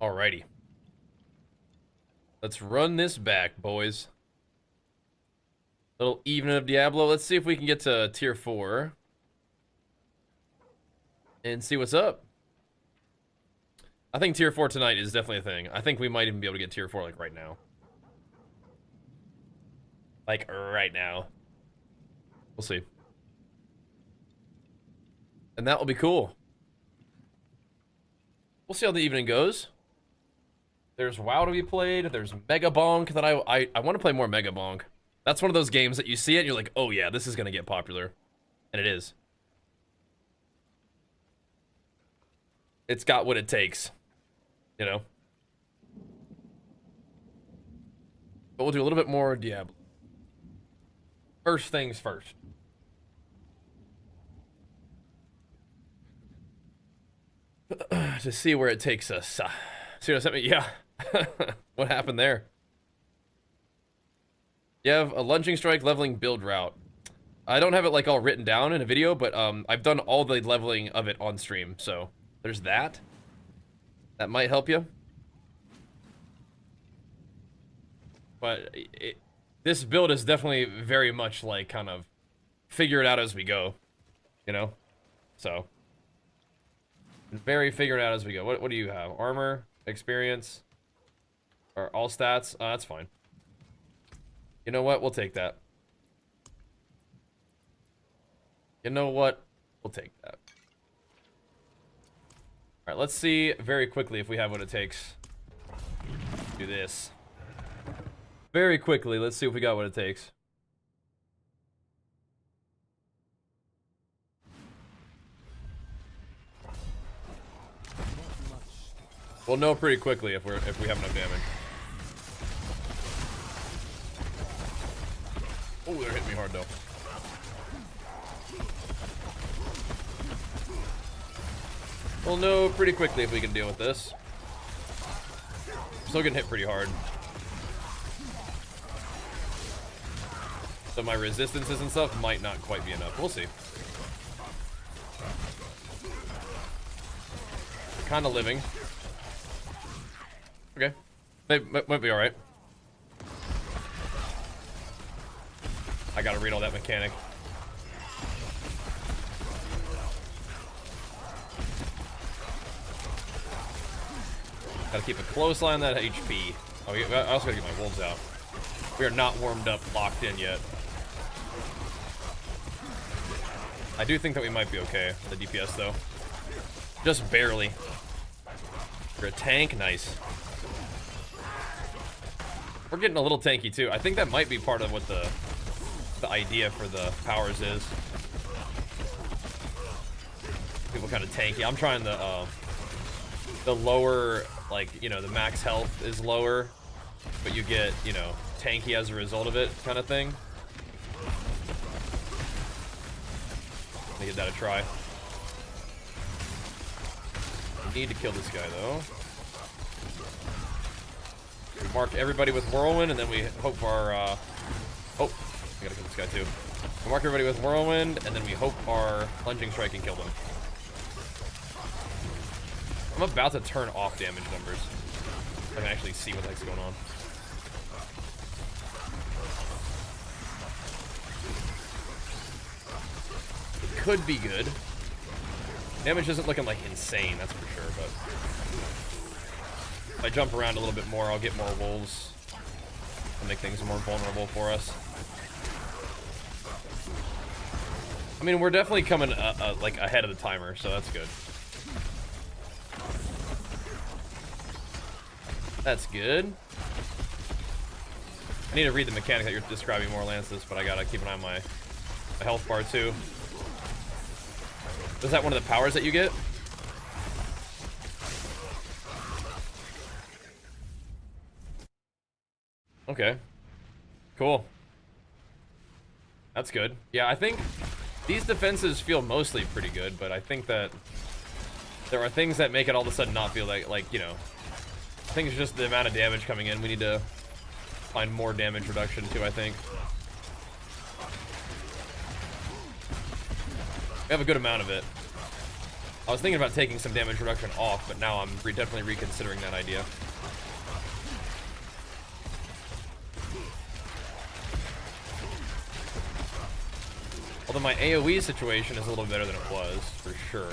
Alrighty. Let's run this back, boys. Little evening of Diablo. Let's see if we can get to tier 4. And see what's up. I think tier 4 tonight is definitely a thing. I think we might even be able to get tier 4 like right now. Like right now. We'll see. And that will be cool. We'll see how the evening goes. There's WoW to be played. There's Mega Bonk that I want to play more Mega Bonk. That's one of those games that you see it and you're like, oh yeah, this is going to get popular. And it is. It's got what it takes. You know? But we'll do a little bit more Diablo. First things first. To see where it takes us. See what I mean? Yeah. What happened there? You have a lunging strike leveling build route. I don't have it like all written down in a video, but I've done all the leveling of it on stream, so there's that. That might help you. But this build is definitely very much like kind of figure it out as we go, you know? So, very figure it out as we go. What do you have? Armor, experience, or all stats? That's fine. You know what? We'll take that. You know what? We'll take that. Alright, let's see very quickly if we have what it takes. Do this. Very quickly, let's see if we got what it takes. We'll know pretty quickly if we have enough damage. Oh, they're hitting me hard though. We'll know pretty quickly if we can deal with this. Still getting hit pretty hard. So my resistances and stuff might not quite be enough. We'll see. Kind of living. Okay. Might be alright. I gotta read all that mechanic. Gotta keep a close eye on that HP. Oh, yeah, I also gotta get my wolves out. We are not warmed up, locked in yet. I do think that we might be okay with the DPS, though. Just barely. For a tank, nice. We're getting a little tanky, too. I think that might be part of what the idea for the powers is. People kind of tanky. I'm trying the lower, like, you know, the max health is lower, but you get, you know, tanky as a result of it kind of thing. Let me give that a try. We need to kill this guy, though. We mark everybody with Whirlwind, and then we hope for our, oh, I gotta kill this guy, too. We mark everybody with Whirlwind, and then we hope our Lunging Strike can kill them. I'm about to turn off damage numbers. I can actually see what the heck's going on. It could be good. Damage isn't looking like insane, that's for sure, but if I jump around a little bit more, I'll get more wolves and make things more vulnerable for us. I mean, we're definitely coming like ahead of the timer, so that's good. That's good. I need to read the mechanic that you're describing more, Lances, but I gotta keep an eye on my health bar too. Is that one of the powers that you get? Okay. Cool. That's good. Yeah, I think these defenses feel mostly pretty good, but I think that there are things that make it all of a sudden not feel like, you know, I think it's just the amount of damage coming in. We need to find more damage reduction too, I think. We have a good amount of it. I was thinking about taking some damage reduction off, but now I'm definitely reconsidering that idea. Although my AoE situation is a little better than it was, for sure.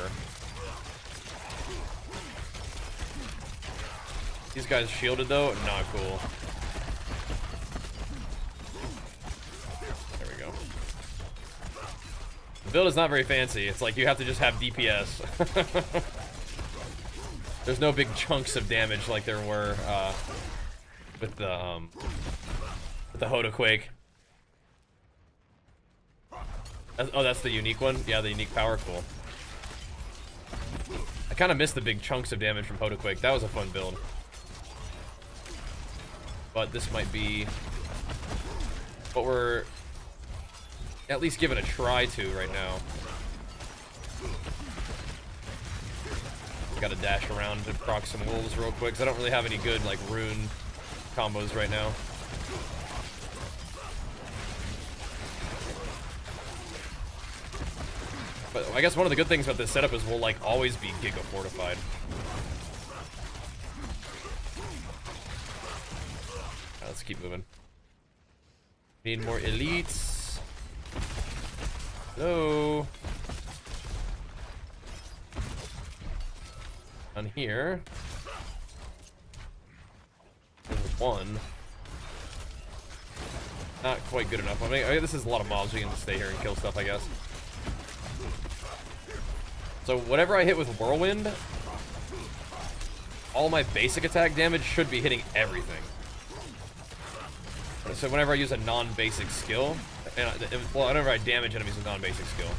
These guys shielded though, not cool. There we go. The build is not very fancy. It's like you have to just have DPS. There's no big chunks of damage like there were with the Horde Quake. Oh, that's the unique one? Yeah, the unique power, cool. I kind of missed the big chunks of damage from Horde Quake. That was a fun build. But this might be what we're at least giving a try to right now. Gotta dash around to proc some wolves real quick, because I don't really have any good, like, rune combos right now. But I guess one of the good things about this setup is we'll, like, always be Giga fortified. Right, let's keep moving. Need more elites. Hello. On here. There's one. Not quite good enough. I mean, this is a lot of mobs. We can stay here and kill stuff, I guess. So whatever I hit with Whirlwind, all my basic attack damage should be hitting everything. So whenever I use a non-basic skill, and well, whenever I damage enemies with non-basic skill.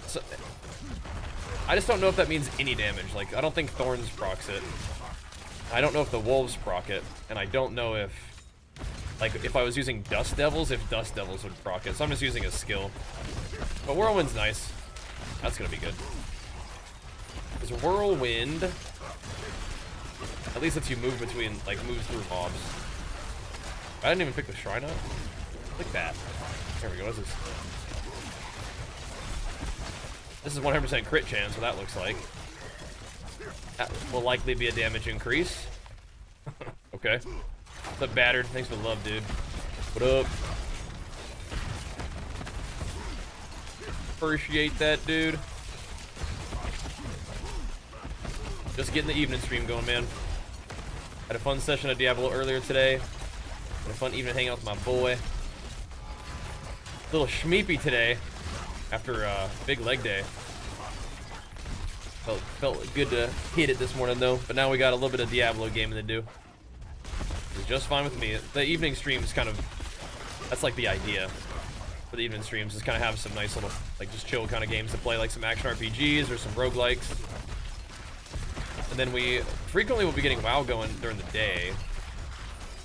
So, I just don't know if that means any damage. Like, I don't think Thorns procs it. I don't know if the Wolves proc it. And I don't know if, like, if I was using Dust Devils, if Dust Devils would proc it. So I'm just using a skill. But Whirlwind's nice. That's gonna be good. Because Whirlwind at least lets you move between, like, move through mobs. I didn't even pick the shrine up. Click that. There we go. What is this? This is 100% crit chance, what that looks like. That will likely be a damage increase. Okay. What's up, Battered? Thanks for the love, dude. What up? Appreciate that, dude. Just getting the evening stream going, man. Had a fun session of Diablo earlier today. Had a fun evening hanging out with my boy. A little schmeepy today after big leg day. Felt good to hit it this morning though, but now we got a little bit of Diablo gaming to do. It's just fine with me. The evening streams kind of, that's like the idea for the evening streams, is kind of have some nice little, like, just chill kind of games to play, like some action RPGs or some roguelikes. And then we frequently will be getting WoW going during the day.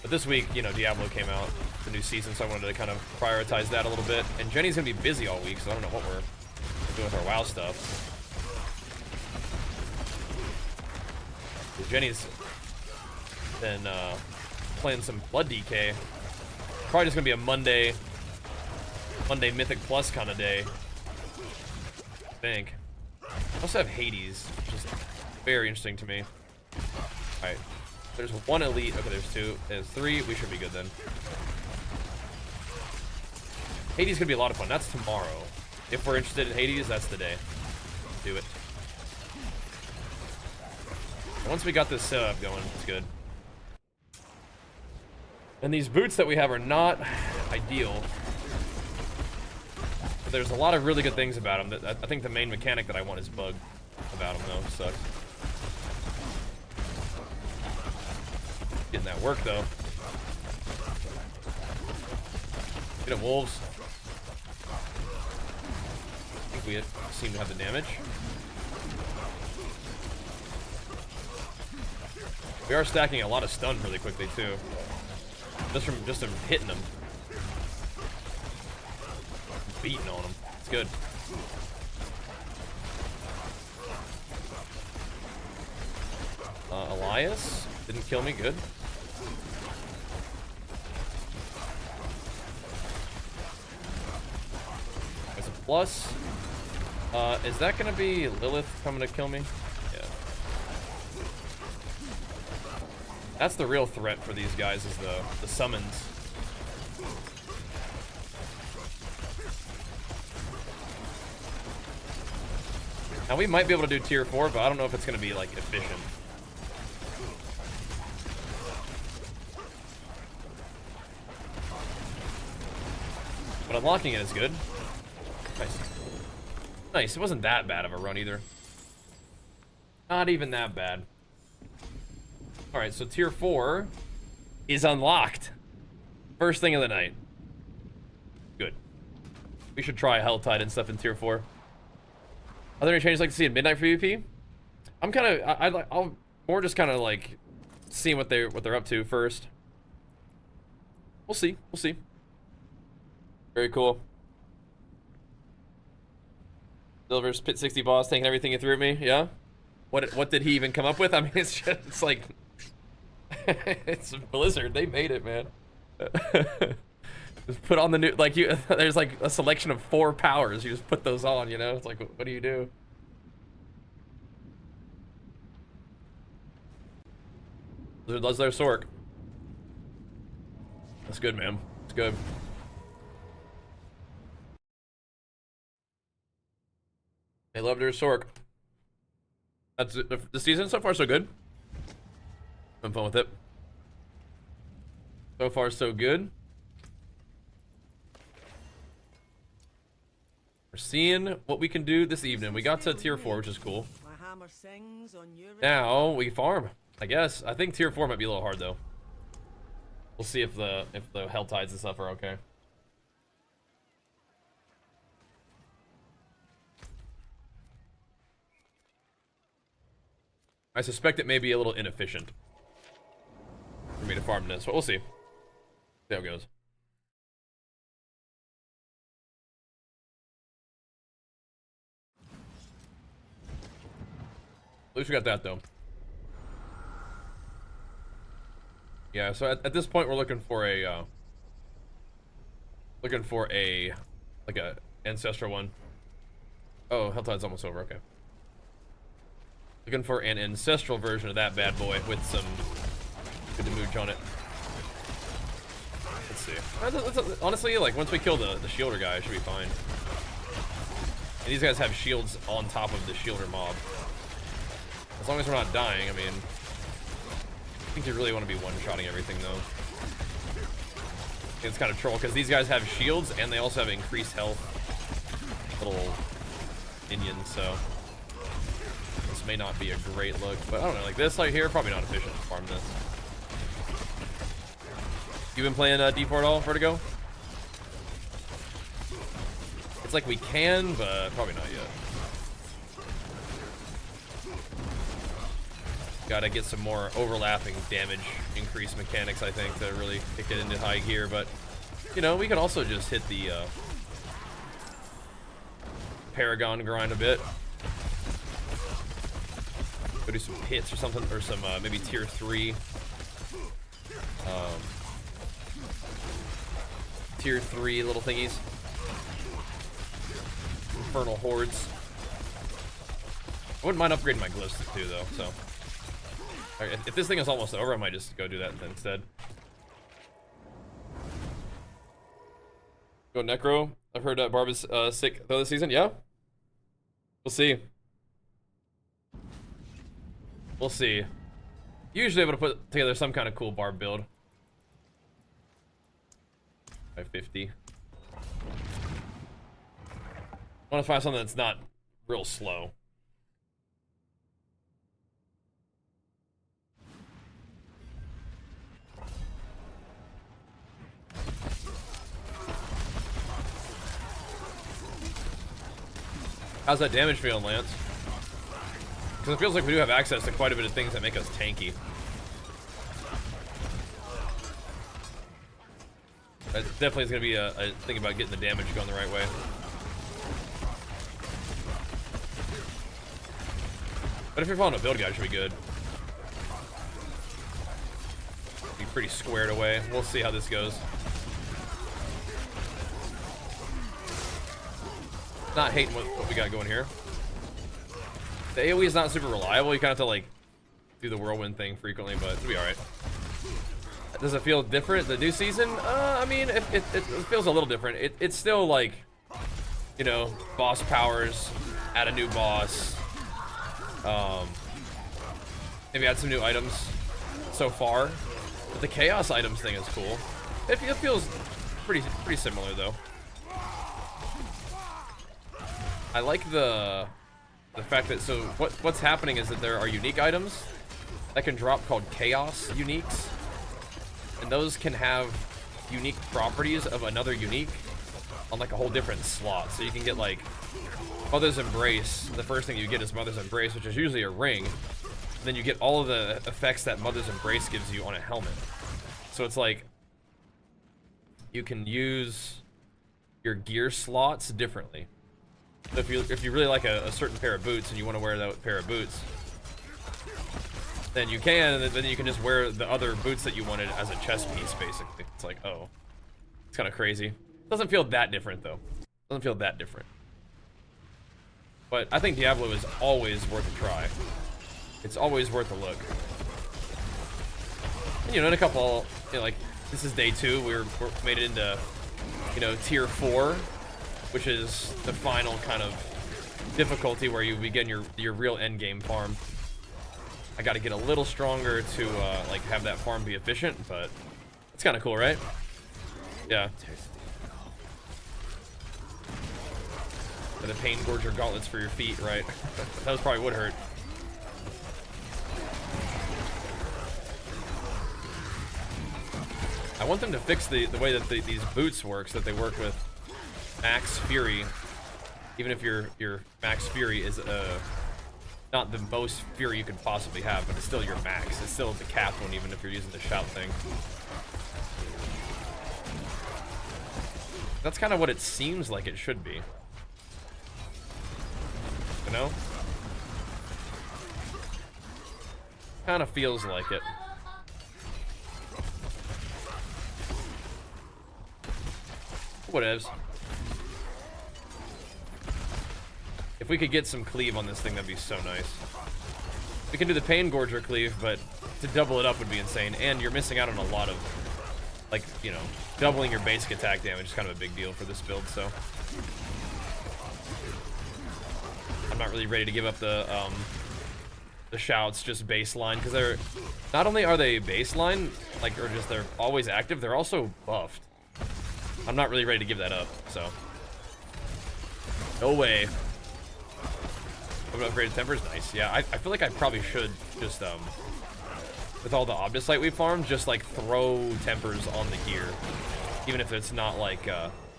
But this week, you know, Diablo came out, the new season, so I wanted to kind of prioritize that a little bit. And Jenny's gonna be busy all week, so I don't know what we're doing with our WoW stuff. Jenny's been playing some Blood DK. Probably just gonna be a Monday Mythic Plus kind of day, I think. I also have Hades, which is very interesting to me. Alright. There's one elite. Okay, there's two. There's three. We should be good then. Hades is gonna be a lot of fun. That's tomorrow. If we're interested in Hades, that's the day. Do it. And once we got this setup going, it's good. And these boots that we have are not ideal. But there's a lot of really good things about them. I think the main mechanic that I want is bug about them, though. Sucks. Getting that work, though. Get it, wolves. I think we seem to have the damage. We are stacking a lot of stun really quickly, too. Just from hitting them. Beating on them. It's good. Elias didn't kill me. Good. There's a plus. Is that gonna be Lilith coming to kill me? Yeah. That's the real threat for these guys, is the summons. Now we might be able to do tier 4, but I don't know if it's gonna be like efficient. But unlocking it is good. Nice. Nice, it wasn't that bad of a run either. Not even that bad. Alright, so tier 4 is unlocked. First thing of the night. Good. We should try Helltide and stuff in tier 4. Are there any changes you'd like to see in Midnight for PvP? I'm kind of, I'll more just kind of like seeing what they're up to first. We'll see, we'll see. Very cool. Silver's Pit 60 boss taking everything you threw at me, yeah? What did he even come up with? I mean, it's like, it's Blizzard, they made it, man. Just put on the new, like, there's like a selection of 4 powers, you just put those on, you know? It's like, what do you do? Blizzard loves their Sork. That's good, man. It's good. They love their Sork. That's the season so far, so good. I'm fun with it. So far, so good. We're seeing what we can do this evening. We got to tier 4, which is cool. Now we farm, I guess. I think tier 4 might be a little hard though. We'll see if the Helltides and stuff are okay. I suspect it may be a little inefficient for me to farm this, but we'll see. See how it goes. At least we got that though. Yeah, so at this point we're looking for a like a ancestral one. Oh, Helltide's almost over, okay. Looking for an ancestral version of that bad boy with some good mooch on it. Let's see. Honestly, like once we kill the shielder guy, it should be fine. And these guys have shields on top of the shielder mob. As long as we're not dying, I mean, I think you really want to be one-shotting everything though. It's kind of troll because these guys have shields and they also have increased health. Little minions, so this may not be a great look, but I don't know, like this right here, probably not efficient to farm this. You been playing D4 at all, Vertigo? It's like we can, but probably not yet. Gotta get some more overlapping damage increase mechanics, I think, to really kick it into high gear, but you know, we can also just hit the Paragon grind a bit. Go do some hits or something, or some maybe tier 3 tier 3 little thingies. Infernal hordes. I wouldn't mind upgrading my glyphs too though, so right, if this thing is almost over, I might just go do that instead. Go Necro. I've heard Barb is sick though this season. Yeah? We'll see. We'll see. Usually able to put together some kind of cool Barb build. 550. I want to find something that's not real slow. How's that damage feeling, Lance? Because it feels like we do have access to quite a bit of things that make us tanky. That definitely is going to be a thing about getting the damage going the right way. But if you're following a build guide, it should be good. Be pretty squared away. We'll see how this goes. Not hating what we got going here. The AoE is not super reliable. You kind of have to like do the whirlwind thing frequently, but it'll be all right. Does it feel different the new season? I mean, it feels a little different. It's still like, you know, boss powers, add a new boss. Maybe add some new items so far. But the chaos items thing is cool. It feels pretty similar though. I like the fact that, so what's happening is that there are unique items that can drop called chaos uniques, and those can have unique properties of another unique on like a whole different slot. So you can get like Mother's Embrace. The first thing you get is Mother's Embrace, which is usually a ring. And then you get all of the effects that Mother's Embrace gives you on a helmet. So it's like you can use your gear slots differently. So if you really like a certain pair of boots and you want to wear that pair of boots, then you can, and then you can just wear the other boots that you wanted as a chest piece, basically. It's like, oh, it's kind of crazy. Doesn't feel that different though. Doesn't feel that different. But I think Diablo is always worth a try. It's always worth a look. And, you know, in a couple, you know, like this is day 2. We're made it into, you know, tier 4, which is the final kind of difficulty where you begin your real end game farm. I got to get a little stronger to like have that farm be efficient, but it's kind of cool, right? Yeah. And the pain gorger gauntlets for your feet, right? Those probably would hurt. I want them to fix the way that these boots work, so that they work with max fury. Even if your max fury is not the most fury you could possibly have, but it's still your max. It's still the capped one, even if you're using the shout thing. That's kind of what it seems like it should be. You know? Kind of feels like it. Whatevs. If we could get some cleave on this thing, that'd be so nice. We can do the pain gorger cleave, but to double it up would be insane. And you're missing out on a lot of, like, you know, doubling your basic attack damage is kind of a big deal for this build, so. I'm not really ready to give up the shouts just baseline, because they're, not only are they baseline, like, or just they're always active, they're also buffed. I'm not really ready to give that up, so. No way. Upgraded tempers, nice. Yeah, I feel like I probably should just, with all the Obdusite we farmed, just like throw tempers on the gear. Even if it's not like,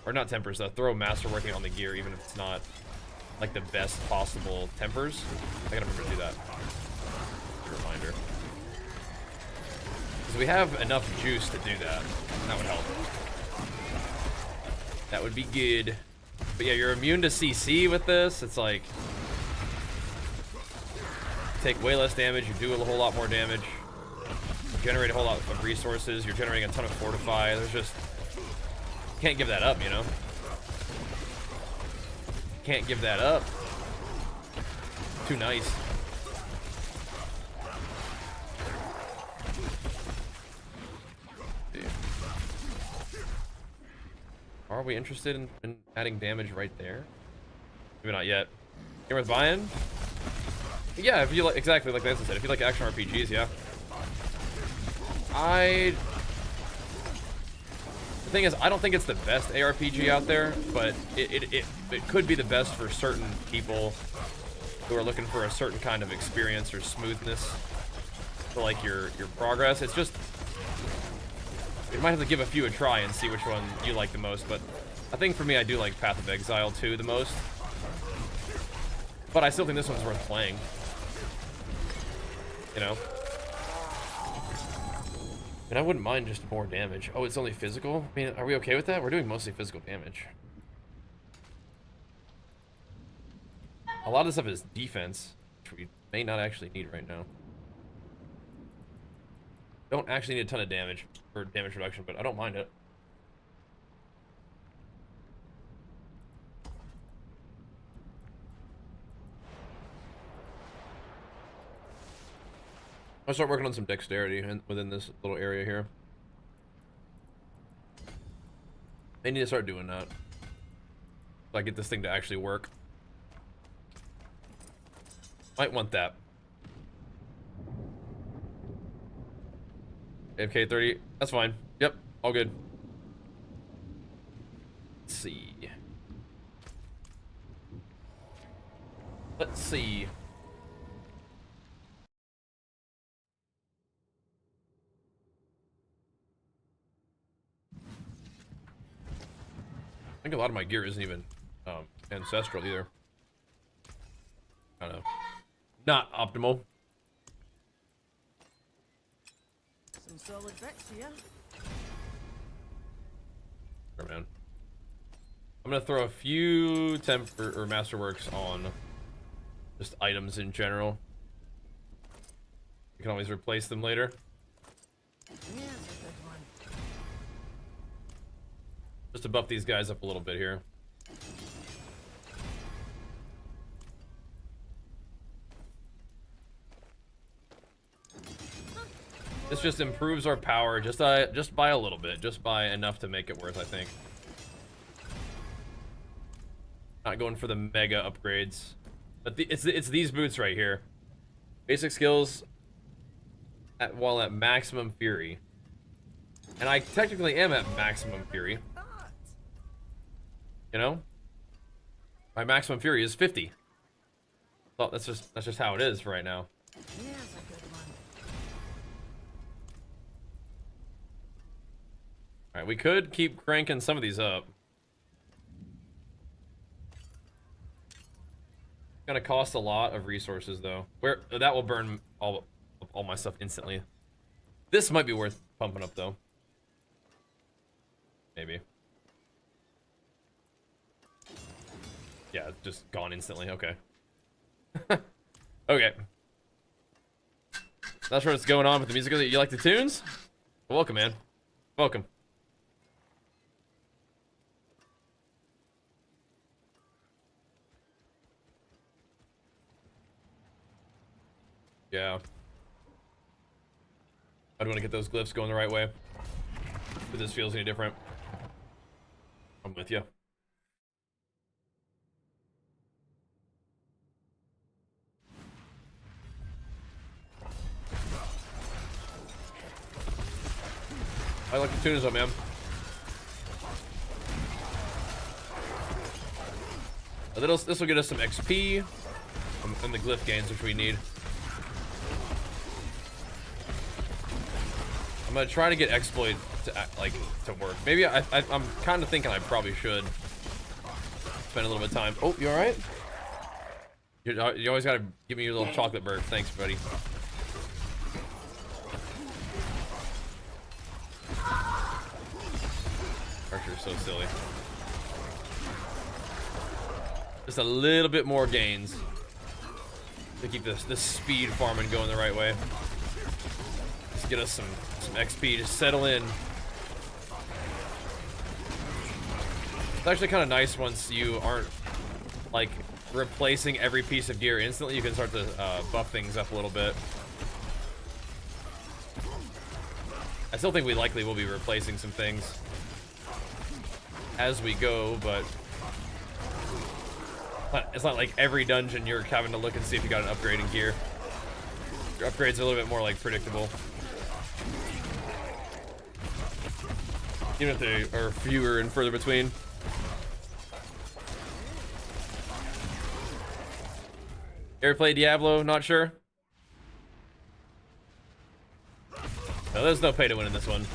or not tempers, throw Masterworking on the gear, even if it's not like the best possible tempers. I gotta remember to do that. Reminder. Because we have enough juice to do that. That would help. That would be good. But yeah, you're immune to CC with this. It's like, you take way less damage, you do a whole lot more damage, you generate a whole lot of resources, you're generating a ton of fortify. There's just, you can't give that up, you know? Can't give that up. Too nice. Are we interested in adding damage right there? Maybe not yet. You're with buy-in? Yeah, if you like, exactly like Lance said, if you like action RPGs, yeah. The thing is, I don't think it's the best ARPG out there, but it could be the best for certain people who are looking for a certain kind of experience or smoothness to like your progress. It's just, you might have to give a few a try and see which one you like the most, but I think for me, I do like Path of Exile 2 the most. But I still think this one's worth playing. You know? And I wouldn't mind just more damage. Oh, it's only physical? I mean, are we okay with that? We're doing mostly physical damage. A lot of stuff is defense, which we may not actually need right now. Don't actually need a ton of damage for damage reduction, but I don't mind it. I'll start working on some dexterity within this little area here. I need to start doing that. So I get this thing to actually work. Might want that. AFK 30. That's fine. Yep. All good. Let's see. Let's see. I think a lot of my gear isn't even ancestral either. Kind of not optimal. Some solid bits here. Sure, man. I'm gonna throw a few temp or masterworks on just items in general. You can always replace them later. Here's a good one. Just to buff these guys up a little bit here. This just improves our power just by a little bit, just by enough to make it worth, I think. Not going for the mega upgrades, but it's these boots right here. Basic skills while at maximum fury, and I technically am at maximum fury. You know, my maximum fury is 50. Well, that's just how it is right now. Here's a good one. All right, we could keep cranking some of these up. It's gonna cost a lot of resources though. Where that will burn all my stuff instantly. This might be worth pumping up though. Maybe. Yeah, just gone instantly. Okay. Okay. Not sure what's going on with the music. You like the tunes? Welcome, man. Welcome. Yeah. I don't want to get those glyphs going the right way. If this feels any different. I'm with you. I like the tunes though, man. This will get us some XP and the glyph gains, which we need. I'm gonna try to get exploit to work. Maybe I'm kind of thinking I probably should spend a little bit of time. Oh, you all right? You always gotta give me your little chocolate burp. Thanks, buddy. Archer's so silly. Just a little bit more gains to keep this speed farming going the right way. Just get us some XP to settle in. It's actually kind of nice once you aren't like replacing every piece of gear instantly. You can start to buff things up a little bit. I still think we likely will be replacing some things as we go, but it's not like every dungeon you're having to look and see if you got an upgrade in gear. Your upgrades are a little bit more like predictable. Even if they are fewer and further between. Ever played Diablo? Not sure? No, there's no pay to win in this one.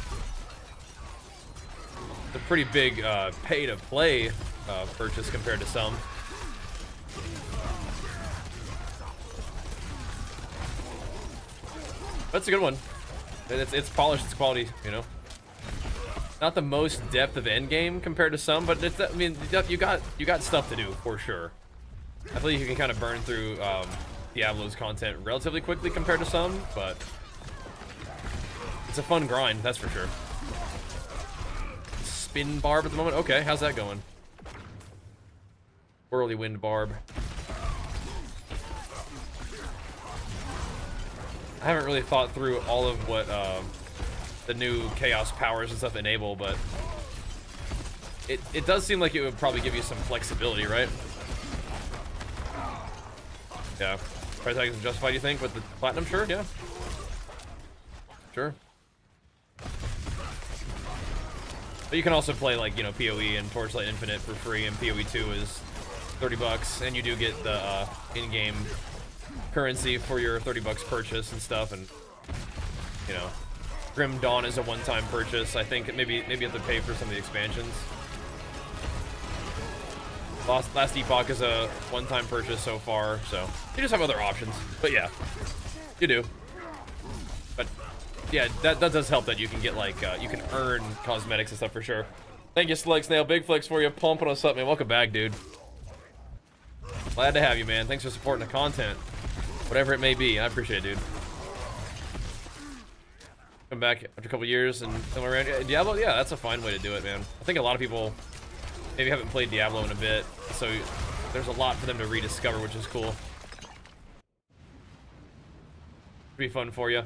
It's a pretty big pay to play purchase compared to some. That's a good one. It's polished, it's quality, you know. Not the most depth of endgame compared to some, but it's, I mean, you got stuff to do for sure. I feel like you can kind of burn through Diablo's content relatively quickly compared to some, but it's a fun grind, that's for sure. Spin barb at the moment. Okay, how's that going? Whirly wind barb. I haven't really thought through all of what the new chaos powers and stuff enable, but it does seem like it would probably give you some flexibility, right? Yeah. Price tag is justified, you think, with the platinum? Sure, yeah. Sure. But you can also play, like, you know, PoE and Torchlight Infinite for free, and PoE 2 is $30, and you do get the in-game currency for your $30 purchase and stuff, and, you know, Grim Dawn is a one-time purchase. I think maybe you have to pay for some of the expansions. Last Epoch is a one-time purchase so far, so you just have other options. But yeah, you do. But yeah, that does help that you can get, like, you can earn cosmetics and stuff for sure. Thank you, Slick Snail. Big flex for you, pumping us up, man. Welcome back, dude. Glad to have you, man. Thanks for supporting the content, whatever it may be. I appreciate it, dude. Come back after a couple years and come around. Diablo, yeah, that's a fine way to do it, man. I think a lot of people maybe haven't played Diablo in a bit, so there's a lot for them to rediscover, which is cool. Be fun for you.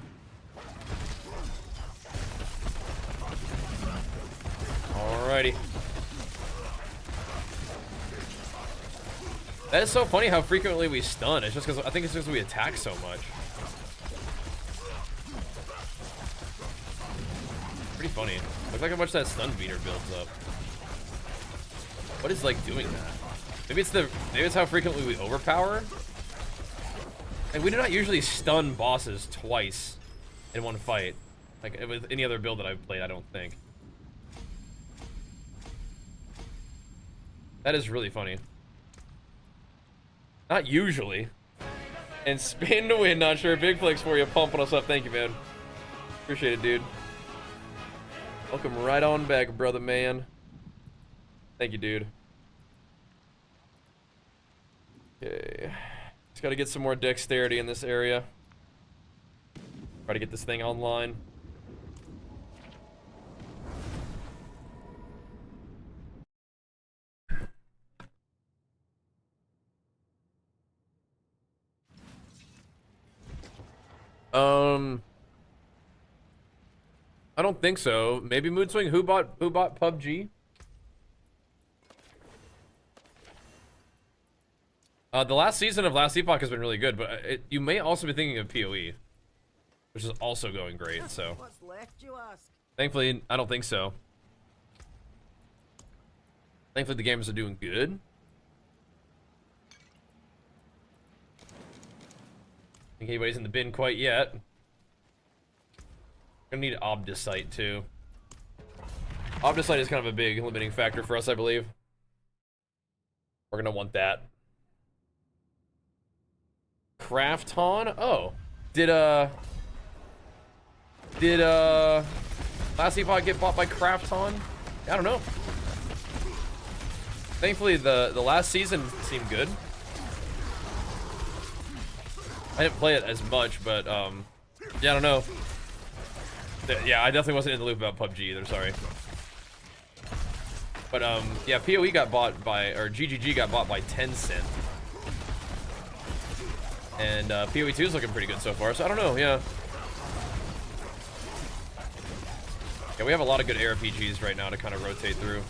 Alrighty. That is so funny how frequently we stun. It's just because I think it's just we attack so much. Pretty funny. Look like how much that stun meter builds up. What is, like, doing that? Maybe it's how frequently we overpower. And we do not usually stun bosses twice in one fight, like with any other build that I've played. I don't think. That is really funny. Not usually. And spin to win. Not sure. Big flex for you, pumping us up. Thank you, man. Appreciate it, dude. Welcome right on back, brother man. Thank you, dude. Okay. Just gotta get some more dexterity in this area. Try to get this thing online. I don't think so. Maybe Mood Swing. Who bought PUBG? The last season of Last Epoch has been really good, but you may also be thinking of PoE, which is also going great. So, What's left, you ask? thankfully, I don't think so. Thankfully, the gamers are doing good. I think anybody's in the bin quite yet. Gonna need Obdicite too. Obdicite is kind of a big limiting factor for us, I believe. We're gonna want that. Crafton? Oh. Did Last Epoch get bought by Crafton? I don't know. Thankfully the last season seemed good. I didn't play it as much, but yeah, I don't know. Yeah, I definitely wasn't in the loop about PUBG either, sorry. But yeah, PoE got bought by, or GGG got bought by Tencent. And PoE 2 is looking pretty good so far, so I don't know, yeah. Yeah, we have a lot of good ARPGs right now to kind of rotate through.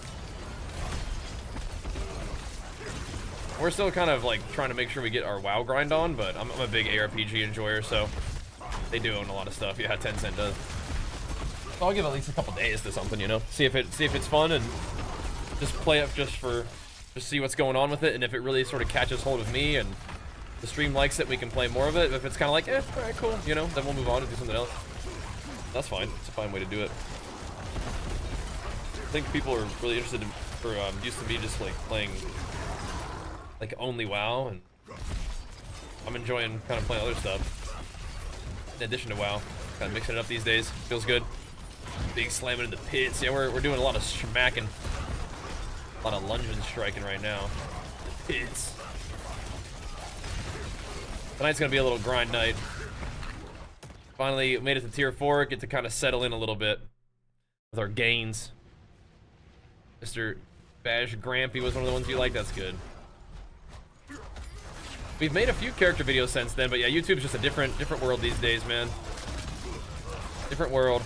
We're still kind of like trying to make sure we get our WoW grind on, but I'm a big ARPG enjoyer, so they do own a lot of stuff. Yeah, Tencent does. So I'll give at least a couple days to something, you know, see if it's fun and just play it just see what's going on with it, and if it really sort of catches hold of me and the stream likes it, we can play more of it. If it's kind of like, all right, cool, you know, then we'll move on and do something else. That's fine. It's a fine way to do it. I think people are really interested in, used to be just like playing like only WoW, and I'm enjoying kind of playing other stuff in addition to WoW. Kind of mixing it up these days. Feels good. Big slamming in the pits. Yeah, we're doing a lot of smacking, a lot of lunging and striking right now. The pits. Tonight's gonna be a little grind night. Finally made it to tier 4. Get to kind of settle in a little bit with our gains. Mr. Bash Grampy was one of the ones you liked. That's good. We've made a few character videos since then, but yeah, YouTube's just a different world these days, man. Different world.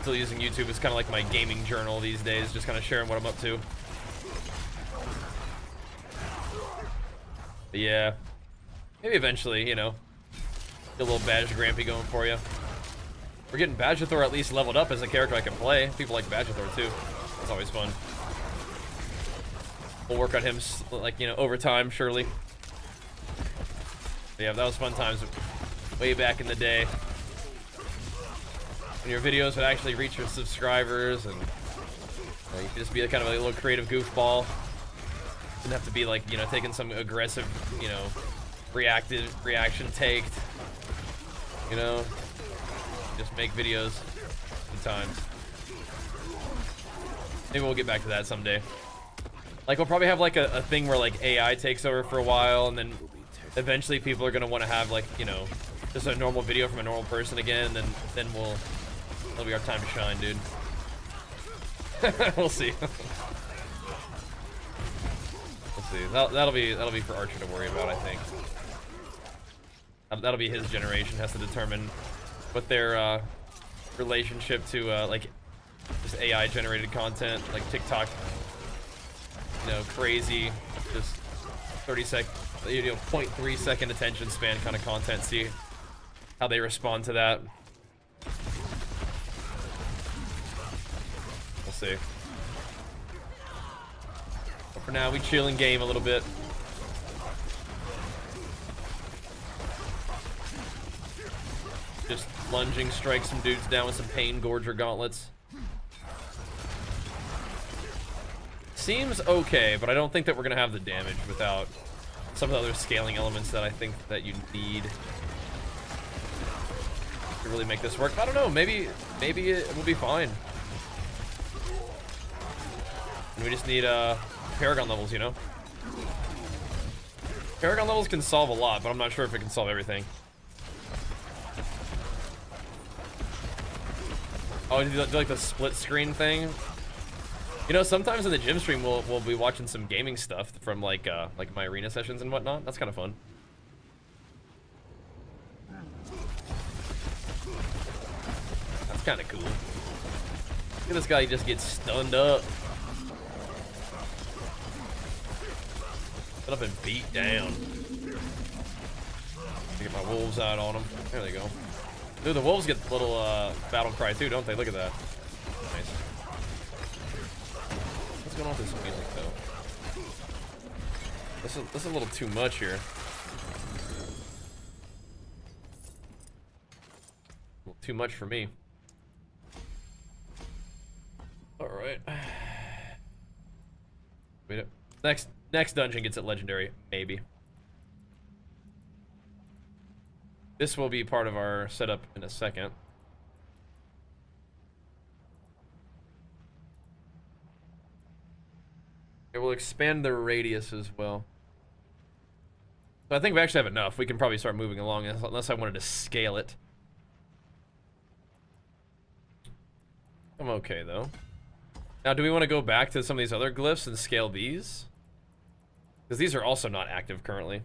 Still using YouTube as kind of like my gaming journal these days, just kind of sharing what I'm up to. But yeah, maybe eventually, you know, get a little Badge Grampy going for you. We're getting Badgathor at least leveled up as a character I can play. People like Badgathor too. It's always fun. We'll work on him, like, you know, over time, surely. But yeah, that was fun times way back in the day. When your videos would actually reach your subscribers, and you could just be kind of a little creative goofball. Didn't have to be like, you know, taking some aggressive, you know, reaction taked. You know, just make videos sometimes. Maybe we'll get back to that someday. Like, we'll probably have like a thing where like AI takes over for a while, and then eventually people are gonna want to have, like, you know, just a normal video from a normal person again, and then it'll be our time to shine, dude. We'll see. We'll see. That'll be for Archer to worry about, I think. That'll be his generation, has to determine what their relationship to like just AI generated content, like TikTok, you know, crazy, just 30-second, you know, 0.3 second attention span kind of content. See how they respond to that. We'll see. But for now, we chill in game a little bit. Just lunging, strike some dudes down with some Pain Gorger gauntlets. Seems okay, but I don't think that we're gonna have the damage without some of the other scaling elements that I think that you need to really make this work. I don't know, maybe it will be fine. And we just need Paragon levels, you know? Paragon levels can solve a lot, but I'm not sure if it can solve everything. Oh, do you like the split screen thing? You know, sometimes in the gym stream we'll be watching some gaming stuff from like my arena sessions and whatnot. That's kind of fun. That's kind of cool. Look at this guy, he just gets stunned up. Put up and beat down. Get my wolves out on him. There they go. Dude, the wolves get a little battle cry too, don't they? Look at that. Nice. What's going on with this music though? This is a little too much here. A little too much for me. Alright. Wait, next dungeon gets it legendary, maybe. This will be part of our setup in a second. It will expand the radius as well. So I think we actually have enough. We can probably start moving along unless I wanted to scale it. I'm okay though. Now, do we want to go back to some of these other glyphs and scale these? Because these are also not active currently.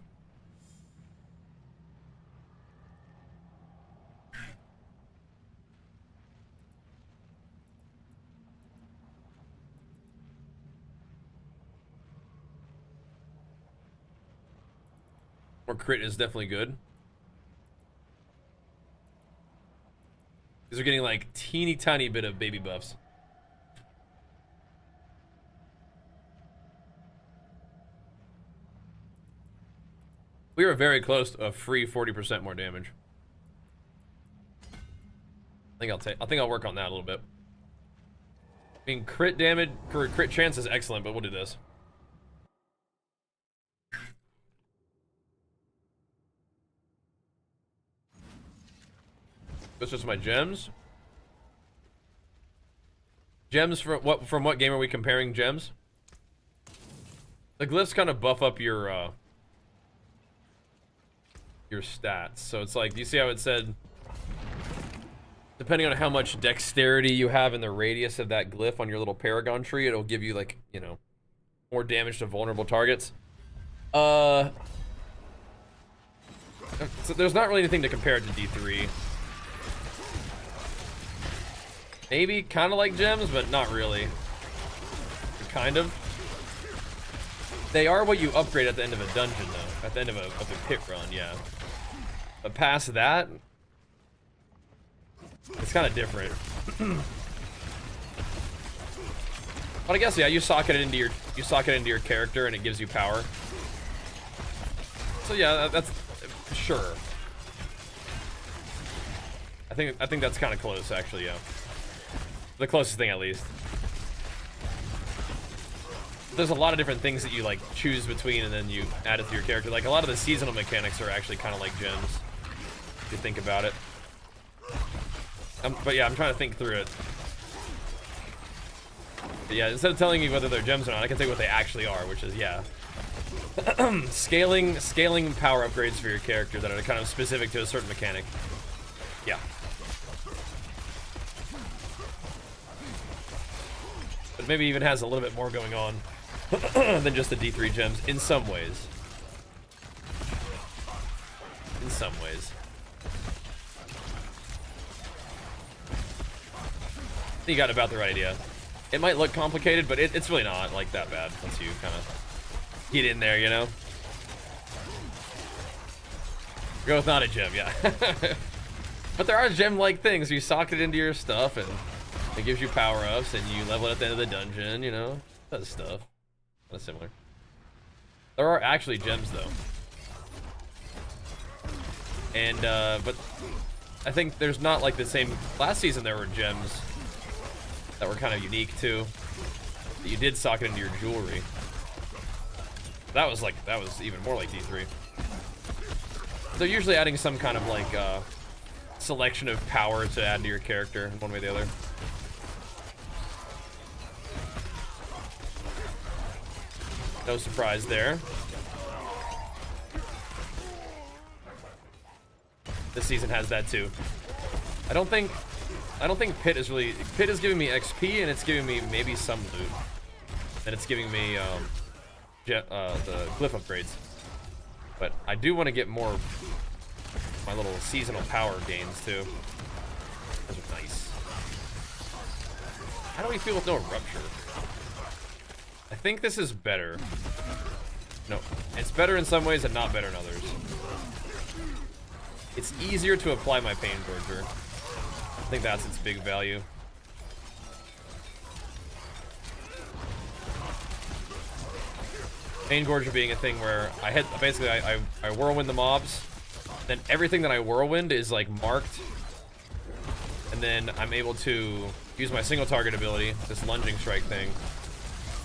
More crit is definitely good. These are getting like teeny tiny bit of baby buffs. We were very close to a free 40% more damage. I think I'll work on that a little bit. I mean, crit damage, crit chance is excellent, but we'll do this. This is my gems. Gems from what game are we comparing gems? The glyphs kind of buff up your stats. So it's like, do you see how it said, depending on how much dexterity you have in the radius of that glyph on your little Paragon tree, it'll give you, like, you know, more damage to vulnerable targets. So there's not really anything to compare it to D3. Maybe kind of like gems, but not really. Kind of. They are what you upgrade at the end of a dungeon, though. At the end of a pit run, yeah. But past that, it's kind of different. But I guess yeah, you sock it into your character, and it gives you power. So yeah, that's sure. I think that's kind of close, actually. Yeah, the closest thing at least. There's a lot of different things that you like choose between, and then you add it to your character. Like a lot of the seasonal mechanics are actually kind of like gems, if you think about it. But yeah, I'm trying to think through it. But yeah, instead of telling you whether they're gems or not, I can tell you what they actually are, which is yeah, scaling power upgrades for your character that are kind of specific to a certain mechanic. Yeah. But maybe even has a little bit more going on than just the D3 gems in some ways. In some ways. I think you got about the right idea. It might look complicated, but it's really not like that bad once you kind of get in there, you know? Go with not a gem, yeah. But there are gem-like things. You sock it into your stuff, and it gives you power-ups, and you level it at the end of the dungeon, you know? That stuff. That's similar. There are actually gems, though. And, but I think there's not like the same... Last season there were gems that were kind of unique, too. That you did sock it into your jewelry. That was even more like D3. They're usually adding some kind of like selection of power to add to your character in one way or the other. No surprise there. This season has that too. I don't think Pit is giving me XP, and it's giving me maybe some loot. And it's giving me the Glyph upgrades. But I do want to get more of my little seasonal power gains too. Those are nice. How do we feel with no rupture? I think this is better. No, it's better in some ways and not better in others. It's easier to apply my Pain Gorger. I think that's its big value. Pain Gorger being a thing where I hit, basically I whirlwind the mobs, then everything that I whirlwind is like marked, and then I'm able to use my single target ability, this lunging strike thing,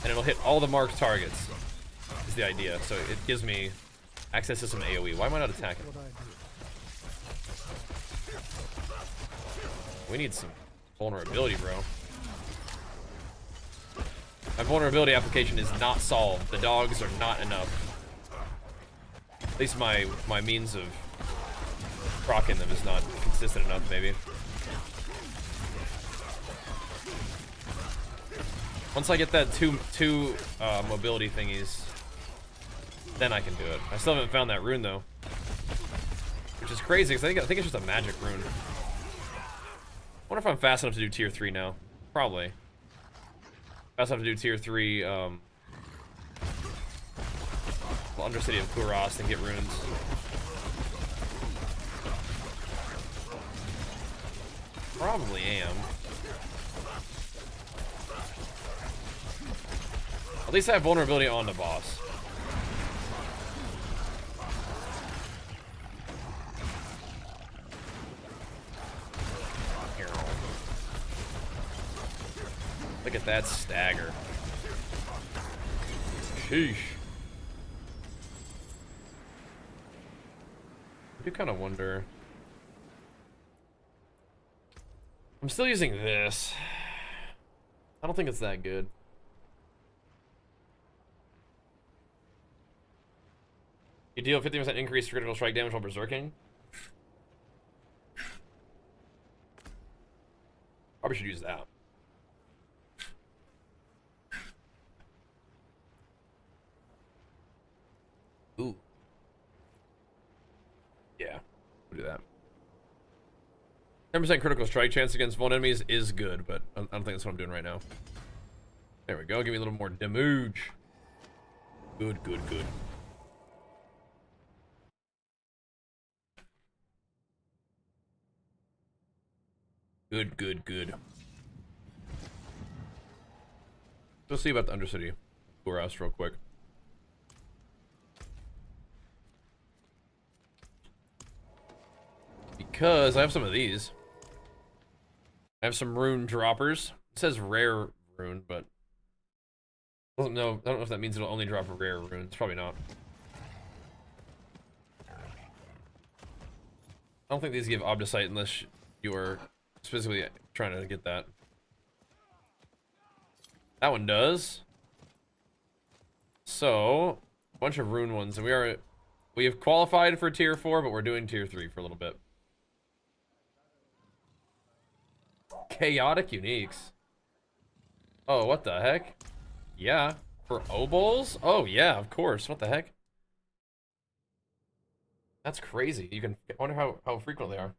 and it'll hit all the marked targets, is the idea. So it gives me access to some AoE. Why am I not attacking? We need some vulnerability, bro. My vulnerability application is not solved. The dogs are not enough. At least my means of proccing them is not consistent enough, maybe. Once I get that two mobility thingies, then I can do it. I still haven't found that rune though, which is crazy because I think it's just a magic rune. I wonder if I'm fast enough to do tier 3 now. Probably. Fast enough to do tier 3 Undercity of Kuros and get runes. Probably am. At least I have vulnerability on the boss. Look at that stagger. Sheesh. I do kind of wonder. I'm still using this. I don't think it's that good. You deal 50% increased critical strike damage while berserking. Probably should use that. 10% critical strike chance against vuln enemies is good, but I don't think that's what I'm doing right now. There we go. Give me a little more damage. Good, good, good. Good, good, good. Let's see about the Undercity Poorhouse real quick. Because I have some of these. I have some rune droppers. It says rare rune, but I don't know if that means it'll only drop a rare rune. It's probably not. I don't think these give Obdicite unless you are specifically trying to get that. That one does. So, a bunch of rune ones, and we have qualified for tier 4, but we're doing tier 3 for a little bit. Chaotic uniques. Oh, what the heck? Yeah, for obols? Oh yeah, of course. What the heck? That's crazy. You can. I wonder how frequent they are.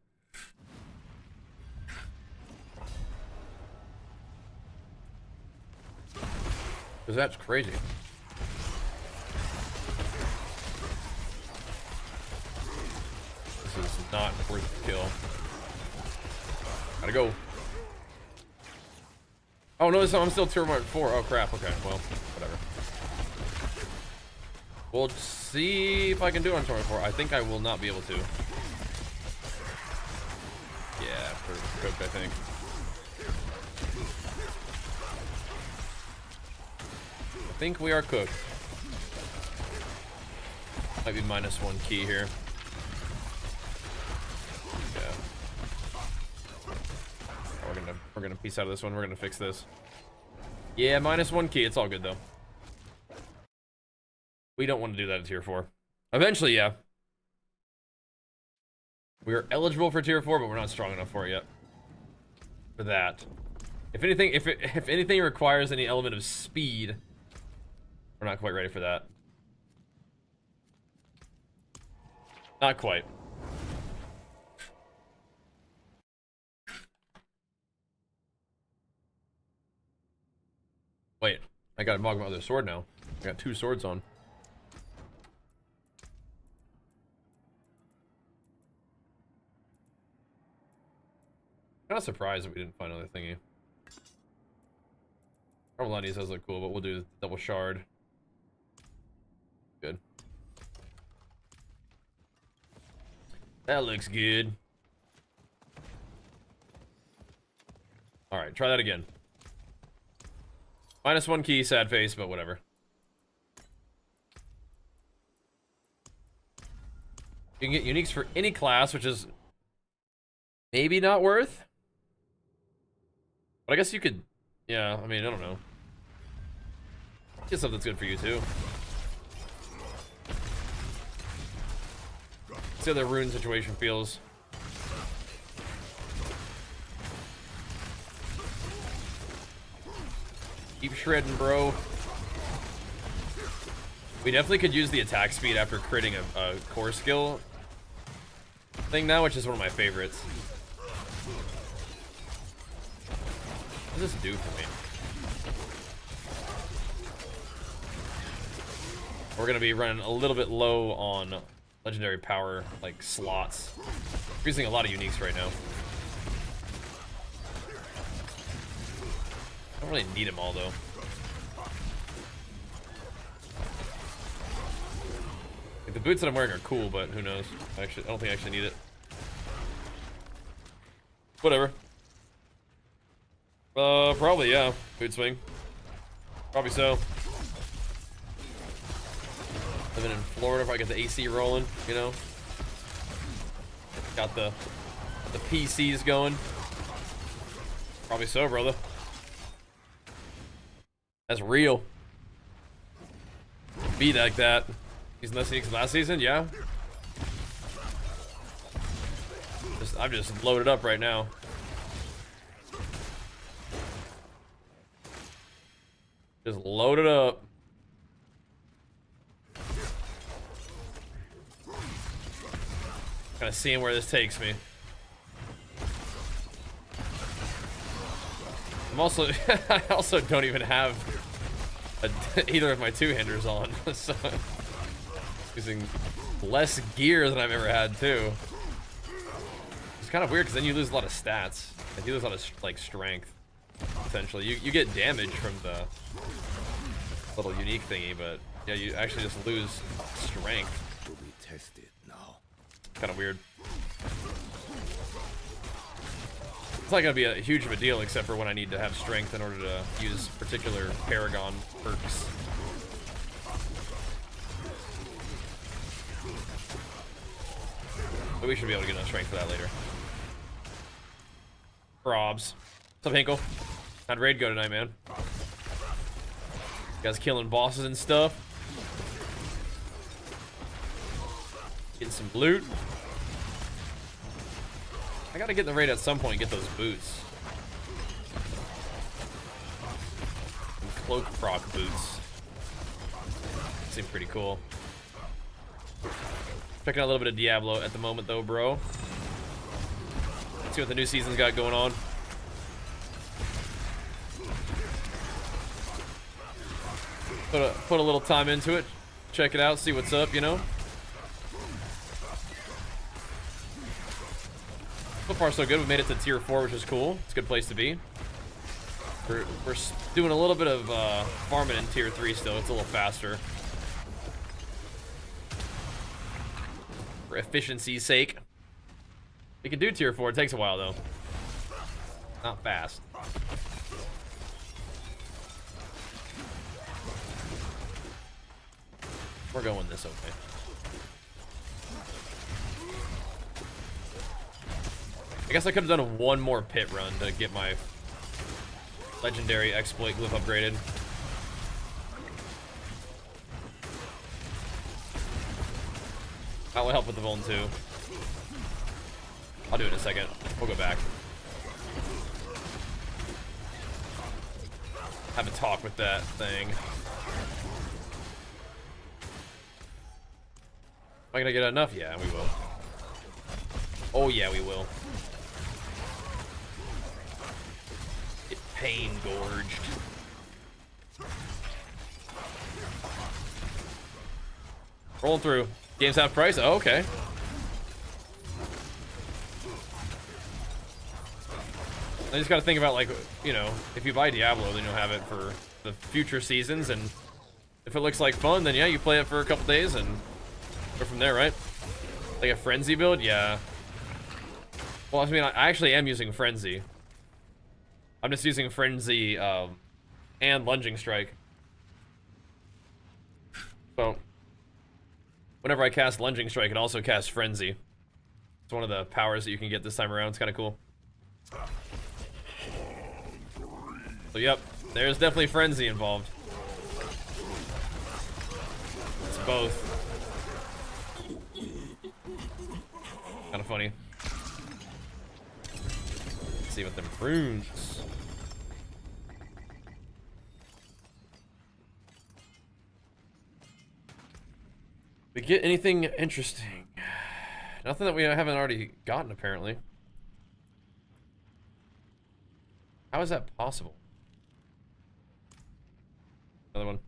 Because that's crazy. This is not worth the kill. Gotta go. Oh no, I'm still tier 4. Oh crap. Okay, well, whatever. We'll see if I can do it on tier 4. I think I will not be able to. Yeah, for cooked, I think. I think we are cooked. Might be -1 key here. Yeah. We're gonna piece out of this one. We're gonna fix this. Yeah, -1 key. It's all good though. We don't want to do that at tier 4. Eventually, yeah. We are eligible for tier 4, but we're not strong enough for it yet. For that. If anything, if anything requires any element of speed, we're not quite ready for that. Not quite. Wait, I got a Magma Other Sword now. I got 2 swords on. Kind of surprised that we didn't find another thingy. Armalanis does look cool, but we'll do double shard. Good. That looks good. Alright, try that again. -1 key, sad face, but whatever. You can get uniques for any class, which is maybe not worth. But I guess you could, yeah, I mean, I don't know. Get something that's good for you too. See how the rune situation feels. Keep shredding, bro. We definitely could use the attack speed after critting a core skill thing now, which is one of my favorites. What does this do for me? We're gonna be running a little bit low on legendary power, like slots. We're using a lot of uniques right now. I don't really need them all though. Like, the boots that I'm wearing are cool, but who knows? Actually, I don't think I actually need it. Whatever. Probably, yeah. Boot swing. Probably so. Living in Florida, if I get the AC rolling, you know? Got the PCs going. Probably so, brother. That's real. Be like that. Season less uniques last season, yeah. I'm just loaded up right now. Just load it up. Kind of seeing where this takes me. I'm also, I also don't even have either of my two-handers on, so using less gear than I've ever had too. It's kind of weird because then you lose a lot of stats. Like, you lose a lot of like strength. Essentially, you get damage from the little unique thingy, but yeah, you actually just lose strength. To be tested now. Kind of weird. It's not gonna be a huge of a deal, except for when I need to have strength in order to use particular Paragon perks. But we should be able to get enough strength for that later. Probs. What's up, Hinkle? How'd raid go tonight, man? You guys killing bosses and stuff? Getting some loot? I gotta get in the raid at some point and get those boots. Some cloak proc boots. Seem pretty cool. Checking out a little bit of Diablo at the moment though, bro. Let's see what the new season's got going on. Put a little time into it. Check it out, see what's up, you know? So far so good. We made it to tier 4, which is cool. It's a good place to be. We're doing a little bit of farming in tier 3 still. It's a little faster. For efficiency's sake. We can do tier 4. It takes a while though. Not fast. We're going this okay. I guess I could have done one more pit run to get my legendary exploit glyph upgraded. That will help with the Vuln too. I'll do it in a second. We'll go back. Have a talk with that thing. Am I gonna get enough? Yeah, we will. Oh yeah, we will. Get pain gorged. Rolling through. Games half price? Oh, okay. I just gotta think about, like, you know, if you buy Diablo, then you'll have it for the future seasons, and if it looks like fun, then yeah, you play it for a couple days and go from there, right? Like a Frenzy build? Yeah. Well, I mean, I actually am using Frenzy. I'm just using Frenzy and Lunging Strike. So, whenever I cast Lunging Strike, it also casts Frenzy. It's one of the powers that you can get this time around. It's kind of cool. So, yep, there's definitely Frenzy involved. It's both. Kind of funny. Let's see what them runes. We get anything interesting? Nothing that we haven't already gotten, apparently. How is that possible? Another one.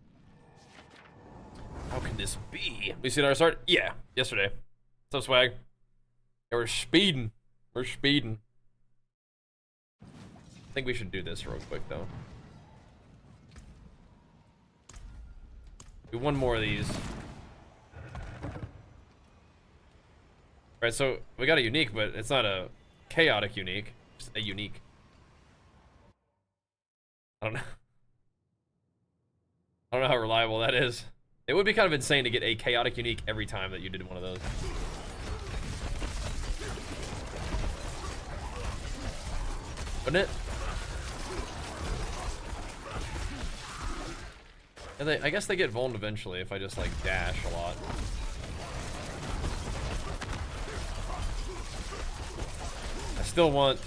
How can this be? We seen our start? Yeah, yesterday. What's up, swag? Yeah, we're speeding. We're speeding. I think we should do this real quick, though. Do one more of these. Right, so we got a unique, but it's not a chaotic unique. Just a unique. I don't know. I don't know how reliable that is. It would be kind of insane to get a chaotic unique every time that you did one of those. Wouldn't it? And I guess they get vulned eventually if I just like dash a lot. I still want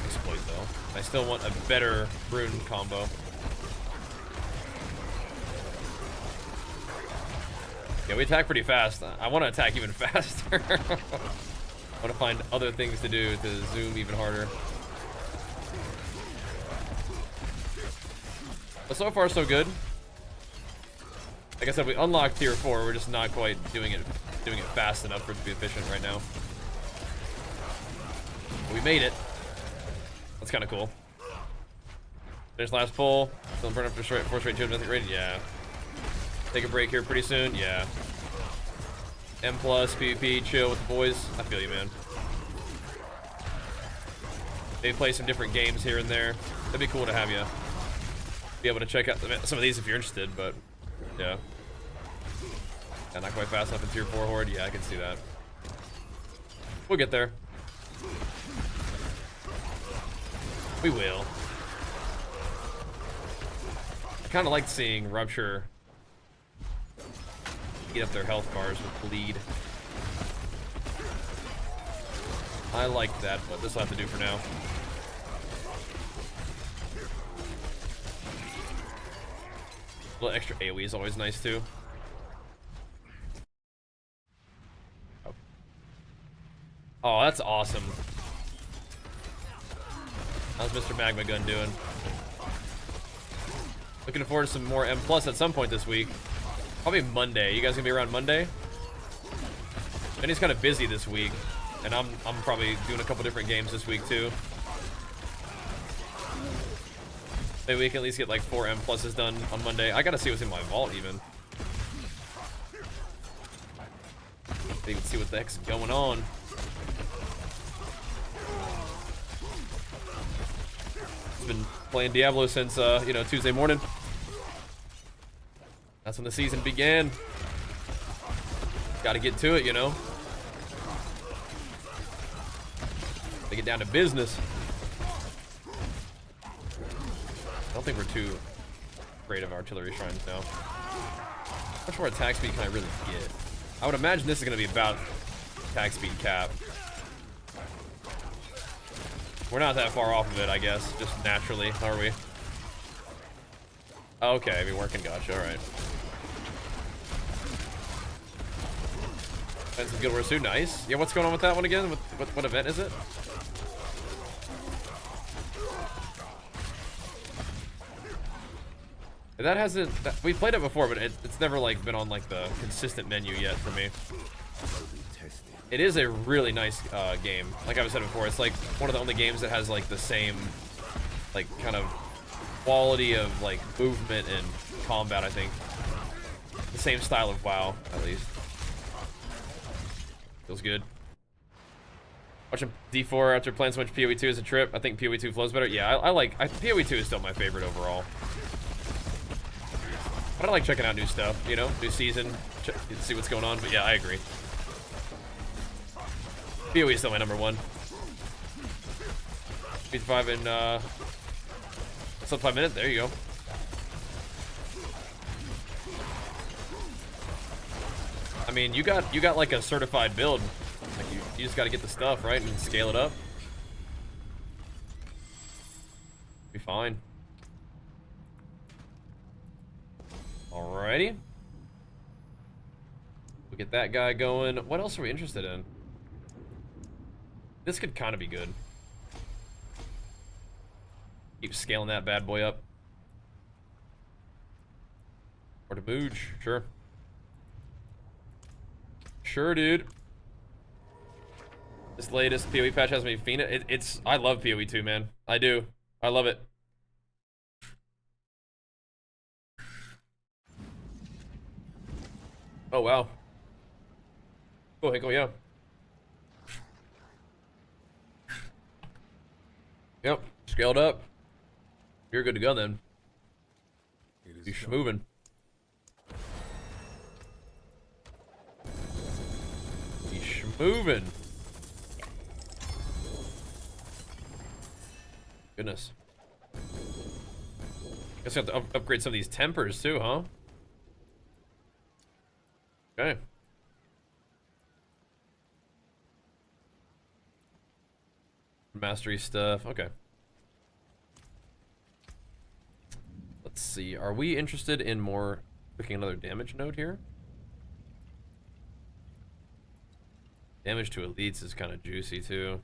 exploit though. I still want a better rune combo. Yeah, we attack pretty fast. I want to attack even faster. I want to find other things to do to zoom even harder. But so far, so good. Like I said, we unlocked tier 4. We're just not quite doing it fast enough for it to be efficient right now. But we made it. That's kind of cool. Finish last pull. Still burn up for 4 straight 2 mythic rated. Yeah. Take a break here pretty soon. Yeah. M plus PvP, chill with the boys. I feel you, man. Maybe play some different games here and there. That'd be cool to have you be able to check out some of these if you're interested, but yeah. Yeah, not quite fast enough in tier 4 Horde. Yeah, I can see that. We'll get there. We will. I kind of like seeing Rupture eat up their health bars with bleed. I like that, but this will have to do for now. A little extra AoE is always nice too. Oh, that's awesome. How's Mr. Magma Gun doing? Looking forward to some more M plus at some point this week. Probably Monday. You guys gonna be around Monday? Benny's kind of busy this week, and I'm probably doing a couple different games this week too. Maybe we can at least get like 4 M pluses done on Monday. I gotta see what's in my vault even. Even see what the heck's going on. I've been playing Diablo since you know, Tuesday morning. That's when the season began. Gotta get to it, you know. Gotta get down to business. I don't think we're too afraid of artillery shrines now. How much more attack speed can I really get? I would imagine this is going to be about attack speed cap. We're not that far off of it, I guess. Just naturally, are we? Okay, I mean, working, gotcha, alright. Defensive Guild Wars 2, nice. Yeah, what's going on with that one again? What event is it? That hasn't... we played it before, but it's never, like, been on, like, the consistent menu yet for me. It is a really nice game. Like I've said before, it's, like, one of the only games that has, like, the same, like, kind of quality of, like, movement and combat, I think. The same style of WoW, at least. Feels good. Watching D4 after playing so much PoE 2 is a trip. I think PoE 2 flows better. Yeah, PoE 2 is still my favorite overall. But I like checking out new stuff, you know, new season, see what's going on. But yeah, I agree. PoE is still my number 1. Speed 5 in sub 5 minutes. There you go. I mean, you got like a certified build. Like you just got to get the stuff right and scale it up. Be fine. Alrighty. We'll get that guy going. What else are we interested in? This could kind of be good. Keep scaling that bad boy up. Or to Booge, sure. Sure, dude. This latest PoE patch has me fiending. I love PoE 2, man. I do. I love it. Oh, wow. Cool, Hinkle, yeah. Yep, scaled up. You're good to go then. Be schmoving. Be schmoving. Goodness. Guess we have to upgrade some of these tempers too, huh? Okay. Mastery stuff. Okay. Let's see. Are we interested in more picking another damage node here? Damage to elites is kind of juicy too.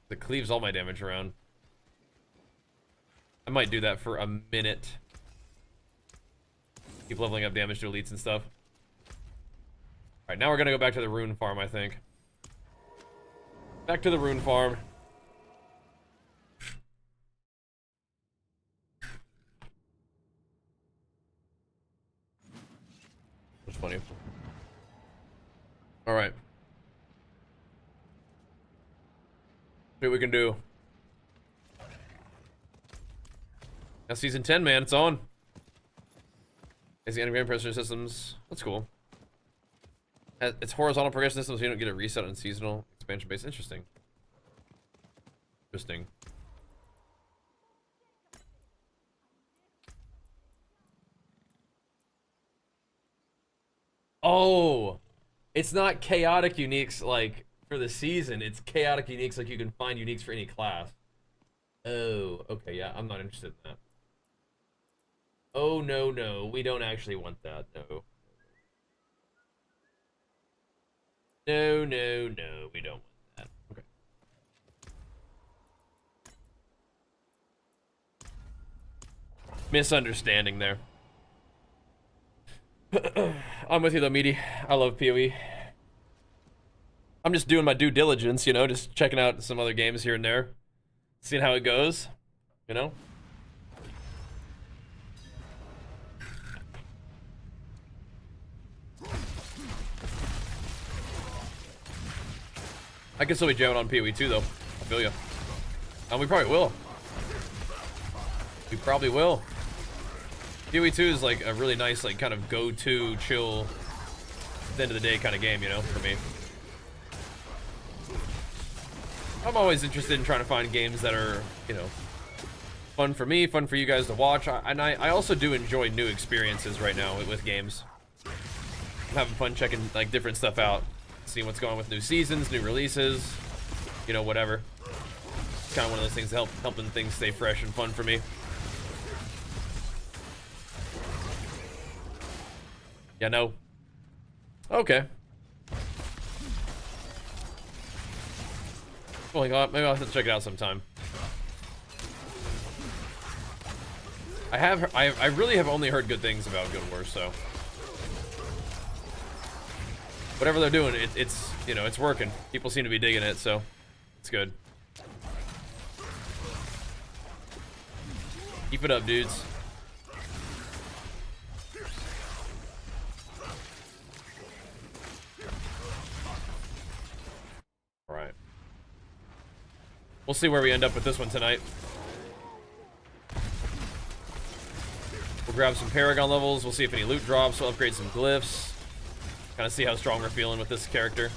It cleaves all my damage around. I might do that for a minute. Keep leveling up damage to elites and stuff. Alright, now we're gonna go back to the rune farm, I think. Back to the rune farm. That's funny. Alright. See what we can do. Now season 10, man, it's on. It's the endgame pressure systems. That's cool. It's horizontal progression systems, so you don't get a reset on seasonal expansion base. Interesting. Interesting. Oh, it's not chaotic uniques like for the season. It's chaotic uniques like you can find uniques for any class. Oh, okay, yeah, I'm not interested in that. Oh, no, no, we don't actually want that, no. No, no, no, we don't want that. Okay. Misunderstanding there. I'm with you though, Meaty. I love PoE. I'm just doing my due diligence, you know, just checking out some other games here and there. Seeing how it goes, you know? I can still be jamming on PoE too, though. I feel you. And we probably will. We probably will. PoE 2 is like a really nice, like, kind of go-to, chill, at the end of the day kind of game, you know, for me. I'm always interested in trying to find games that are, you know, fun for me, fun for you guys to watch. I also do enjoy new experiences right now with games. I'm having fun checking, like, different stuff out. Seeing what's going on with new seasons, new releases, you know, whatever. It's kind of one of those things that helping things stay fresh and fun for me. Yeah, no. Okay. Well, maybe I'll have to check it out sometime. I really have only heard good things about Guild Wars, so whatever they're doing, it's you know, it's working. People seem to be digging it, so it's good. Keep it up, dudes. All right. We'll see where we end up with this one tonight. We'll grab some Paragon levels. We'll see if any loot drops. We'll upgrade some glyphs. Kind of see how strong we're feeling with this character.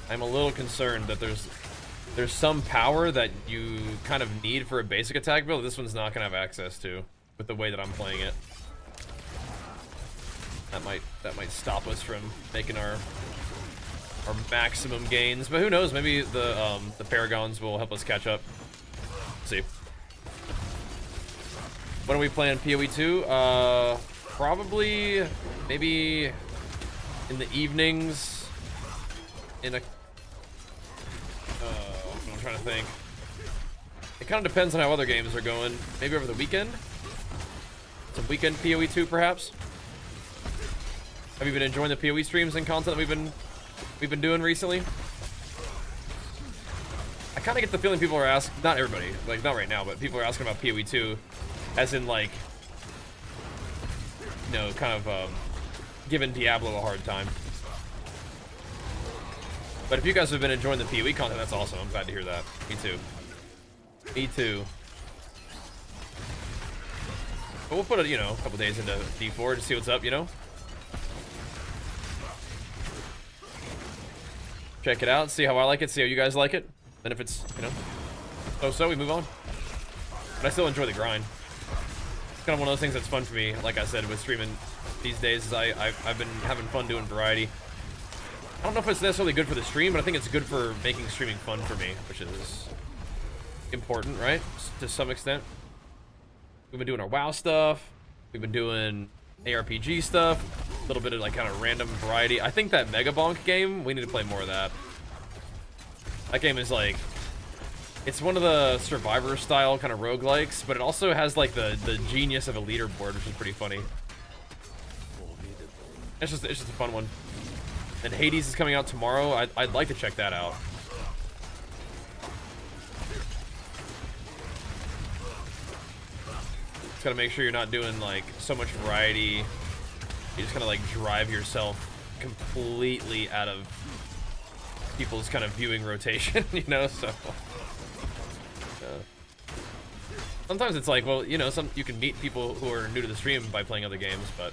I'm a little concerned that there's some power that you kind of need for a basic attack build this one's not gonna have access to with the way that I'm playing it. That might stop us from making our maximum gains, but who knows? Maybe the Paragons will help us catch up. Let's see. When are we playing PoE 2? Probably maybe in the evenings. I'm trying to think. It kind of depends on how other games are going. Maybe over the weekend. Some weekend PoE 2, perhaps. Have you been enjoying the PoE streams and content that we've been doing recently? I kind of get the feeling people are asking, not everybody, like not right now, but people are asking about PoE 2, as in like, you know, kind of giving Diablo a hard time. But if you guys have been enjoying the PoE content, that's awesome. I'm glad to hear that. Me too. Me too. But we'll put a, you know, a couple days into D4 to see what's up, you know? Check it out, see how I like it, see how you guys like it. Then if it's, you know, so we move on. But I still enjoy the grind. It's kind of one of those things that's fun for me, like I said, with streaming these days, is I've been having fun doing variety. I don't know if it's necessarily good for the stream, but I think it's good for making streaming fun for me, which is important, right? To some extent. We've been doing our WoW stuff. We've been doing ARPG stuff. A little bit of like kind of random variety. I think that Mega Bonk game, we need to play more of that. That game is like It's one of the survivor style kind of roguelikes, but it also has like the genius of a leaderboard, which is pretty funny. It's just a fun one. And Hades is coming out tomorrow. I'd like to check that out. Just gotta make sure you're not doing like so much variety. You just kind of like drive yourself completely out of people's kind of viewing rotation, you know, so. Sometimes it's like, well, you know, you can meet people who are new to the stream by playing other games, but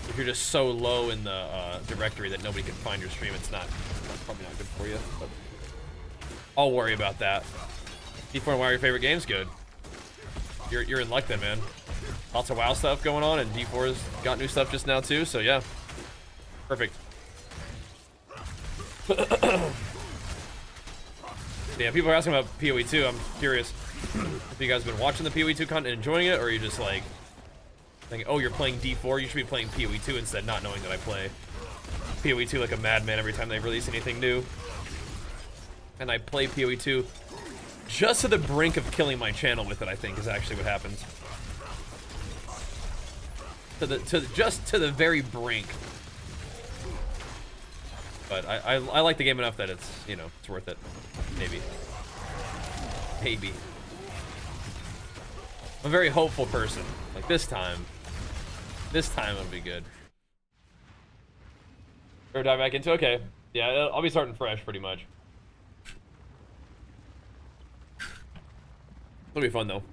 if you're just so low in the directory that nobody can find your stream, it's probably not good for you. But I'll worry about that. D4 and WoW are your favorite games? Good. You're in luck then, man. Lots of WoW stuff going on, and D4's got new stuff just now too, so yeah. Perfect. Yeah, people are asking about PoE 2. I'm curious if you guys have been watching the PoE 2 content and enjoying it, or are you just like thinking, oh, you're playing D4, you should be playing PoE 2 instead, not knowing that I play PoE 2 like a madman every time they release anything new. And I play PoE 2 just to the brink of killing my channel with it, I think, is actually what happens. Just to the very brink. But I like the game enough that it's, you know, it's worth it. Maybe. Maybe. I'm a very hopeful person. Like this time it'll be good. Or dive back into, okay. Yeah, I'll be starting fresh pretty much. It'll be fun though.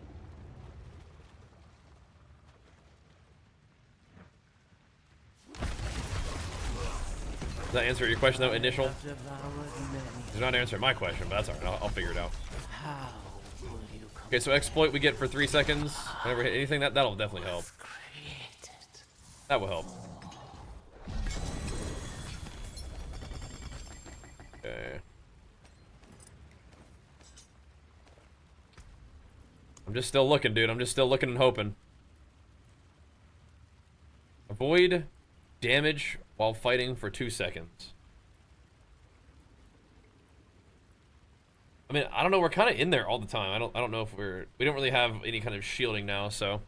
Does that answer your question though, initial? Does not answer my question, but that's alright, I'll figure it out. Okay, so exploit we get for 3 seconds. Whenever hit anything, that'll definitely help. That will help. Okay. I'm just still looking, dude. I'm just still looking and hoping. Avoid damage while fighting for 2 seconds. I mean, I don't know. We're kind of in there all the time. I don't know if we don't really have any kind of shielding now, so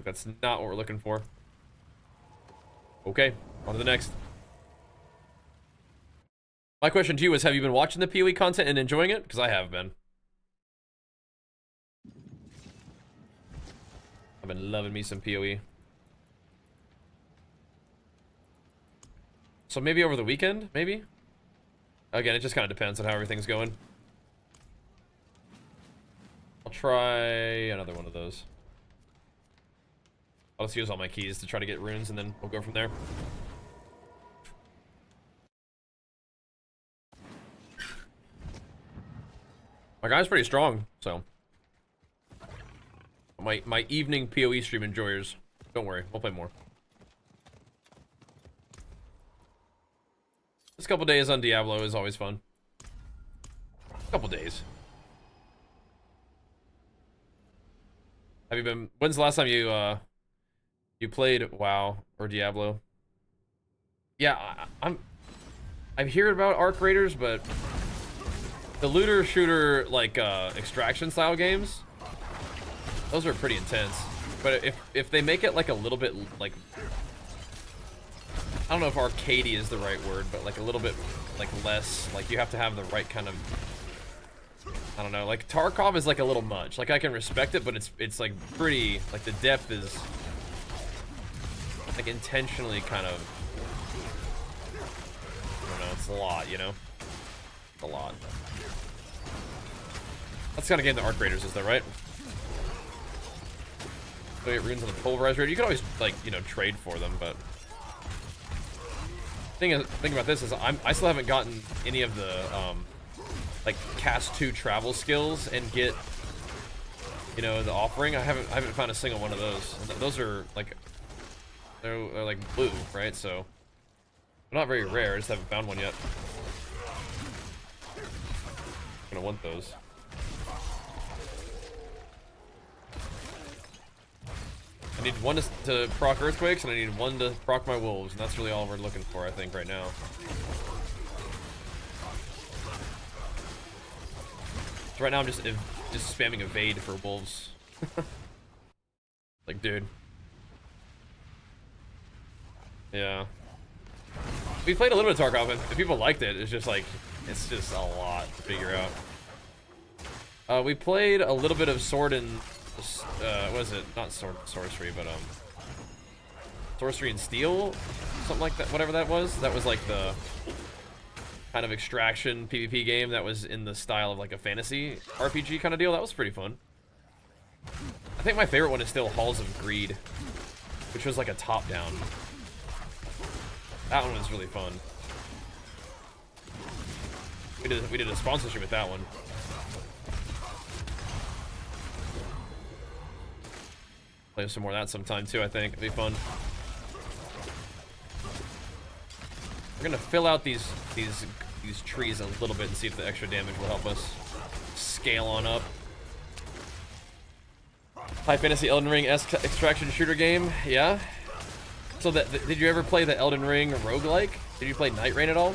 that's not what we're looking for. Okay, on to the next. My question to you is, have you been watching the PoE content and enjoying it? Because I have been. I've been loving me some PoE. So maybe over the weekend, maybe? Again, it just kind of depends on how everything's going. I'll try another one of those. I'll just use all my keys to try to get runes, and then we'll go from there. My guy's pretty strong, so. My evening PoE stream enjoyers. Don't worry, we'll play more. This couple days on Diablo is always fun. Couple days. Have you been? When's the last time you played WoW or Diablo? Yeah, I'm hearing about Arc Raiders, but the looter shooter like extraction style games, those are pretty intense. But if they make it like a little bit like, I don't know if arcadey is the right word, but like a little bit like less, like you have to have the right kind of, I don't know, like Tarkov is like a little much. Like I can respect it, but it's like pretty, like the depth is like intentionally kind of, I don't know, it's a lot, you know? It's a lot. That's the kind of game the Arc Raiders is though, right? So get runes on the pulverizer. You can always like, you know, trade for them, but thing about this is I still haven't gotten any of the like cast 2 travel skills and get, you know, the offering. I haven't found a single one of those. Those are like they're like blue, right? So they're not very rare. I just haven't found one yet. I'm gonna want those. I need one to proc earthquakes, and I need one to proc my wolves, and that's really all we're looking for, I think, right now. So right now I'm just spamming evade for wolves. Like, dude. Yeah. We played a little bit of Tarkov, and if people liked it, it's just like, it's just a lot to figure out. We played a little bit of Sword and, what is it? Not Sorcery, but, Sorcery and Steel? Something like that, whatever that was. That was like the kind of extraction PvP game that was in the style of like a fantasy RPG kind of deal. That was pretty fun. I think my favorite one is still Halls of Greed, which was like a top-down. That one was really fun. We did a sponsorship with that one. Play some more of that sometime too, I think. It'd be fun. We're gonna fill out these trees a little bit and see if the extra damage will help us scale on up. High Fantasy Elden Ring-esque extraction shooter game, yeah. So did you ever play the Elden Ring roguelike? Did you play Night Rain at all?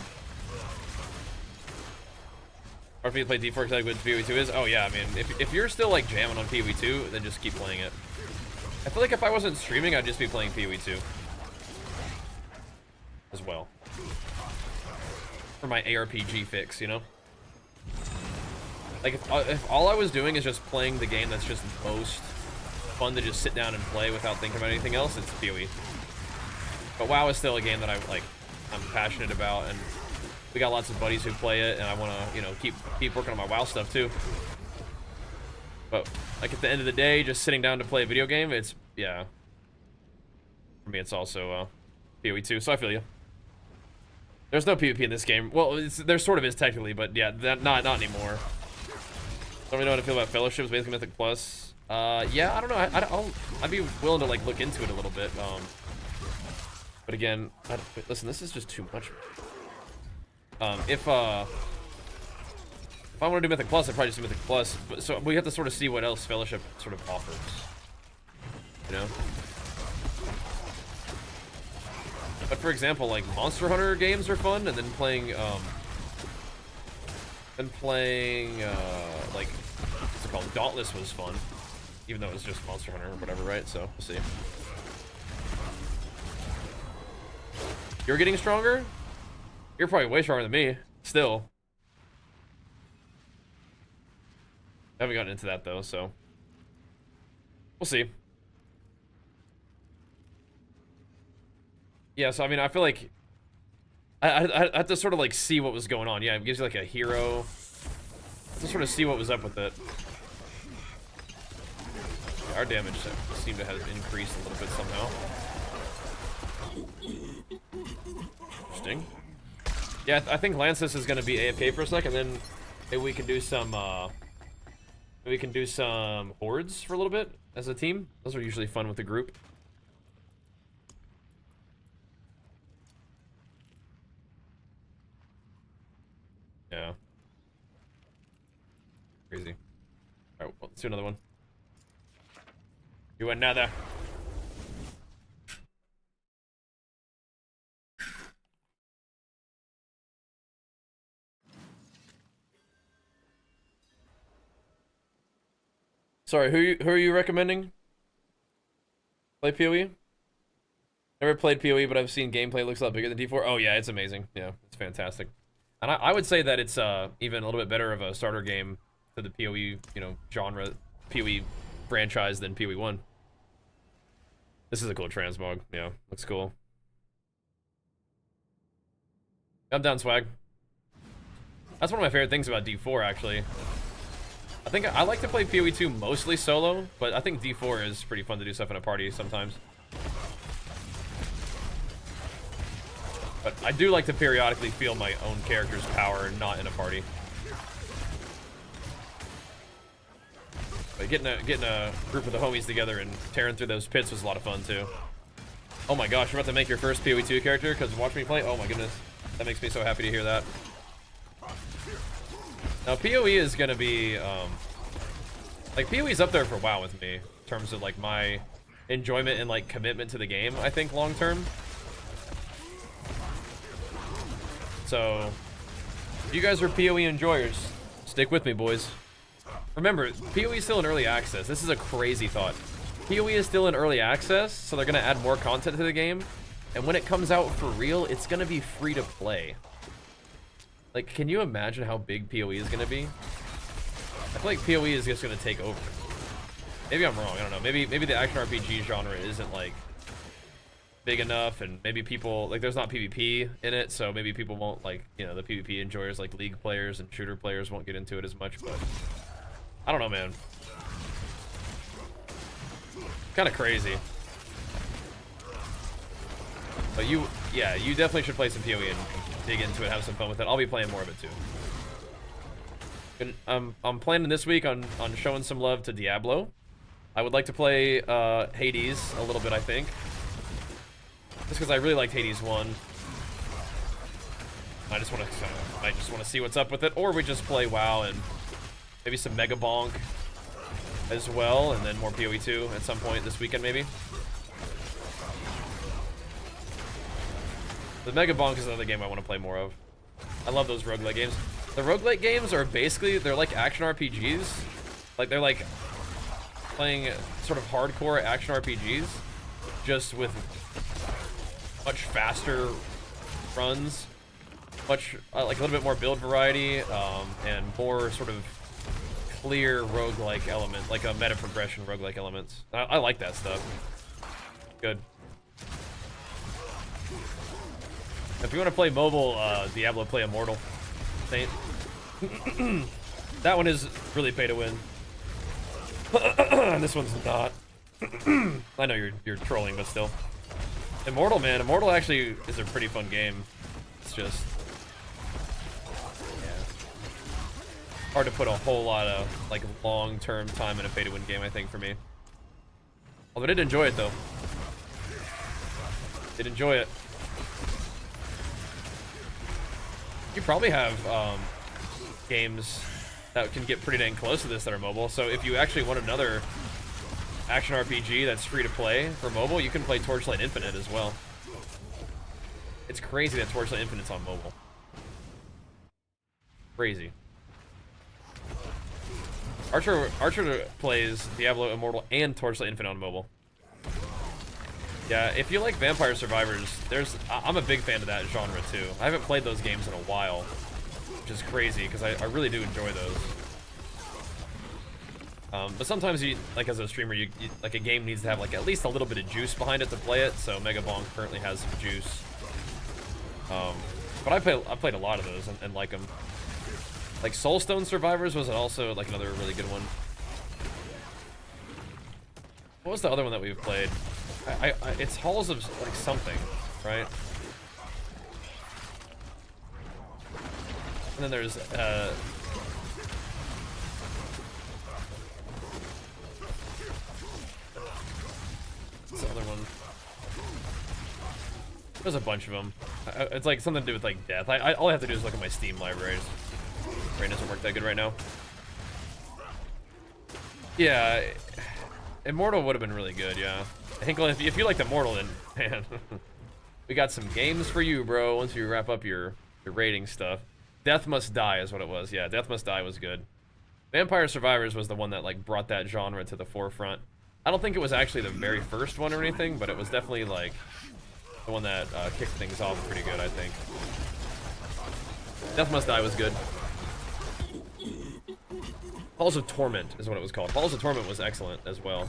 Or if you play D4 like what PoE 2 is? Oh yeah, I mean, if you're still like jamming on PoE 2, then just keep playing it. I feel like if I wasn't streaming, I'd just be playing PoE 2 as well. For my ARPG fix, you know? Like, if all I was doing is just playing the game that's just most fun to just sit down and play without thinking about anything else, it's PoE. But WoW is still a game that I'm passionate about, and we got lots of buddies who play it, and I want to, you know, keep working on my WoW stuff too. But, like, at the end of the day, just sitting down to play a video game, it's, yeah. For me, it's also PoE 2, so I feel you. There's no PvP in this game. Well, there sort of is technically, but yeah, not anymore. Don't really know how to feel about Fellowships, basically Mythic Plus. Yeah, I don't know. I'd be willing to like look into it a little bit. But again, listen, this is just too much. If I want to do Mythic Plus, I'd probably just do Mythic Plus. But so we have to sort of see what else Fellowship sort of offers. You know. But for example, like Monster Hunter games are fun, and then playing like what's it called? Dauntless was fun, even though it was just Monster Hunter or whatever, right? So we'll see. You're getting stronger? You're probably way stronger than me. Still. I haven't gotten into that though, so we'll see. Yeah, so I mean, I feel like I had to sort of like see what was going on. Yeah, it gives you like a hero to sort of see what was up with it. Yeah, our damage seemed to have increased a little bit somehow. Interesting. Yeah, I think Lancis is going to be AFK for a second, then maybe we can do some hordes for a little bit as a team. Those are usually fun with the group. Yeah. Crazy. Alright, well, let's do another one. Do another. Sorry, who are you recommending? Play PoE? Never played PoE, but I've seen gameplay. It looks a lot bigger than D4. Oh yeah, it's amazing. Yeah, it's fantastic. And I would say that it's even a little bit better of a starter game to the PoE, you know, genre, PoE franchise than PoE 1. This is a cool transmog. Yeah, looks cool. I'm down, swag. That's one of my favorite things about D4, actually. I think I like to play PoE 2 mostly solo, but I think D4 is pretty fun to do stuff in a party sometimes. But I do like to periodically feel my own character's power, not in a party. But getting a group of the homies together and tearing through those pits was a lot of fun too. Oh my gosh, you're about to make your first PoE 2 character because watch me play? Oh my goodness. That makes me so happy to hear that. Now PoE is gonna be like PoE's up there for WoW with me in terms of like my enjoyment and like commitment to the game, I think long term. So if you guys are PoE enjoyers, stick with me, boys. Remember, PoE is still in early access. This is a crazy thought. PoE is still in early access, so they're gonna add more content to the game. And when it comes out for real, it's gonna be free to play. Like, can you imagine how big PoE is gonna be? I feel like PoE is just gonna take over. Maybe I'm wrong, I don't know. Maybe the action RPG genre isn't like big enough, and maybe people, like, there's not PvP in it, so maybe people won't, like, you know, the PvP enjoyers like League players and shooter players won't get into it as much, but I don't know, man. Kind of crazy. But you definitely should play some PoE and dig into it, have some fun with it. I'll be playing more of it too. And, I'm planning this week on showing some love to Diablo. I would like to play Hades a little bit, I think. Just because I really liked Hades 1. I just want to see what's up with it, or we just play WoW and maybe some Mega Bonk as well, and then more PoE 2 at some point this weekend maybe. The Mega Bonk is another game I want to play more of. I love those roguelike games. The roguelike games are basically, they're like action RPGs. Like, they're like playing sort of hardcore action RPGs, just with much faster runs, much like a little bit more build variety, and more sort of clear roguelike element, like a meta progression roguelike elements. I like that stuff. Good. If you want to play mobile Diablo, play Immortal Saint. That one is really pay to win. This one's not. I know you're trolling, but still. Immortal, man. Immortal actually is a pretty fun game. It's just, yeah, hard to put a whole lot of like long-term time in a pay-to-win game, I think, for me. Although I did enjoy it though. Did enjoy it. You probably have games that can get pretty dang close to this that are mobile. So if you actually want another action RPG that's free to play for mobile, you can play Torchlight Infinite as well. It's crazy that Torchlight Infinite's on mobile. Crazy. Archer plays Diablo Immortal and Torchlight Infinite on mobile. Yeah, if you like Vampire Survivors, I'm a big fan of that genre too. I haven't played those games in a while, which is crazy because I really do enjoy those. But sometimes you, like as a streamer, you like a game needs to have like at least a little bit of juice behind it to play it. So Mega Bonk currently has some juice. But I played a lot of those and like them. Like Soulstone Survivors was also like another really good one. What was the other one that we've played? It's Halls of like something, right? And then there's what's the other one? There's a bunch of them. It's like something to do with like death. All I have to do is look at my Steam libraries. Brain doesn't work that good right now. Yeah, Immortal would have been really good. Yeah, I think if you liked Immortal, then man, we got some games for you, bro. Once you wrap up your rating stuff, Death Must Die is what it was. Yeah, Death Must Die was good. Vampire Survivors was the one that like brought that genre to the forefront. I don't think it was actually the very first one or anything, but it was definitely like the one that kicked things off pretty good, I think. Death Must Die was good. Halls of Torment is what it was called. Halls of Torment was excellent as well.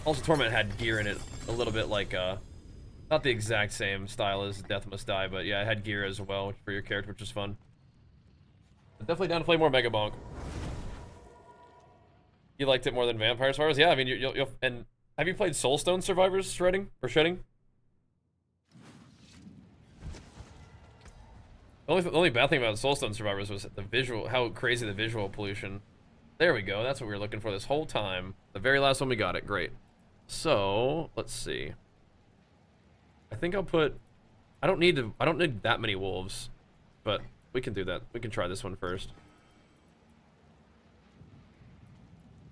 Halls of Torment had gear in it a little bit like, not the exact same style as Death Must Die, but yeah, it had gear as well for your character, which was fun. But definitely down to play more Mega Bonk. You liked it more than Vampire Survivors? Yeah, I mean, you'll and have you played Soulstone Survivors Shedding? The only bad thing about Soulstone Survivors was the visual, how crazy the visual pollution. There we go, that's what we were looking for this whole time. The very last one we got it, great. So, let's see. I think I'll put, I don't need that many wolves, but we can do that. We can try this one first.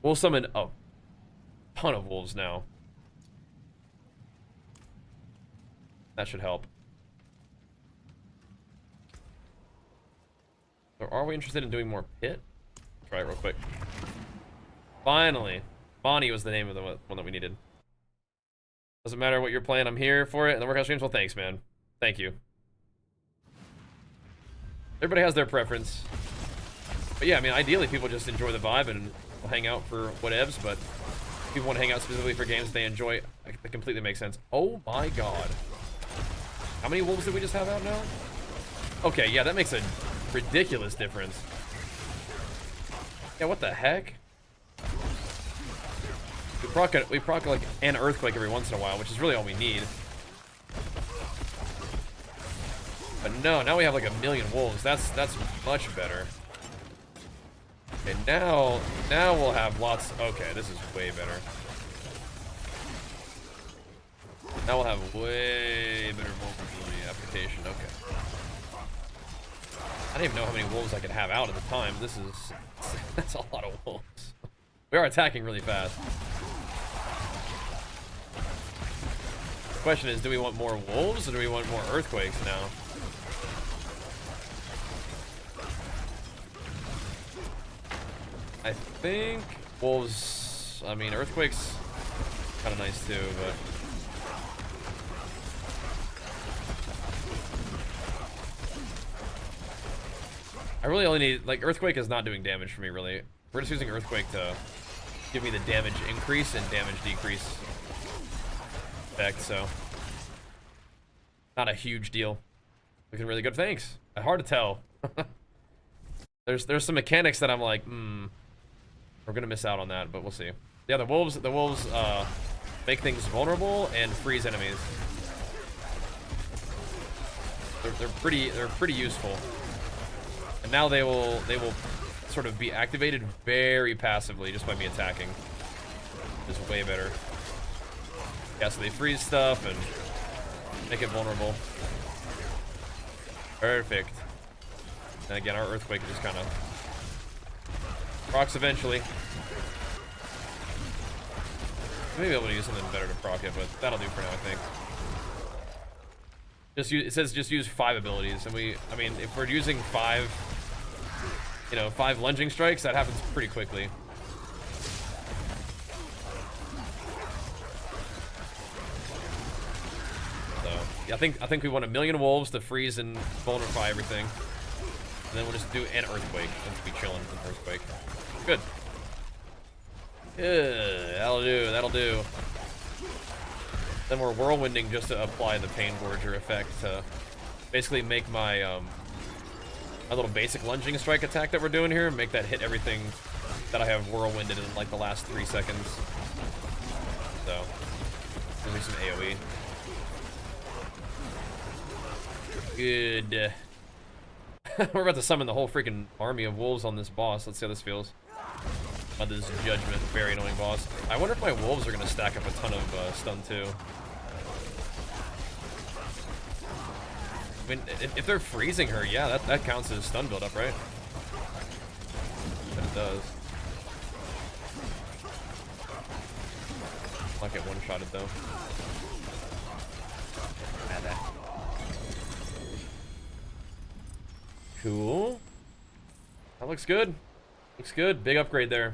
We'll summon a ton of wolves now. That should help. So are we interested in doing more pit? Try it real quick. Finally. Bonnie was the name of the one that we needed. Doesn't matter what you're playing, I'm here for it. And the workout streams, well, thanks, man. Thank you. Everybody has their preference. But yeah, I mean, ideally people just enjoy the vibe and will hang out for whatevs, but people want to hang out specifically for games they enjoy. That completely makes sense. Oh my god. How many wolves did we just have out now? Okay, yeah, that makes a ridiculous difference. Yeah, what the heck? We proc like an earthquake every once in a while, which is really all we need. But no, now we have like 1,000,000 wolves. That's much better. Okay, now we'll have lots. Okay, this is way better. Now we'll have way better vulnerability application. Okay. I didn't even know how many wolves I could have out at the time. That's a lot of wolves. We are attacking really fast. The question is, do we want more wolves or do we want more earthquakes now? I think wolves, I mean, earthquakes kind of nice too, but I really only need, like, earthquake is not doing damage for me, really. We're just using earthquake to give me the damage increase and damage decrease effect, so not a huge deal. Looking really good. Thanks. Hard to tell. There's some mechanics that I'm like, we're gonna miss out on that, but we'll see. Yeah, the wolves make things vulnerable and freeze enemies. They're pretty useful. And now they will sort of be activated very passively just by me attacking. Which is way better. Yeah, so they freeze stuff and make it vulnerable. Perfect. And again, our earthquake just kind of procs eventually. Maybe able to use something better to proc it, but that'll do for now, I think. It says just use 5 abilities, and I mean, if we're using 5, 5 lunging strikes, that happens pretty quickly. So, yeah, I think we want 1,000,000 wolves to freeze and vulnerify everything. And then we'll just do an earthquake. Let's be chilling with an earthquake. Good. Yeah, that'll do. Then we're whirlwinding just to apply the Pain Gorger effect to basically make my my little basic lunging strike attack that we're doing here, make that hit everything that I have whirlwinded in like the last 3 seconds. So, give me some AoE. Good. We're about to summon the whole freaking army of wolves on this boss. Let's see how this feels. On this Judgment, very annoying boss. I wonder if my wolves are gonna stack up a ton of stun too. I mean, if they're freezing her, yeah, that counts as stun build up, right? But it does. I'll get one-shotted though. Cool. That looks good. Looks good. Big upgrade there.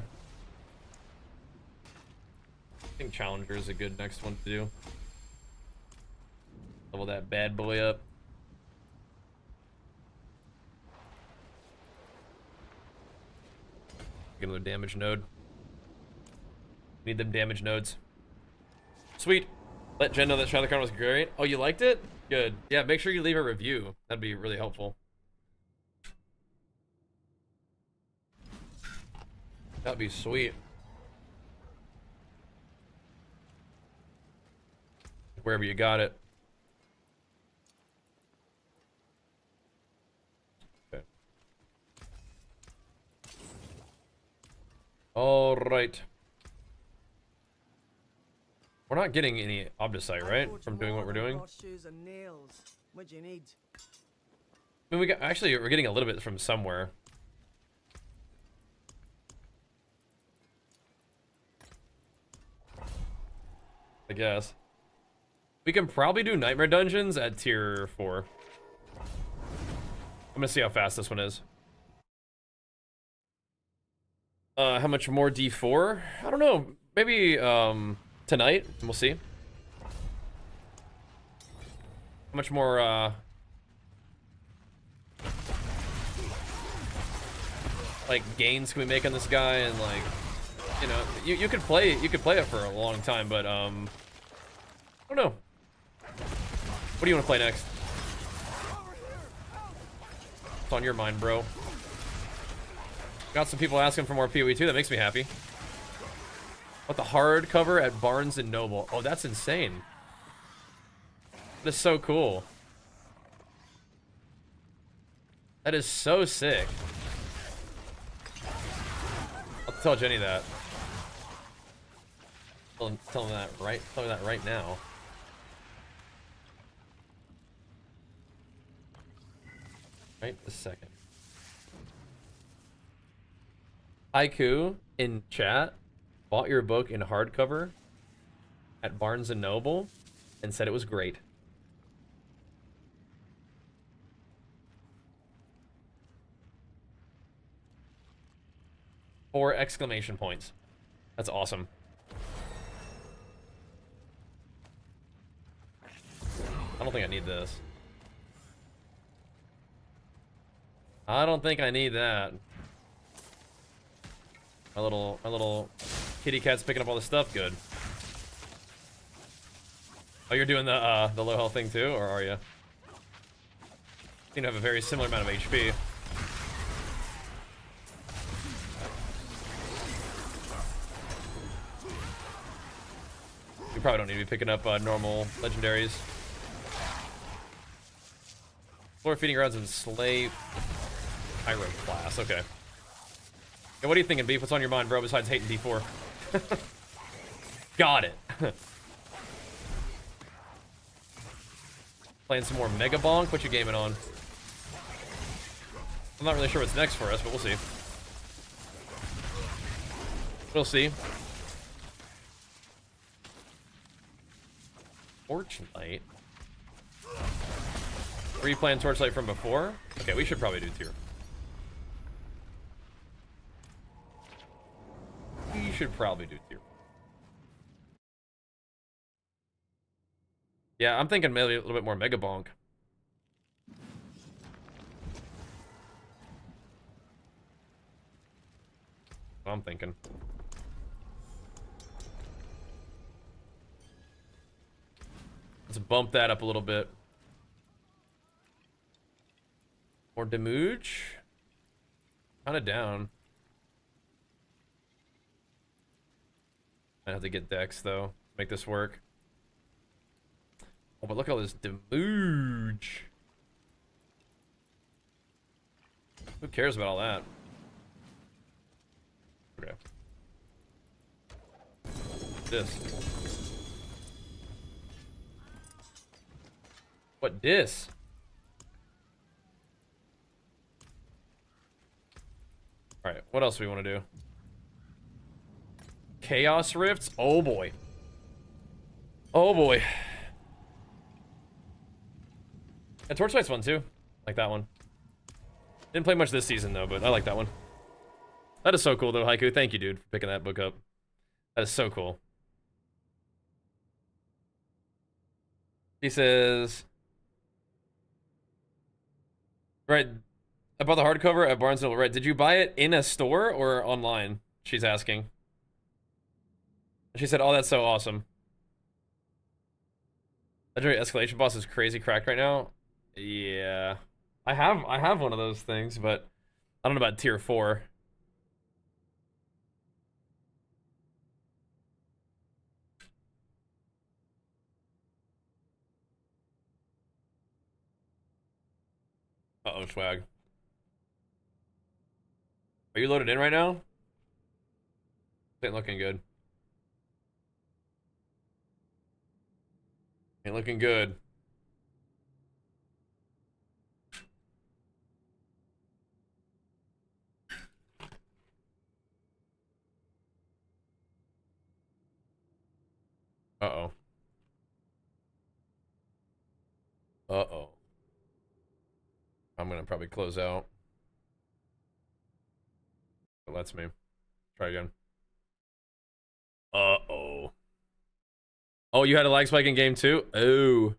I think Challenger is a good next one to do. Level that bad boy up. Get another damage node. Need them damage nodes. Sweet. Let Jen know that Shadow Crown was great. Oh, you liked it? Good. Yeah, make sure you leave a review. That'd be really helpful. That'd be sweet. Wherever you got it. Okay. All right. We're not getting any Obdicite, right? From doing what we're doing. What do you need? I mean, we're getting a little bit from somewhere. I guess. We can probably do Nightmare Dungeons at tier 4. I'm gonna see how fast this one is. How much more D4? I don't know. Maybe tonight. We'll see. How much more like gains can we make on this guy? And like, you know, you could play it for a long time, but I don't know. What do you want to play next? What's on your mind, bro? Got some people asking for more PoE too. That makes me happy. What, the hardcover at Barnes and Noble? Oh, that's insane. That is so cool. That is so sick. I'll tell Jenny that. Tell her that right now. Right this second. Haiku in chat bought your book in hardcover at Barnes and Noble and said it was great. 4 exclamation points. That's awesome. I don't think I need this. I don't think I need that. My little kitty cat's picking up all the stuff. Good. Oh, you're doing the low health thing too, or are you? You have a very similar amount of HP. You probably don't need to be picking up normal legendaries. Floor feeding grounds and slay pyro class. Okay. Yeah, what are you thinking, Beef? What's on your mind, bro, besides hating D4? Got it. Playing some more Mega Bonk? What you gaming on? I'm not really sure what's next for us, but we'll see. We'll see. Torchlight? Were you playing Torchlight from before? Okay, we should probably do tier. We should probably do tier. Yeah, I'm thinking maybe a little bit more Mega Bonk. I'm thinking. Let's bump that up a little bit. Or Demuge? Kind of down. I have to get Dex though. Make this work. Oh, but look at all this Demuge. Who cares about all that? Okay. This. What dis? Alright, what else do we want to do? Chaos Rifts? Oh boy. Oh boy. And Torchlight's fun too. Like that one. Didn't play much this season though, but I like that one. That is so cool though, Haiku. Thank you, dude, for picking that book up. That is so cool. He says... Right, about the hardcover at Barnes & Noble. Right, did you buy it in a store or online? She's asking. She said, oh, that's so awesome. Legendary Escalation Boss is crazy cracked right now. Yeah. I have one of those things, but I don't know about tier 4. Uh-oh, swag. Are you loaded in right now? Ain't looking good. Ain't looking good. Uh-oh. Uh-oh. I'm gonna probably close out. It lets me. Try again. Uh-oh. Oh, you had a lag spike in game 2? Oh.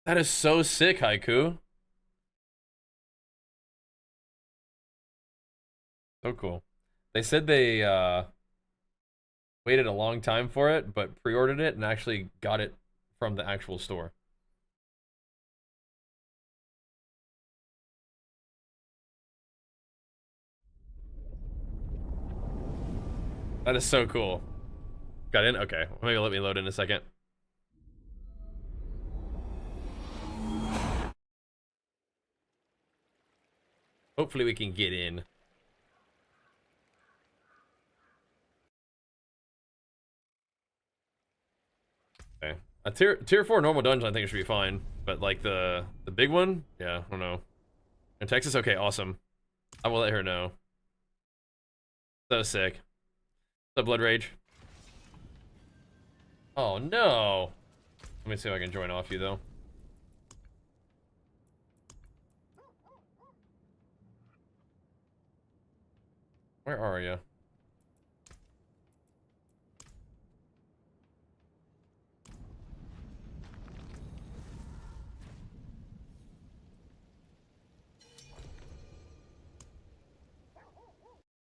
That is so sick, Haiku. So cool. They said they waited a long time for it, but pre-ordered it and actually got it from the actual store. That is so cool. Got in? Okay. Maybe let me load in a second. Hopefully we can get in. Okay. A tier 4 normal dungeon I think should be fine. But like the big one? Yeah, I don't know. In Texas? Okay, awesome. I will let her know. So sick. The Blood Rage. Oh no. Let me see if I can join off you though. Where are you?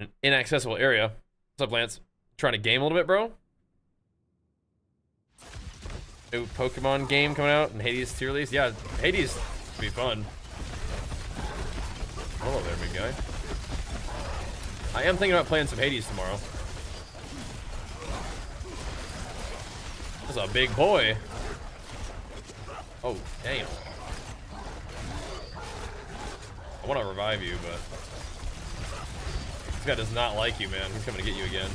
An inaccessible area. What's up, Lance? Trying to game a little bit, bro? New Pokemon game coming out and Hades tier release? Yeah, Hades should be fun. Hello there, big guy. I am thinking about playing some Hades tomorrow. That's a big boy. Oh, damn. I want to revive you, but this guy does not like you, man. He's coming to get you again.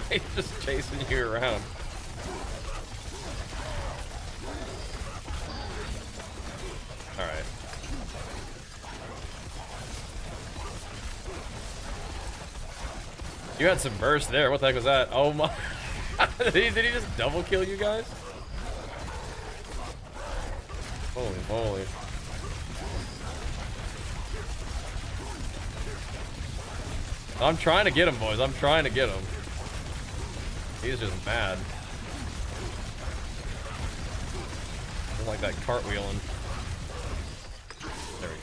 He's just chasing you around. Alright. You had some burst there. What the heck was that? Oh my. Did he just double kill you guys? Holy moly. I'm trying to get him, boys. I'm trying to get him. He's just mad. I don't like that cartwheeling. There we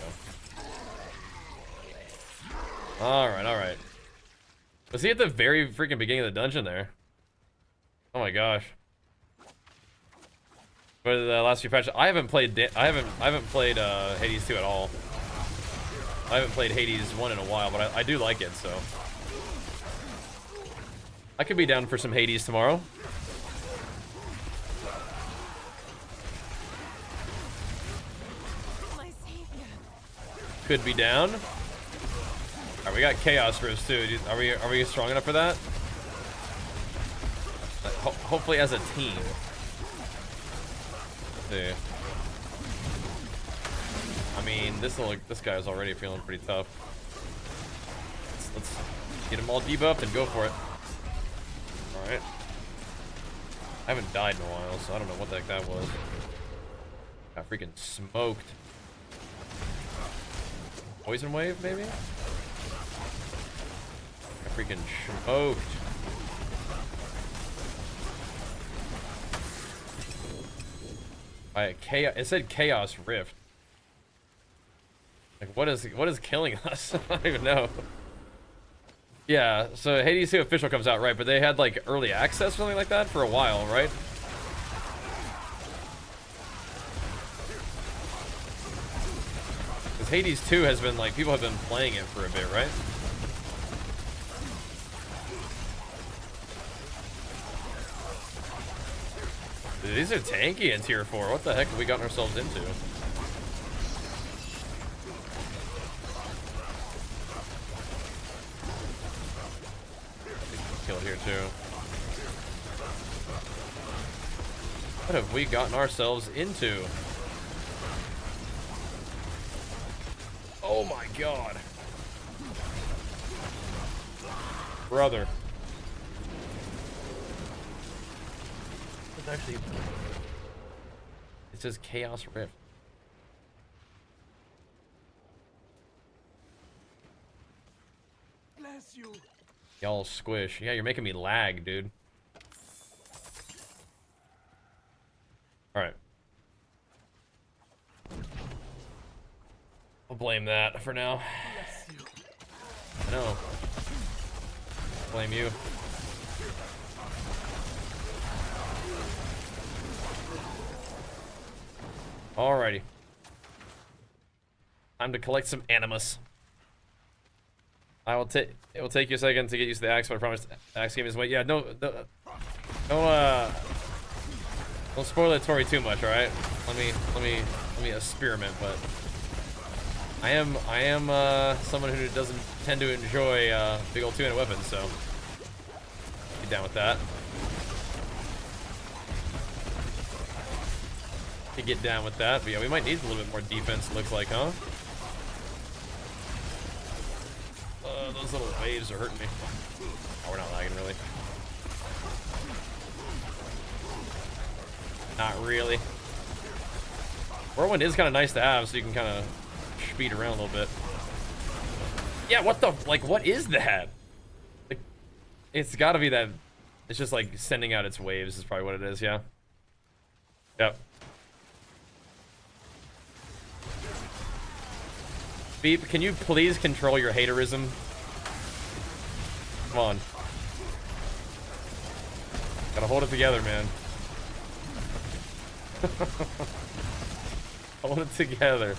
go. Alright, alright. Was he at the very freaking beginning of the dungeon there? Oh my gosh. But the last few patches, I haven't played Hades 2 at all. I haven't played Hades 1 in a while, but I do like it, so I could be down for some Hades tomorrow. Could be down. Alright, we got Chaos Rifts too. Are we strong enough for that? Hopefully as a team. Let's see. I mean, this guy's already feeling pretty tough. Let's get him all debuffed and go for it. Alright. I haven't died in a while, so I don't know what the heck that was. Got freaking smoked. Poison wave, maybe? Got freaking smoked. It said Chaos Rift. Like, what is killing us? I don't even know. Yeah, so Hades 2 official comes out, right? But they had like early access or something like that for a while, right? Because Hades 2 has been like, people have been playing it for a bit, right? Dude, these are tanky in tier 4. What the heck have we gotten ourselves into? Killed here too. What have we gotten ourselves into? Oh my god. Brother. It's actually... It says Chaos Rift. Y'all squish. Yeah, you're making me lag, dude. Alright. I'll blame that for now. I know. Blame you. Alrighty. Time to collect some animus. It will take you a second to get used to the axe, but I promise axe game is wait. Yeah, don't spoil it Tori too much, alright? Let me experiment, but I am someone who doesn't tend to enjoy big old two-handed weapons, so get down with that. To get down with that, but yeah, we might need a little bit more defense, looks like, huh? Those little waves are hurting me. Oh, we're not lagging, really. Not really. Whirlwind is kind of nice to have, so you can kind of speed around a little bit. Yeah, what the, like, what is that? Like, it's gotta be that, it's just like sending out its waves is probably what it is, yeah. Yep. Beep, can you please control your haterism? Come on. Gotta hold it together, man. Hold it together.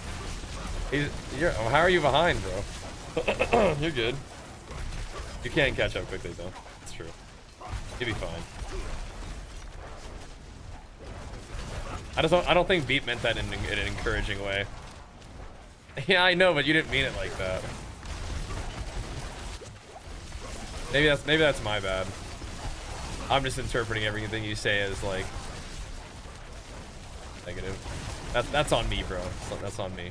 How are you behind, bro? You're good. You can't catch up quickly, though. It's true. You'll be fine. I don't think Beep meant that in an encouraging way. Yeah, I know, but you didn't mean it like that. Maybe that's my bad. I'm just interpreting everything you say as like negative. That's on me, bro. That's on me.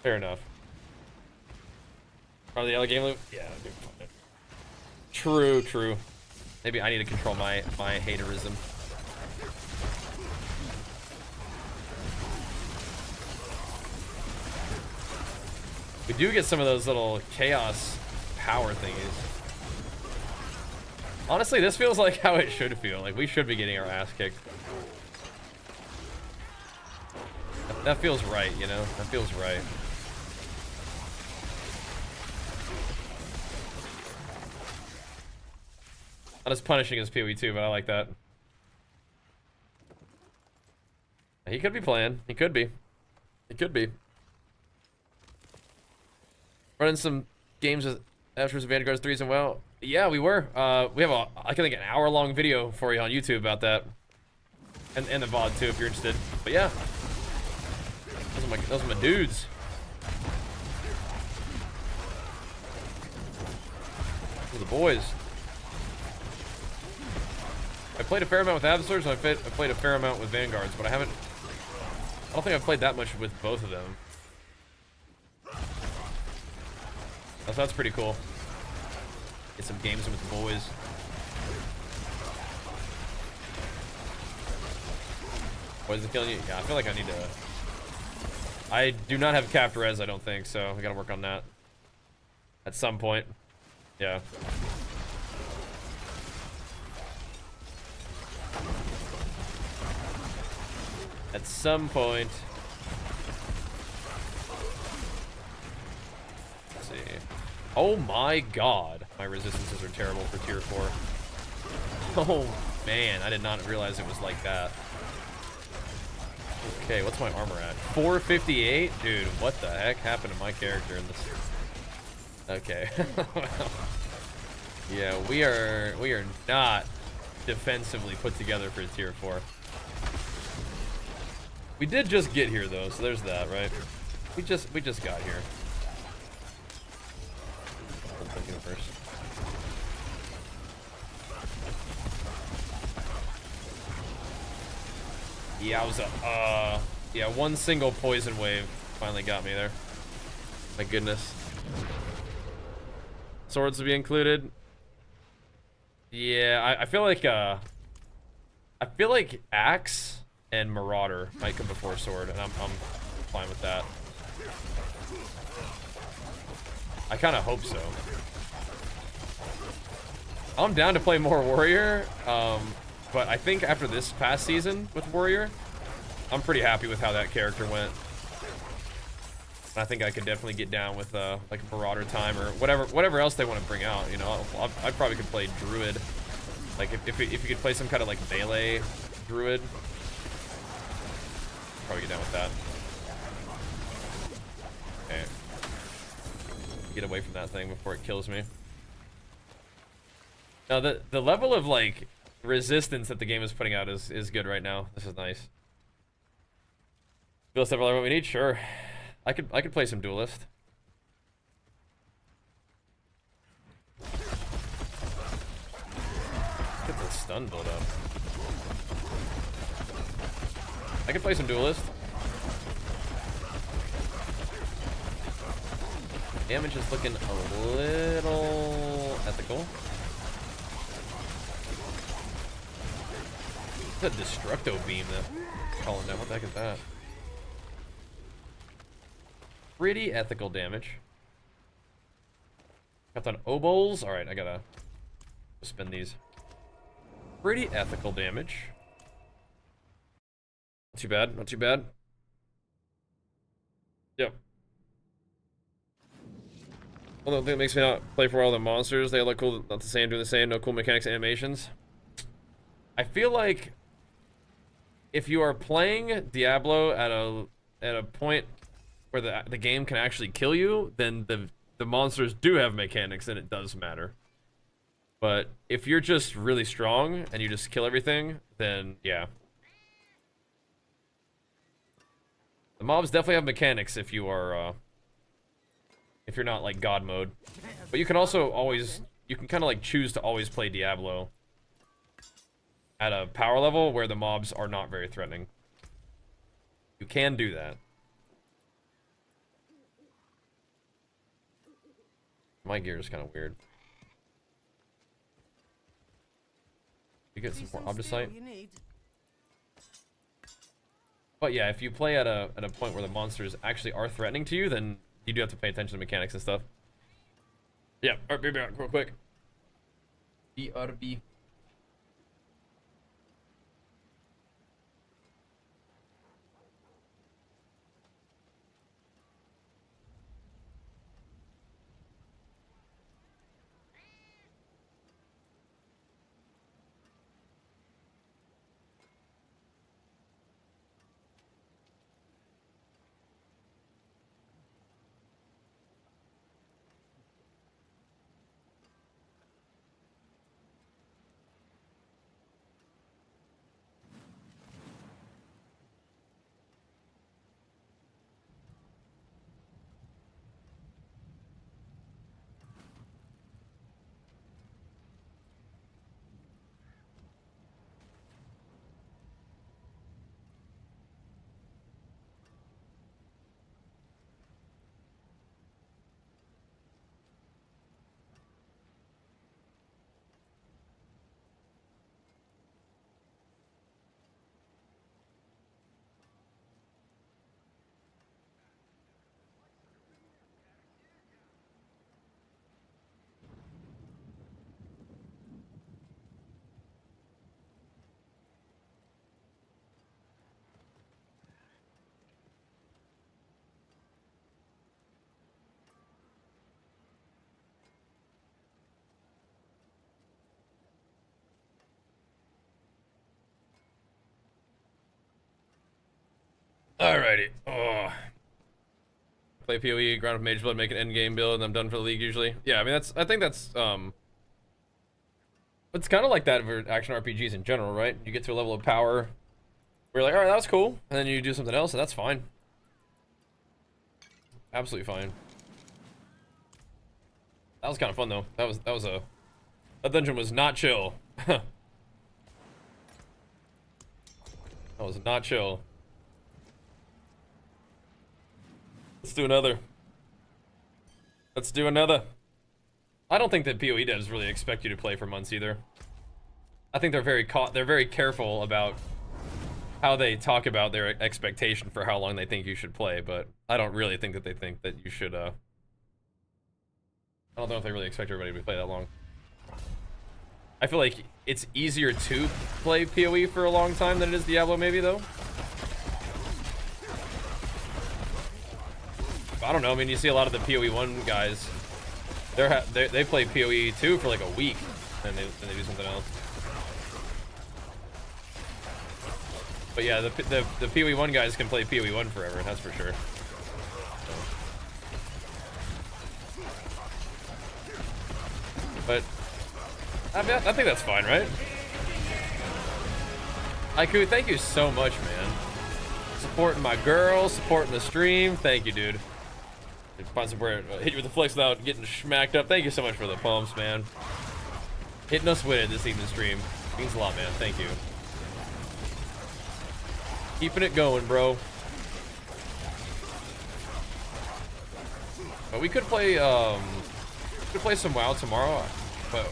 Fair enough. Are the game loop? Yeah, dude. True, true. Maybe I need to control my haterism. We do get some of those little chaos power thingies. Honestly, this feels like how it should feel. Like we should be getting our ass kicked. That feels right, you know? That feels right. Not as punishing as PoE2, but I like that. He could be playing. He could be. He could be. Running some games with Astros Vanguards 3s and well, yeah, we were. We have I think an hour-long video for you on YouTube about that, and the VOD too if you're interested. But yeah, those are my dudes. Those are the boys. I played a fair amount with Absolutors, and I played a fair amount with Vanguards, but I don't think I've played that much with both of them. So that's pretty cool. Get some games with the boys. What is it killing you? Yeah, I feel like I need to... I do not have capped res, I don't think, so we gotta work on that. At some point. Yeah. At some point. Let's see. Oh my god. My resistances are terrible for tier 4. Oh man, I did not realize it was like that. Okay, what's my armor at? 458? Dude, what the heck happened to my character in this? Okay. Yeah, we are not defensively put together for tier 4. We did just get here though, so there's that, right? We just got here. I'm thinking first. Yeah, I was yeah, one single poison wave finally got me there. My goodness. Swords to be included. Yeah, I feel like axe and Marauder might come before Sword, and I'm fine with that. I kind of hope so. I'm down to play more Warrior, but I think after this past season with Warrior, I'm pretty happy with how that character went. I think I could definitely get down with like Marauder time or whatever else they want to bring out. You know, I probably could play Druid. Like if you could play some kind of like melee Druid, probably get down with that. Okay, get away from that thing before it kills me. Now the level of like resistance that the game is putting out is good right now. This is nice. Duelist level what we need, sure. I could play some Duelist. Let's get the stun build up. I could play some Duelist. Damage is looking a little ethical. It's a Destructo Beam that calling down. What the heck is that? Pretty ethical damage. Got on obols. Alright, I gotta spin these. Pretty ethical damage. Not too bad, not too bad. Yep. One thing that makes me not play for all the monsters, they look cool, not the same, do the same, no cool mechanics, animations. I feel like if you are playing Diablo at a point where the game can actually kill you, then the monsters do have mechanics and it does matter. But if you're just really strong and you just kill everything, then yeah. The mobs definitely have mechanics if you are if you're not like God mode. But you can also always, you can kind of like choose to always play Diablo at a power level where the mobs are not very threatening. You can do that. My gear is kind of weird. You get some more Obdicite. But yeah, if you play at a point where the monsters actually are threatening to you, then you do have to pay attention to mechanics and stuff. Yeah, alright, be back real quick. BRB. Alrighty. Oh. Play PoE, ground with Mage Blood, make an endgame build, and I'm done for the league usually. Yeah, I mean I think that's it's kind of like that for action RPGs in general, right? You get to a level of power where you're like, alright, that was cool, and then you do something else, and that's fine. Absolutely fine. That was kind of fun though. That dungeon was not chill. That was not chill. Let's do another. Let's do another. I don't think that PoE devs really expect you to play for months either. I think they're very careful about how they talk about their expectation for how long they think you should play, but I don't really think that they think that you should, I don't know if they really expect everybody to play that long. I feel like it's easier to play PoE for a long time than it is Diablo, maybe, though. But I don't know, I mean, you see a lot of the PoE 1 guys, they play PoE 2 for like a week, and they do something else. But yeah, the PoE 1 guys can play PoE 1 forever, that's for sure. But I think that's fine, right? Haiku, thank you so much, man. Supporting my girl, supporting the stream. Thank you, dude. Find somewhere, hit you with the flex without getting smacked up. Thank you so much for the pumps, man. Hitting us with it this evening stream means a lot, man. Thank you. Keeping it going, bro. But we could play some WoW tomorrow, but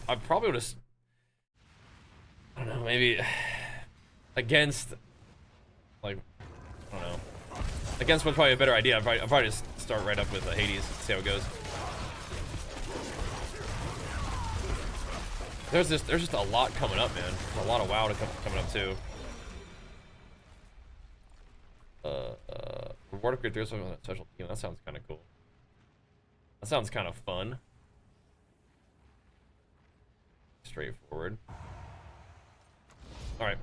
I probably would have, I don't know, maybe against, like, I don't know, against what's probably a better idea. I'll probably just start right up with Hades, see how it goes. There's just a lot coming up, man. A lot of WoW coming up too. Reward upgrade through something on a special team. That sounds kind of cool. That sounds kind of fun. Straightforward. All right.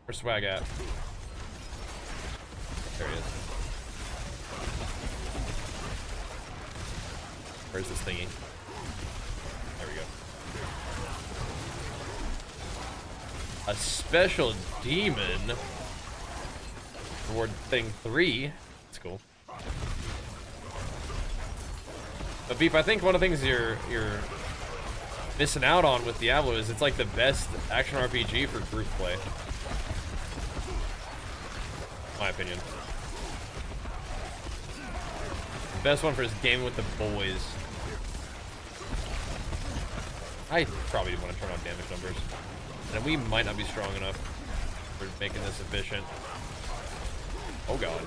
Where's swag at? There he is. Where's this thingy? There we go. A special demon. Reward thing 3. That's cool. But Beep, I think one of the things you're missing out on with Diablo is it's like the best action RPG for group play. In my opinion. The best one for just gaming with the boys. I probably want to turn on damage numbers. And we might not be strong enough for making this efficient. Oh god.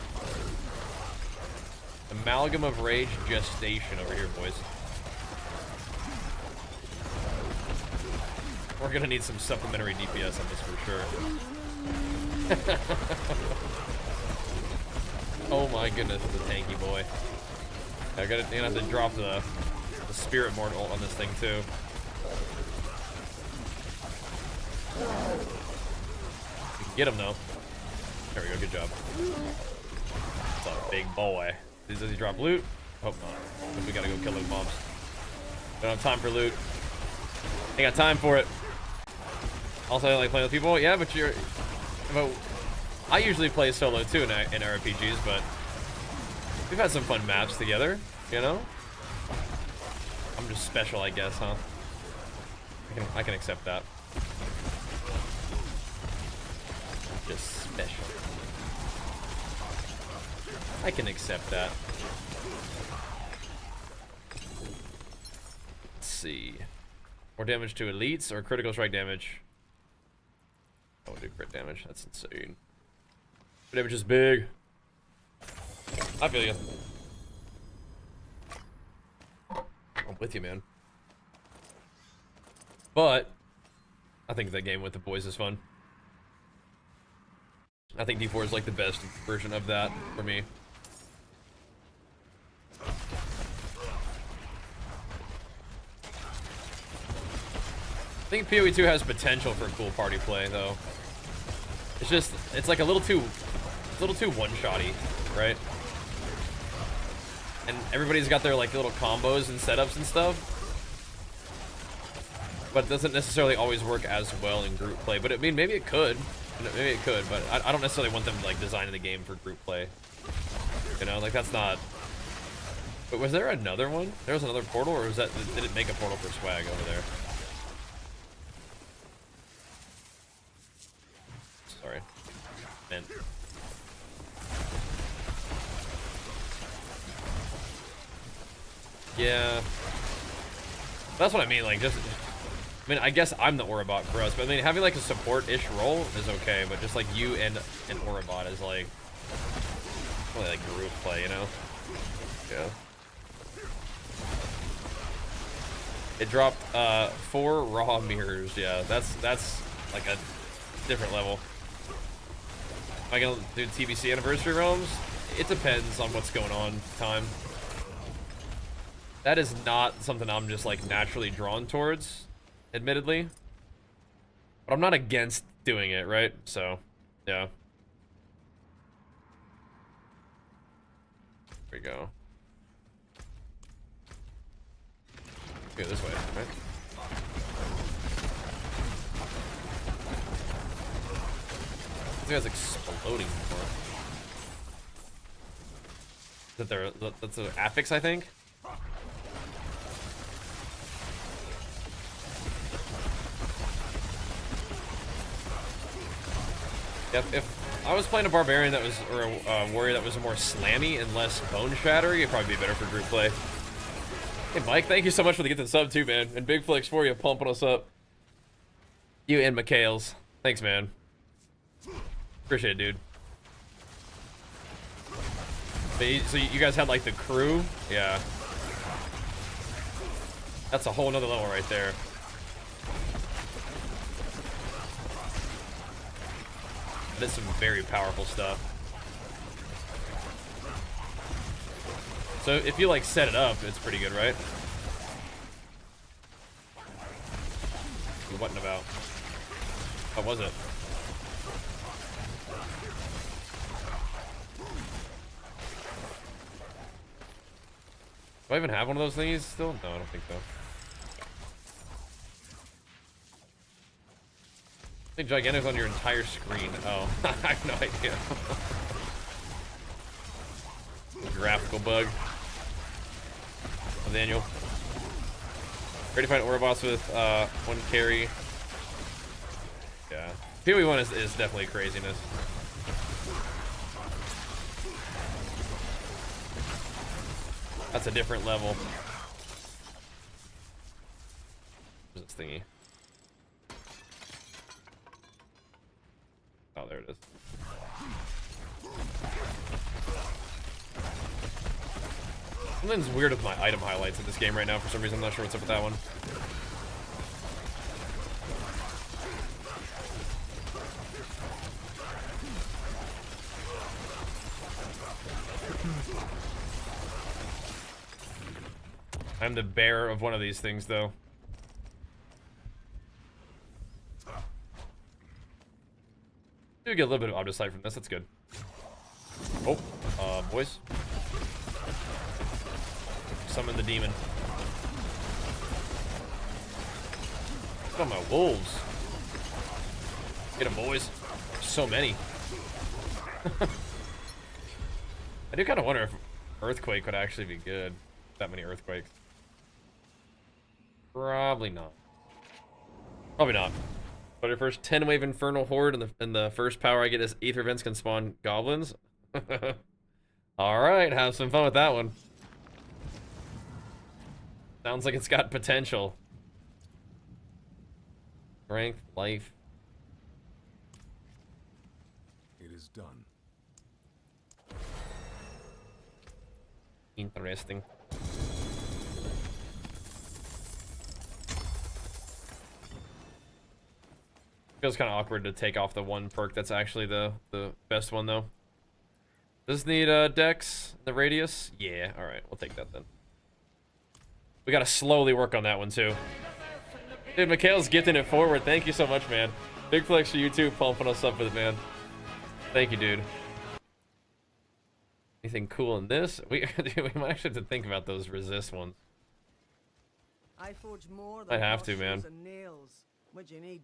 Amalgam of Rage gestation over here, boys. We're gonna need some supplementary DPS on this for sure. Oh my goodness, it's a tanky boy. You're gonna have to drop the Spirit Mortal on this thing too. We can get him though. There we go, good job. That's a big boy. Does he drop loot? Hope not. But we gotta go kill those mobs. Don't have time for loot. Ain't got time for it. Also, I like playing with people. Yeah, but I usually play solo too in RPGs, but we've had some fun maps together, you know? I'm just special, I guess, huh? I can accept that. Just special. I can accept that. Let's see. More damage to elites or critical strike damage? I would do crit damage. That's insane. Crit damage is big. I feel you. I'm with you, man. But I think that game with the boys is fun. I think D4 is like the best version of that for me. I think PoE 2 has potential for cool party play though. It's just, it's like a little too one-shotty, right? And everybody's got their like little combos and setups and stuff. But it doesn't necessarily always work as well in group play. But I mean, maybe it could. Maybe it could, but I don't necessarily want them like designing the game for group play. You know, like that's not. But was there another one? There was another portal, or was that, did it make a portal for swag over there? Sorry. Man. Yeah. That's what I mean, like just I mean, I guess I'm the Orabot for us, but I mean, having like a support-ish role is okay, but just like you and an Orabot is like, really like group play, you know? Yeah. It dropped 4 raw mirrors. Yeah, that's like a different level. Am I gonna do TBC anniversary realms? It depends on what's going on at the time. That is not something I'm just like naturally drawn towards, admittedly. But I'm not against doing it, right? So, yeah. There we go. Go this way, right? This guy's exploding more. That's an affix, I think. If I was playing a barbarian that was, or a warrior that was more slammy and less bone shattery, it'd probably be better for group play. Hey Mike, thank you so much for the gift and sub too, man. And big flex for you, pumping us up. You and Mikhails. Thanks, man. Appreciate it, dude. So you guys had like the crew? Yeah. That's a whole nother level right there. That's some very powerful stuff. So if you like set it up, it's pretty good, right? What about? What was it? Do I even have one of those thingies still? No, I don't think so. I think gigantic on your entire screen. Oh, I have no idea. Graphical bug. Daniel. Ready to find Ouroboros with 1 carry. Yeah. PoE1 is definitely craziness. That's a different level. Where's this thingy? Oh, there it is. Something's weird with my item highlights in this game right now for some reason. I'm not sure what's up with that one. I'm the bearer of one of these things, though. Do get a little bit of object sight from this. That's good. Oh, boys. Summon the demon. Look at my wolves. Get them, boys. So many. I do kind of wonder if Earthquake would actually be good. That many earthquakes. Probably not. Probably not. But our first 10-wave Infernal Horde, and the first power I get is Aether Vents can spawn goblins. Alright, have some fun with that one. Sounds like it's got potential. Strength, life. It is done. Interesting. Feels kind of awkward to take off the one perk that's actually the best one, though. Does this need dex, the radius? Yeah, alright, we'll take that then. We gotta slowly work on that one, too. Dude, Mikhail's gifting it forward. Thank you so much, man. Big flex for you, too, pumping us up with it, man. Thank you, dude. Anything cool in this? We might actually have to think about those resist ones. I forge more I have to, man. and nails. What you need?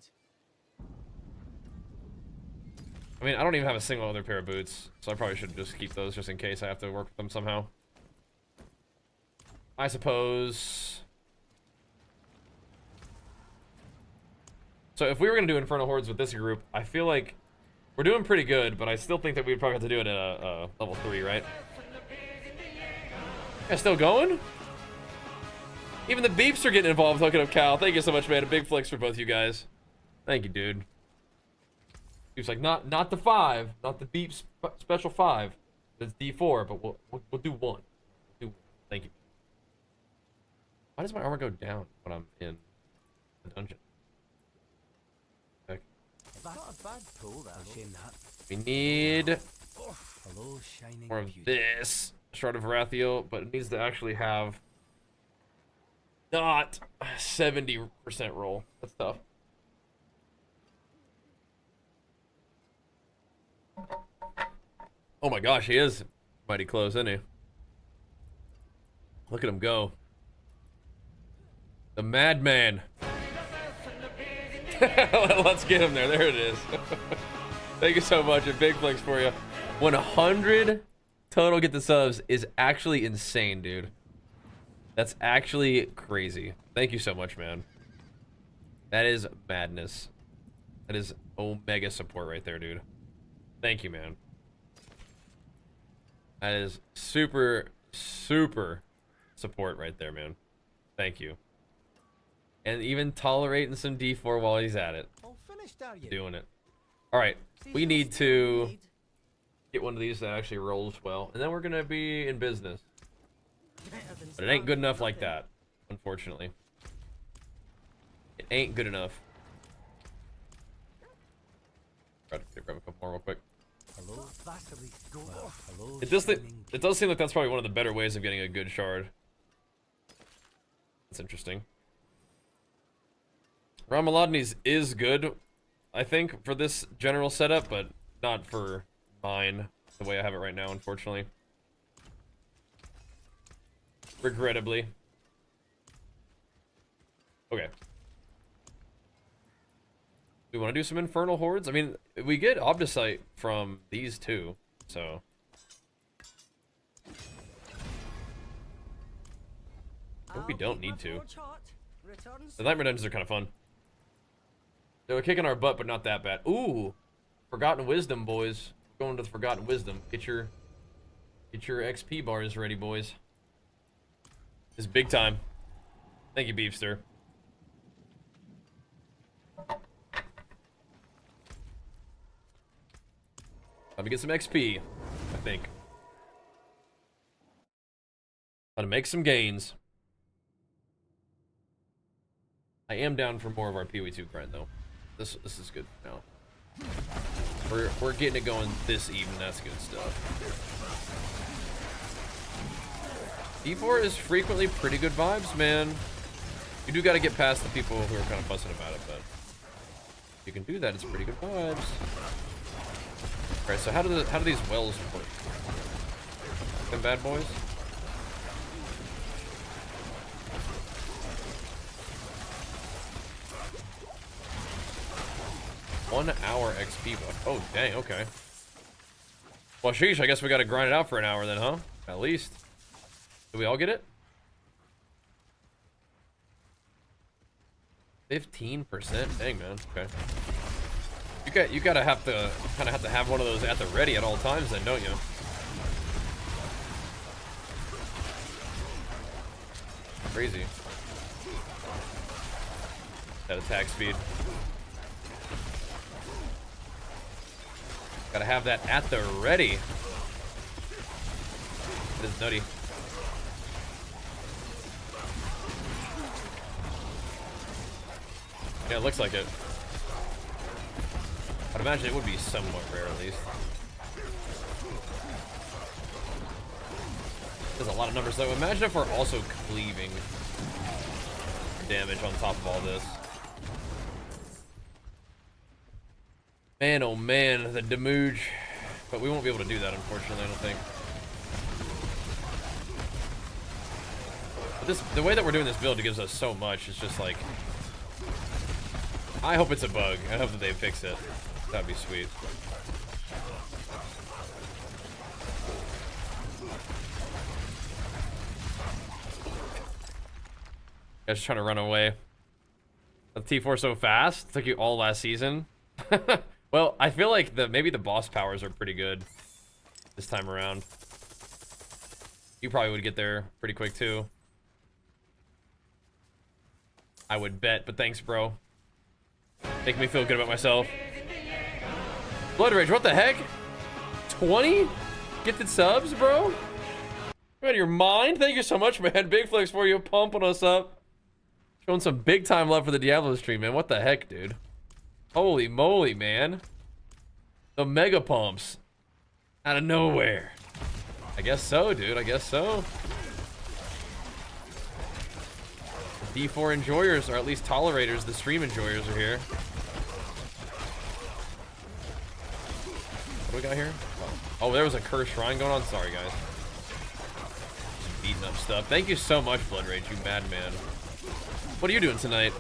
I mean, I don't even have a single other pair of boots, so I probably should just keep those just in case I have to work with them somehow. I suppose. So if we were going to do Infernal Hordes with this group, I feel like we're doing pretty good, but I still think that we'd probably have to do it at a level 3, right? Yeah, still going? Even the beeps are getting involved hooking up Cal. Thank you so much, man. A big flex for both you guys. Thank you, dude. He was like, not the 5, not the beep special 5. It's D4, but we'll do 1. Thank you. Why does my armor go down when I'm in the dungeon? Okay. Not a bad pull, that. We need Hello, shining more of this Shroud of Varathiel, but it needs to actually have not 70% roll. That's tough. Oh my gosh, he is mighty close, isn't he? Look at him go. The madman. Let's get him there. There it is. Thank you so much. A big flex for you. 100 total get the subs is actually insane, dude. That's actually crazy. Thank you so much, man. That is madness. That is omega support right there, dude. Thank you, man. That is super, super support right there, man. Thank you. And even tolerating some D4 while he's at it. All finished, are you? Doing it. Alright, we need to get one of these that actually rolls well. And then we're going to be in business. But it ain't good enough like that, unfortunately. It ain't good enough. Try to grab a couple more real quick. Hello, hello, It does seem like that's probably one of the better ways of getting a good shard. That's interesting. Ramaladni's is good, I think, for this general setup, but not for mine, the way I have it right now, unfortunately. Regrettably. Okay. We want to do some Infernal Hordes? I mean, we get Obdicite from these two, so... But we don't need to. The Nightmare Dungeons are kind of fun. They were kicking our butt, but not that bad. Ooh! Forgotten Wisdom, boys. We're going to the Forgotten Wisdom. Get your XP bars ready, boys. It's big time. Thank you, Beefster. Let me get some XP, I think. Gotta make some gains. I am down for more of our PoE2 grind, though. This is good now. We're getting it going this even. That's good stuff. D4 is frequently pretty good vibes, man. You do got to get past the people who are kind of fussing about it, but if you can do that, it's pretty good vibes. All right, so how do these wells work? Them bad boys. 1 hour XP buff. Oh, dang, okay. Well, sheesh, I guess we gotta grind it out for an hour then, huh? At least. Do we all get it? 15%? Dang, man. Okay. You gotta have to kind of have one of those at the ready at all times then, don't you? Crazy. That attack speed. Gotta have that at the ready. It is nutty. Yeah, it looks like it. I'd imagine it would be somewhat rare at least. There's a lot of numbers though. Imagine if we're also cleaving damage on top of all this. Man, oh man, the damage. But we won't be able to do that, unfortunately, I don't think. But the way that we're doing this build gives us so much. It's just like... I hope it's a bug. I hope that they fix it. That'd be sweet. Guys trying to run away. The T4 so fast? It took you all last season? Well, I feel like maybe the boss powers are pretty good this time around. You probably would get there pretty quick too. I would bet, but thanks, bro. Make me feel good about myself. Blood Rage, what the heck? 20 gifted subs, bro? You out of your mind? Thank you so much, man. Big flex for you, pumping us up. Showing some big time love for the Diablo stream, man. What the heck, dude? Holy moly, man. The mega pumps. Out of nowhere. I guess so, dude. I guess so. The D4 enjoyers, or at least tolerators, the stream enjoyers are here. What do we got here? Oh, there was a cursed shrine going on. Sorry, guys. Just beating up stuff. Thank you so much, Blood Rage, you madman. What are you doing tonight?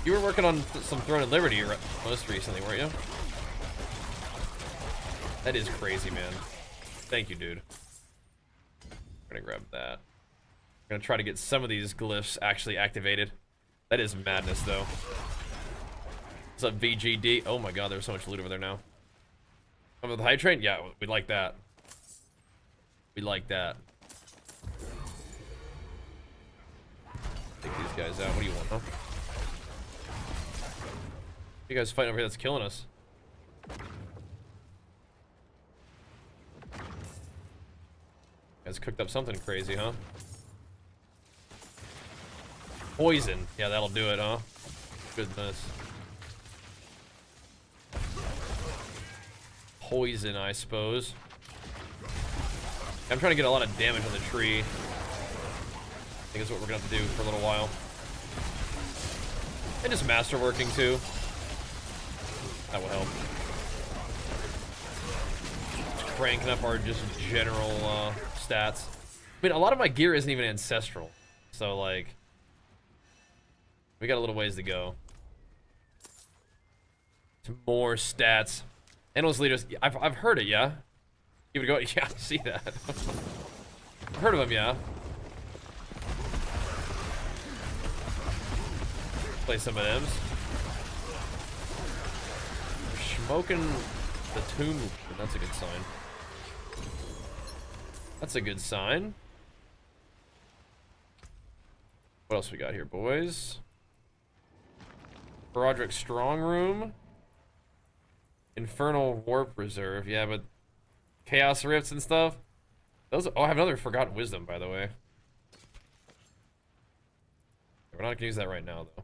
You were working on some Throne of Liberty most recently, weren't you? That is crazy, man. Thank you, dude. I'm gonna grab that. I'm gonna try to get some of these glyphs actually activated. That is madness, though. What's up, VGD? Oh my god, there's so much loot over there now. Come with the high train? Yeah, we like that. We like that. Take these guys out. What do you want, huh? What are you guys fighting over here that's killing us? You guys cooked up something crazy, huh? Poison. Yeah, that'll do it, huh? Goodness. Poison, I suppose. I'm trying to get a lot of damage on the tree. I think that's what we're gonna have to do for a little while. And just masterworking too. That will help. Just cranking up our just general stats. I mean, a lot of my gear isn't even ancestral, so like, we got a little ways to go. Some more stats. Endless leaders. I've heard it, yeah. Give it a go. Yeah, I see that. I've heard of them, yeah. Play some of them. We're smoking the tomb. That's a good sign. That's a good sign. What else we got here, boys? Broderick Strong Room. Infernal Warp Reserve. Yeah, but Chaos Rifts and stuff. Those. Oh, I have another Forgotten Wisdom, by the way. We're not gonna use that right now, though.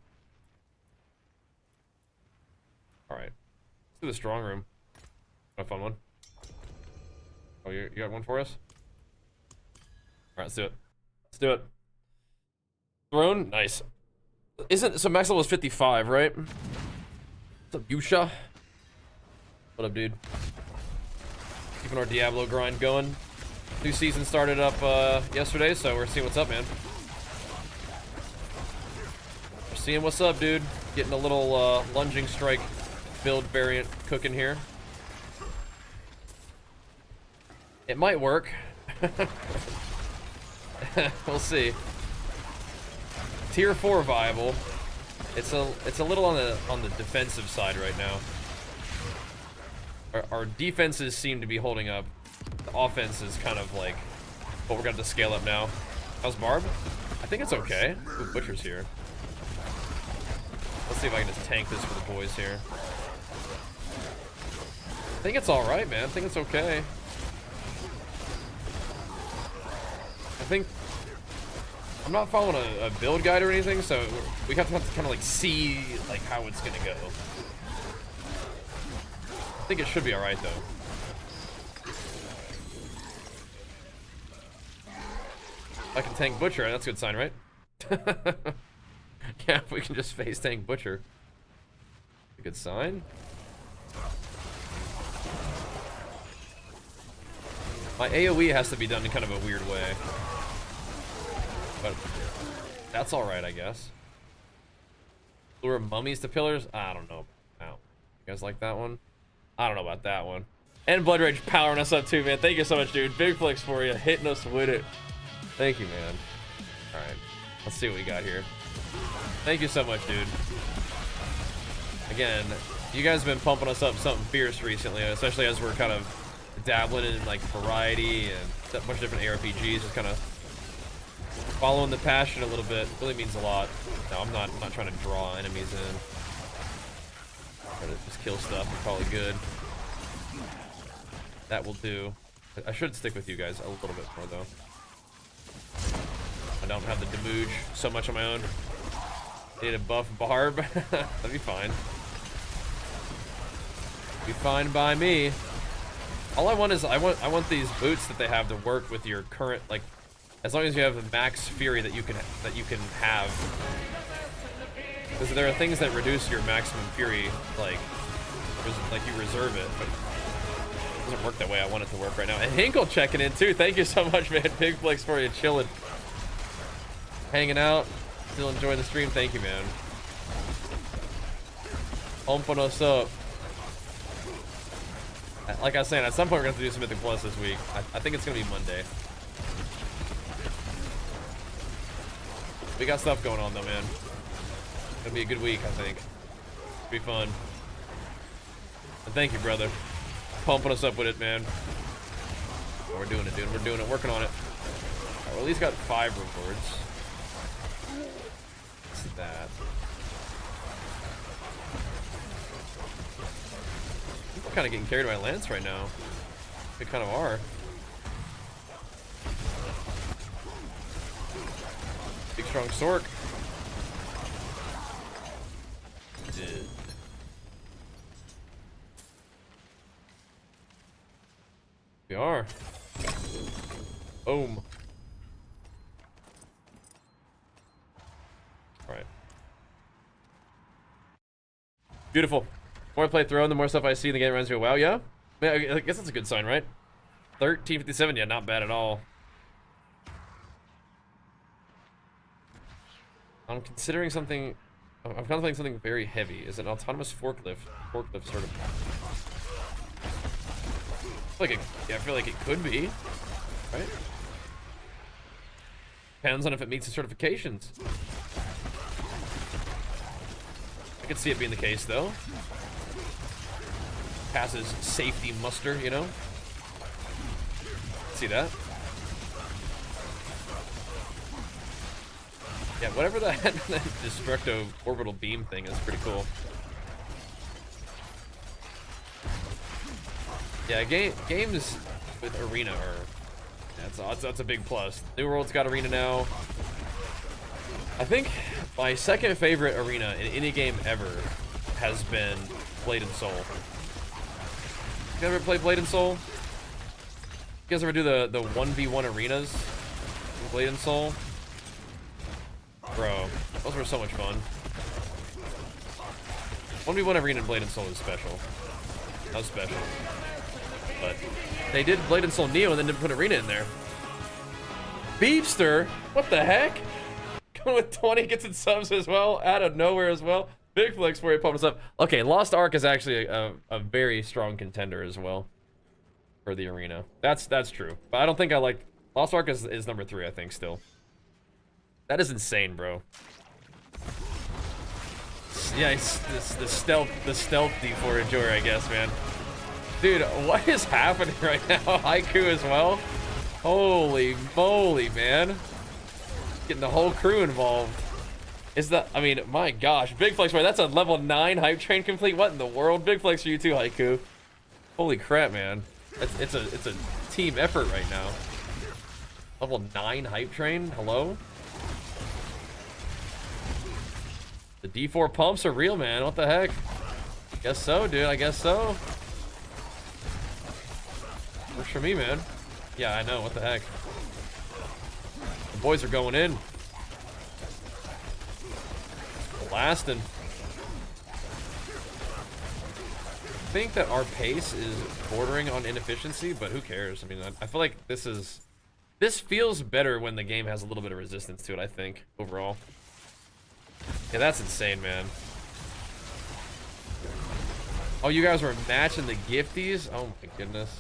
Alright. Let's do the Strong Room. A fun one. Oh, you got one for us? Alright, let's do it. Let's do it. Throne? Nice. Isn't... So max level is 55, right? What's up, Yusha? What up, dude? Keeping our Diablo grind going. New season started up yesterday, so we're seeing what's up, man. We're seeing what's up, dude. Getting a little lunging strike build variant cooking here. It might work. We'll see. Tier 4 viable. It's a little on the defensive side right now. Our defenses seem to be holding up. The offense is kind of like what we're gonna have to scale up now. How's Barb? I think it's okay. Ooh, Butcher's here. Let's see if I can just tank this for the boys here. I think it's alright, man. I think it's okay. I think I'm not following a build guide or anything, so we have to kind of like see like how it's gonna go. I think it should be alright, though. I can tank Butcher, that's a good sign, right? Yeah, if we can just face tank Butcher. A good sign. My AoE has to be done in kind of a weird way. But that's alright, I guess. Lure mummies to pillars? I don't know. Wow. You guys like that one? I don't know about that one. And Blood Rage powering us up too, man. Thank you so much, dude. Big flex for you. Hitting us with it. Thank you, man. Alright. Let's see what we got here. Thank you so much, dude. Again, you guys have been pumping us up something fierce recently, especially as we're kind of dabbling in like variety and a bunch of different ARPGs. Just kind of Following the passion a little bit really means a lot. No, I'm not trying to draw enemies in. Try to just kill stuff. We're probably good. That will do. I should stick with you guys a little bit more though. I don't have the Demuge so much on my own. Need a buff Barb. That'd be fine. Be fine by me. All I want is I want these boots that they have to work with your current, like, as long as you have the max fury that you can have. Because there are things that reduce your maximum fury, like you reserve it, but it doesn't work that way. I want it to work right now. And Hinkle checking in too. Thank you so much, man. Big flex for you, chilling, hanging out, still enjoying the stream. Thank you, man. Pumping us up. Like I was saying, at some point we're gonna have to do some Mythic Plus this week. I think it's gonna be Monday. We got stuff going on though, man. It's gonna be a good week, I think. It'll be fun. And thank you, brother. Pumping us up with it, man. Oh, we're doing it, dude. We're doing it. Working on it. Right, we at least got 5 rewards. What's that? I'm kind of getting carried by Lance right now. We kind of are. Big strong Sork. Dude. We are. Boom. Alright. Beautiful. The more I play Throne, the more stuff I see in the game reminds me of WoW, yeah? I guess that's a good sign, right? 1357, yeah, not bad at all. I'm considering something. I'm contemplating something very heavy. Is it an autonomous forklift? Forklift sort of. I feel like it could be, right? Depends on if it meets the certifications. I could see it being the case, though. Passes safety muster, you know? See that? Yeah, whatever that destructo orbital beam thing is, pretty cool. Yeah, games with arena are that's a big plus. New World's got arena now. I think my second favorite arena in any game ever has been Blade and Soul. You ever play Blade and Soul? You guys ever do the 1v1 arenas in Blade and Soul? Bro, those were so much fun. 1v1 arena in Blade and Soul is special. That was special. But they did Blade and Soul Neo and then didn't put arena in there. Beepster? What the heck? Coming with 20 gets its subs as well, out of nowhere as well. Big flex for you, pump us up. Okay, Lost Ark is actually a very strong contender as well for the arena. That's true. But I don't think I like... Lost Ark is number 3, I think, still. That is insane, bro. Yeah, it's the stealth D4 enjoyer, I guess, man. Dude, what is happening right now? Haiku as well? Holy moly, man. Getting the whole crew involved. Is that, I mean, my gosh. Big flex, right? That's a level 9 hype train complete. What in the world? Big flex for you too, Haiku. Holy crap, man. It's a team effort right now. Level 9 hype train? Hello? The D4 pumps are real, man. What the heck? Guess so, dude. I guess so. Works for me, man. Yeah, I know. What the heck? The boys are going in. Blasting. I think that our pace is bordering on inefficiency, but who cares? I mean, I feel like this feels better when the game has a little bit of resistance to it, I think, overall. Yeah, that's insane, man. Oh, you guys were matching the gifties? Oh my goodness.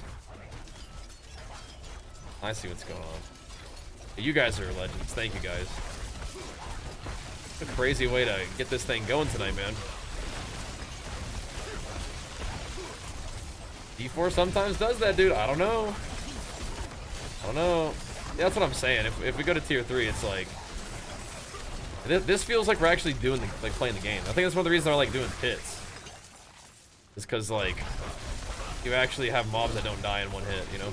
I see what's going on. You guys are legends. Thank you, guys. It's a crazy way to get this thing going tonight, man. D4 sometimes does that, dude. I don't know. I don't know. Yeah, that's what I'm saying. If we go to tier 3, it's like this feels like we're actually doing like playing the game. I think that's one of the reasons I like doing pits. Is because like you actually have mobs that don't die in one hit, you know?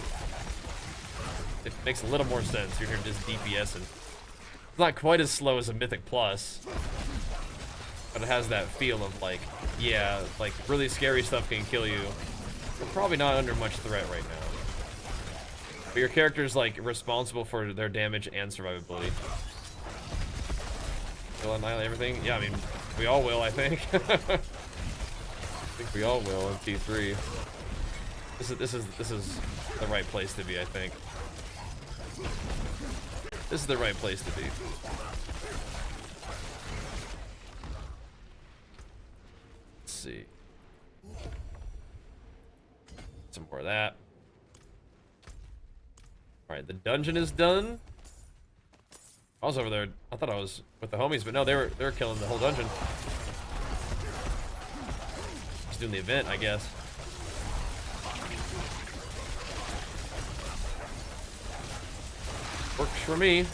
It makes a little more sense. You're here just DPSing. It's not quite as slow as a Mythic Plus, but it has that feel of like, yeah, like really scary stuff can kill you. You're probably not under much threat right now. But your character's like responsible for their damage and survivability. Will annihilate everything? Yeah, I mean, we all will, I think. I think we all will in T3. This is the right place to be, I think. This is the right place to be. Let's see. Some more of that. Alright, the dungeon is done. I was over there. I thought I was with the homies, but no, they were killing the whole dungeon. Just doing the event, I guess. Works for me.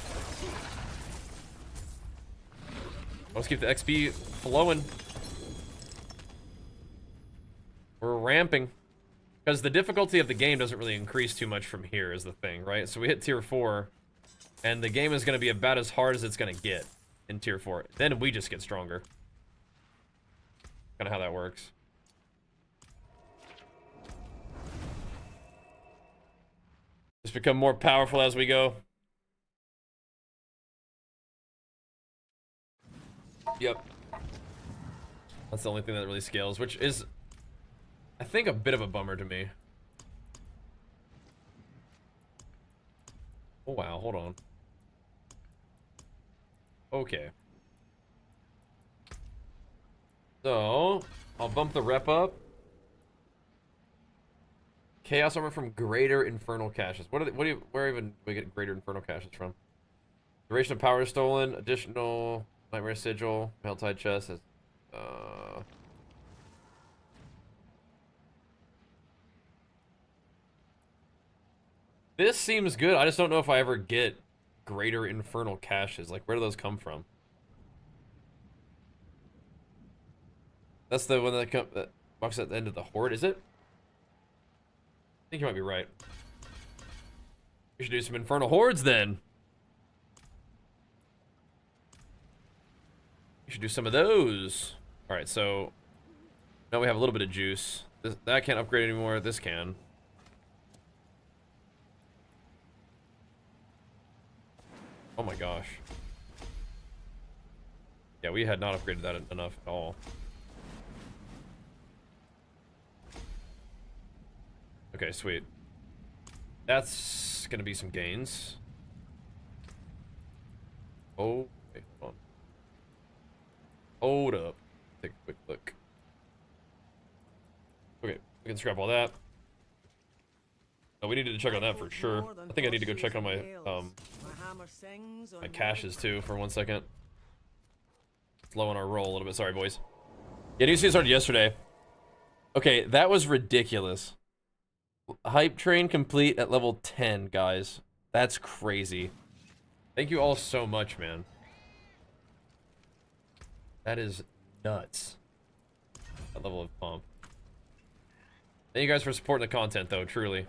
Let's keep the XP flowing. We're ramping. Because the difficulty of the game doesn't really increase too much from here is the thing, right? So we hit tier 4, and the game is going to be about as hard as it's going to get in tier 4. Then we just get stronger. Kind of how that works. Just become more powerful as we go. Yep. That's the only thing that really scales, which is, I think, a bit of a bummer to me. Oh, wow. Hold on. Okay. So, I'll bump the rep up. Chaos armor from greater infernal caches. Where even do we get greater infernal caches from? Duration of power stolen. Additional nightmare sigil. Helltide chest. This seems good. I just don't know if I ever get greater infernal caches. Like, where do those come from? That's the one that walks at the end of the Horde, is it? I think you might be right. We should do some Infernal Hordes then. We should do some of those. Alright, so now we have a little bit of juice. That can't upgrade anymore. This can. Oh my gosh. Yeah, we had not upgraded that enough at all. Okay, sweet. That's gonna be some gains. Oh, wait, hold on. Hold up. Take a quick look. Okay, we can scrap all that. Oh, we needed to check on that for sure. I think I need to go check on my my caches too for 1 second. It's low on our roll a little bit. Sorry, boys. Yeah, new season started yesterday. Okay, that was ridiculous. Hype train complete at level 10, guys. That's crazy. Thank you all so much, man. That is nuts. That level of pump. Thank you guys for supporting the content, though, truly.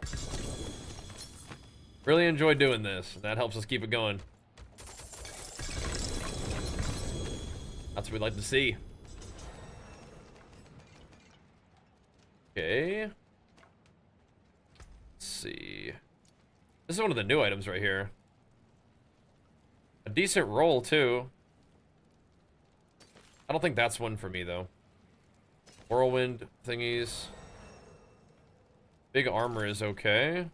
Really enjoy doing this. That helps us keep it going. That's what we'd like to see. Okay. Let's see. This is one of the new items right here. A decent roll, too. I don't think that's one for me, though. Whirlwind thingies. Big armor is okay.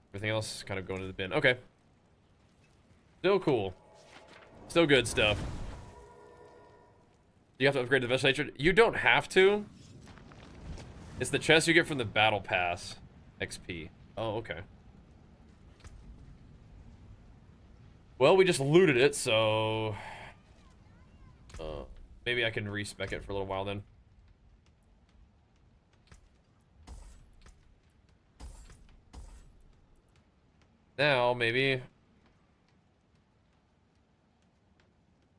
Everything else kind of going to the bin. Okay. Still cool. Still good stuff. You have to upgrade the Vessel Hatred? You don't have to. It's the chest you get from the Battle Pass XP. Oh, okay. Well, we just looted it, so... maybe I can respec it for a little while then. Now, maybe...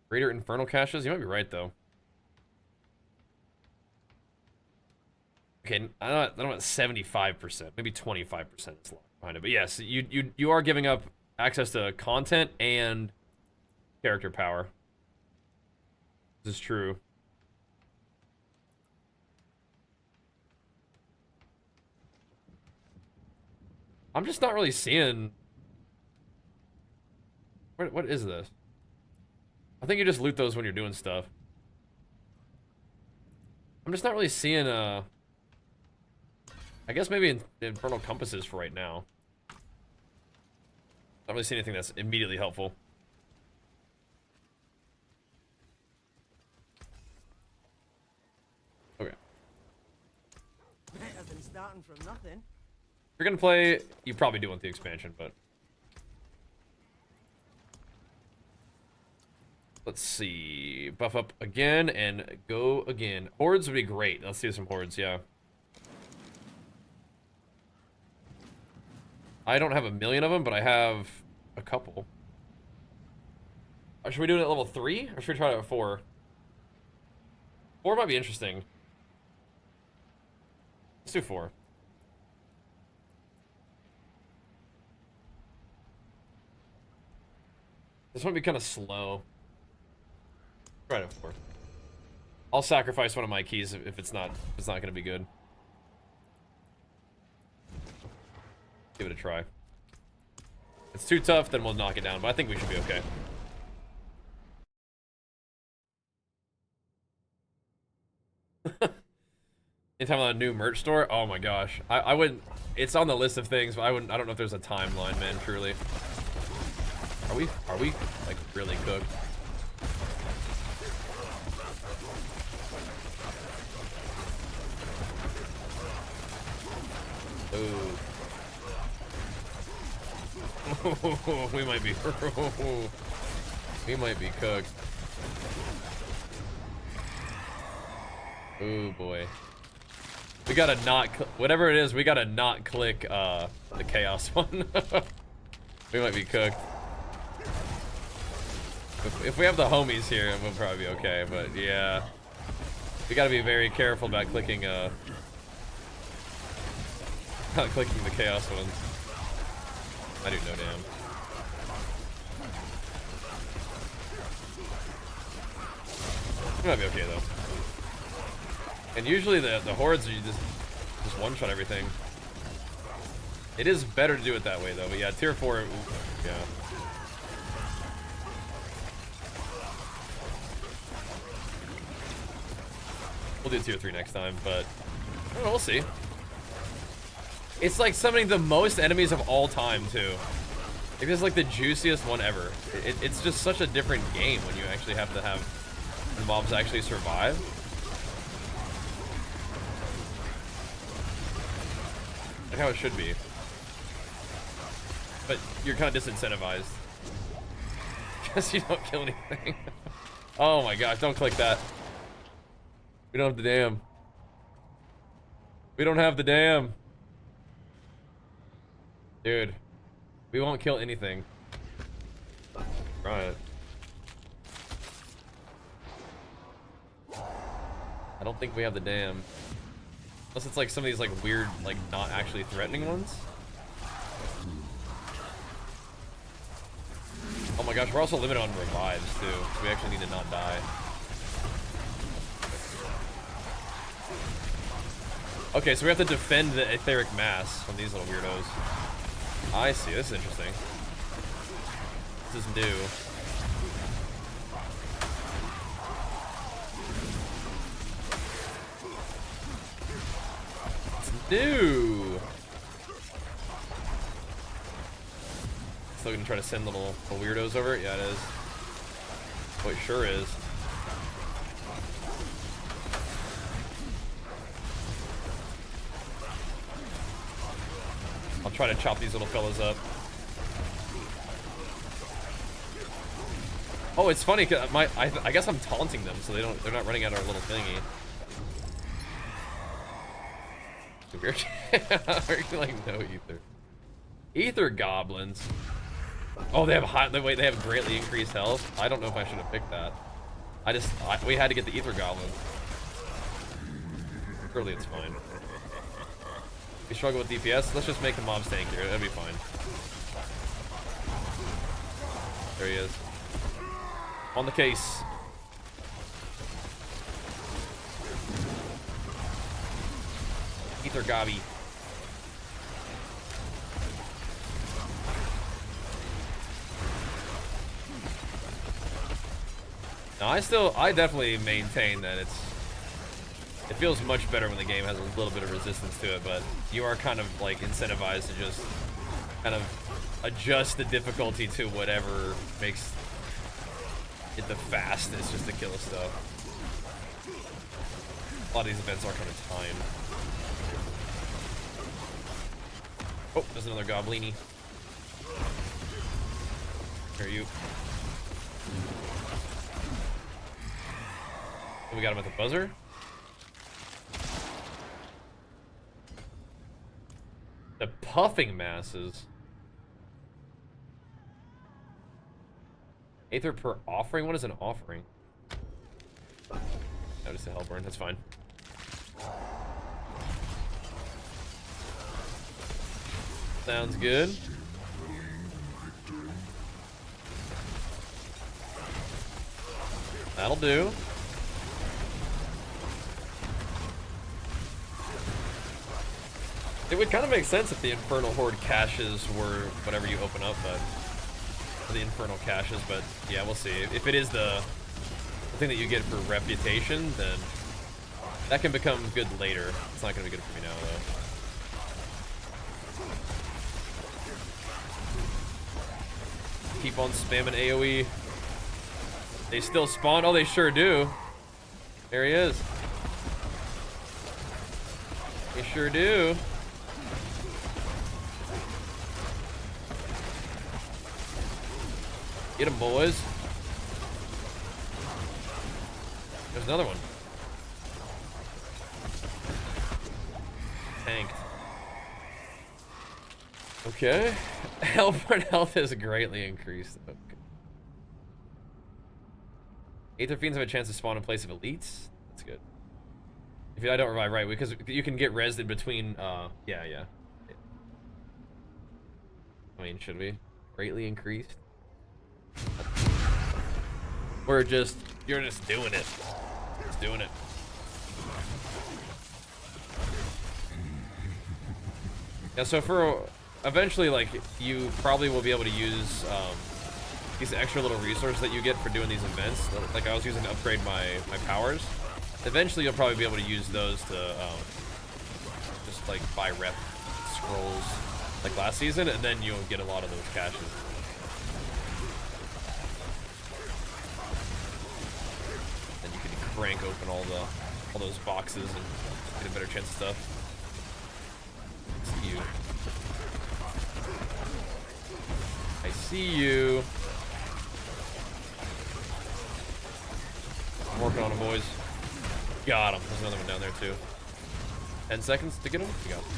Greater Infernal caches? You might be right, though. Okay, I'm at 75%. Maybe 25% is locked behind it. But yes, you are giving up access to content and character power. This is true. I'm just not really seeing... What is this? I think you just loot those when you're doing stuff. I'm just not really seeing, I guess maybe Infernal Compasses for right now. Not really seeing anything that's immediately helpful. Okay. Better than starting from nothing. If you're gonna play, you probably do want the expansion, but... Let's see. Buff up again and go again. Hordes would be great. Let's see some hordes, yeah. I don't have a million of them, but I have a couple. Should we do it at level 3? Or should we try it at 4? 4 might be interesting. Let's do 4. This might be kind of slow. Try it at 4. I'll sacrifice one of my keys if it's not gonna be good. Give it a try. If it's too tough, then we'll knock it down, but I think we should be okay. Anytime on a new merch store? Oh my gosh. I wouldn't... It's on the list of things, but I don't know if there's a timeline, man, truly. Are we, like, really cooked? Ooh. we might be cooked. Ooh boy. We gotta not whatever it is, we gotta not click the chaos one. We might be cooked. If we have the homies here, we'll probably be okay, but yeah. We gotta be very careful about clicking not clicking the chaos ones. I do no damn. We might be okay though. And usually the hordes, you just one-shot everything. It is better to do it that way though, but yeah, tier 4, yeah. We'll do tier 3 next time, but I don't know, we'll see. It's like summoning the most enemies of all time too. It is like the juiciest one ever. It's just such a different game when you actually have to have the mobs actually survive. Like how it should be. But you're kind of disincentivized. Because you don't kill anything. Oh my gosh, don't click that. We don't have the dam. We don't have the dam. Dude. We won't kill anything. Right. I don't think we have the dam. Unless it's like some of these like weird, like not actually threatening ones. Oh my gosh, we're also limited on revives too. So we actually need to not die. Okay, so we have to defend the etheric mass from these little weirdos. I see, this is interesting. This is new. It's new! Still gonna try to send little weirdos over it? Yeah, it is. Oh, it sure is. I'll try to chop these little fellas up. Oh, it's funny cause I guess I'm taunting them, so they're not running out of our little thingy. We're like no ether. Ether goblins. Oh, they have high. Wait, they have greatly increased health. I don't know if I should have picked that. We had to get the ether goblin. Surely it's fine. We struggle with DPS. Let's just make the mobs tankier. That'll be fine. There he is. On the case. Ether Gobby. No, I definitely maintain that it feels much better when the game has a little bit of resistance to it, but you are kind of like incentivized to just kind of adjust the difficulty to whatever makes it the fastest just to kill stuff. A lot of these events are kind of timed. Oh, there's another goblini. Here you. We got him at the buzzer. The puffing masses. Aether per offering? What is an offering? Notice the hellburn. That's fine. Sounds good. That'll do. It would kind of make sense if the Infernal Horde caches were whatever you open up, but the Infernal caches, but yeah, we'll see. If it is the thing that you get for reputation, then that can become good later. It's not going to be good for me now, though. Keep on spamming AoE. They still spawn? Oh, they sure do. There he is. They sure do. Get him, boys. There's another one. Tanked. Okay. Hellborn health is greatly increased. Okay. Aether Fiends have a chance to spawn in place of elites. That's good. If I don't revive, right, because you can get rezzed in between, yeah. I mean, should we? Greatly increased? You're just doing it. Just doing it. Yeah, so for eventually, like, you probably will be able to use these extra little resources that you get for doing these events. Like I was using to upgrade my powers. Eventually, you'll probably be able to use those to just like buy rep scrolls like last season, and then you'll get a lot of those caches. Crank open all those boxes and get a better chance of stuff. See you. I see you. I'm working on him, boys. Got him. There's another one down there too. 10 seconds to get him. You got him.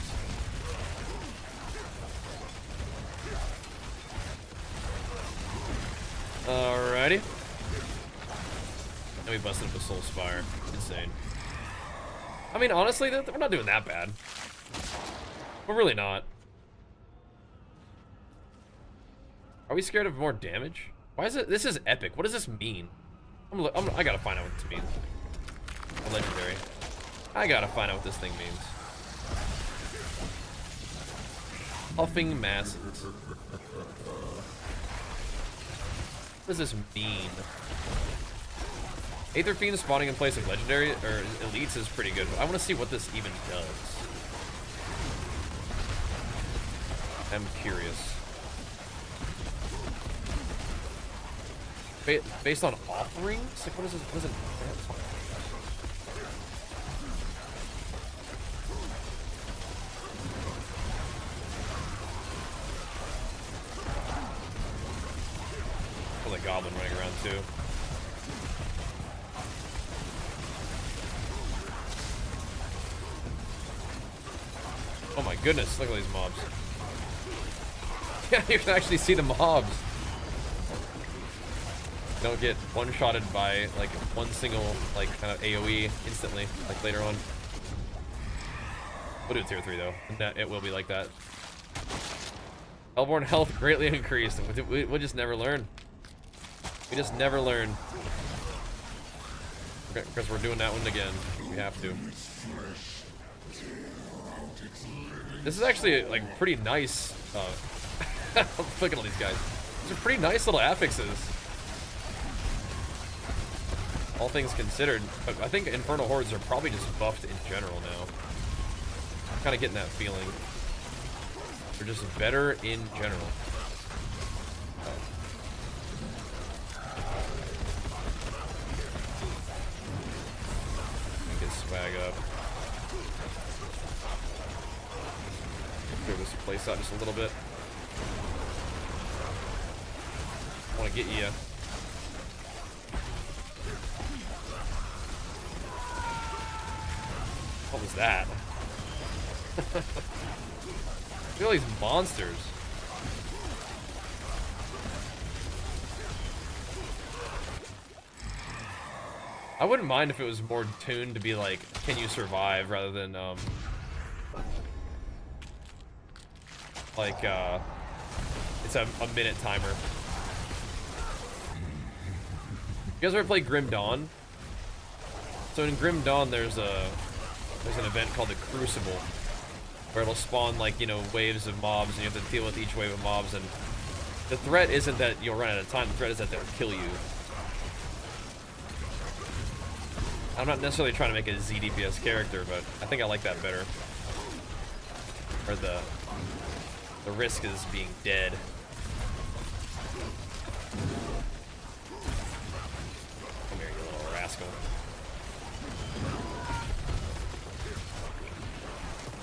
Alrighty. And we busted up a Soul Spire. Insane. I mean, honestly, we're not doing that bad. We're really not. Are we scared of more damage? Why is it? This is epic. What does this mean? I gotta find out what this means. A legendary. I gotta find out what this thing means. Puffing masses. What does this mean? Aether Fiend spawning in place of legendary or elites is pretty good, but I want to see what this even does. I'm curious. Based on offerings? Like, what is this? What is it? Oh, the goblin running around too. Oh my goodness, look at these mobs. Yeah, you can actually see the mobs. You don't get one-shotted by like one single like kind of AoE instantly, like later on. We'll do tier 3 though. It will be like that. Hellborn health greatly increased. We'll just never learn. We just never learn. Because we're doing that one again. We have to. This is actually like pretty nice. Look at all these guys. These are pretty nice little affixes. All things considered. But I think Infernal Hordes are probably just buffed in general now. I'm kind of getting that feeling. They're just better in general. Get swag up. Clear this place out just a little bit. I want to get you. What was that? Look at all these monsters. I wouldn't mind if it was more tuned to be like, can you survive, rather than like it's a minute timer. You guys ever play Grim Dawn? So in Grim Dawn there's an event called the Crucible, where it'll spawn like, you know, waves of mobs, and you have to deal with each wave of mobs, and the threat isn't that you'll run out of time, the threat is that they'll kill you. I'm not necessarily trying to make a ZDPS character, but I think I like that better. Or the risk is being dead. Come here, you little rascal.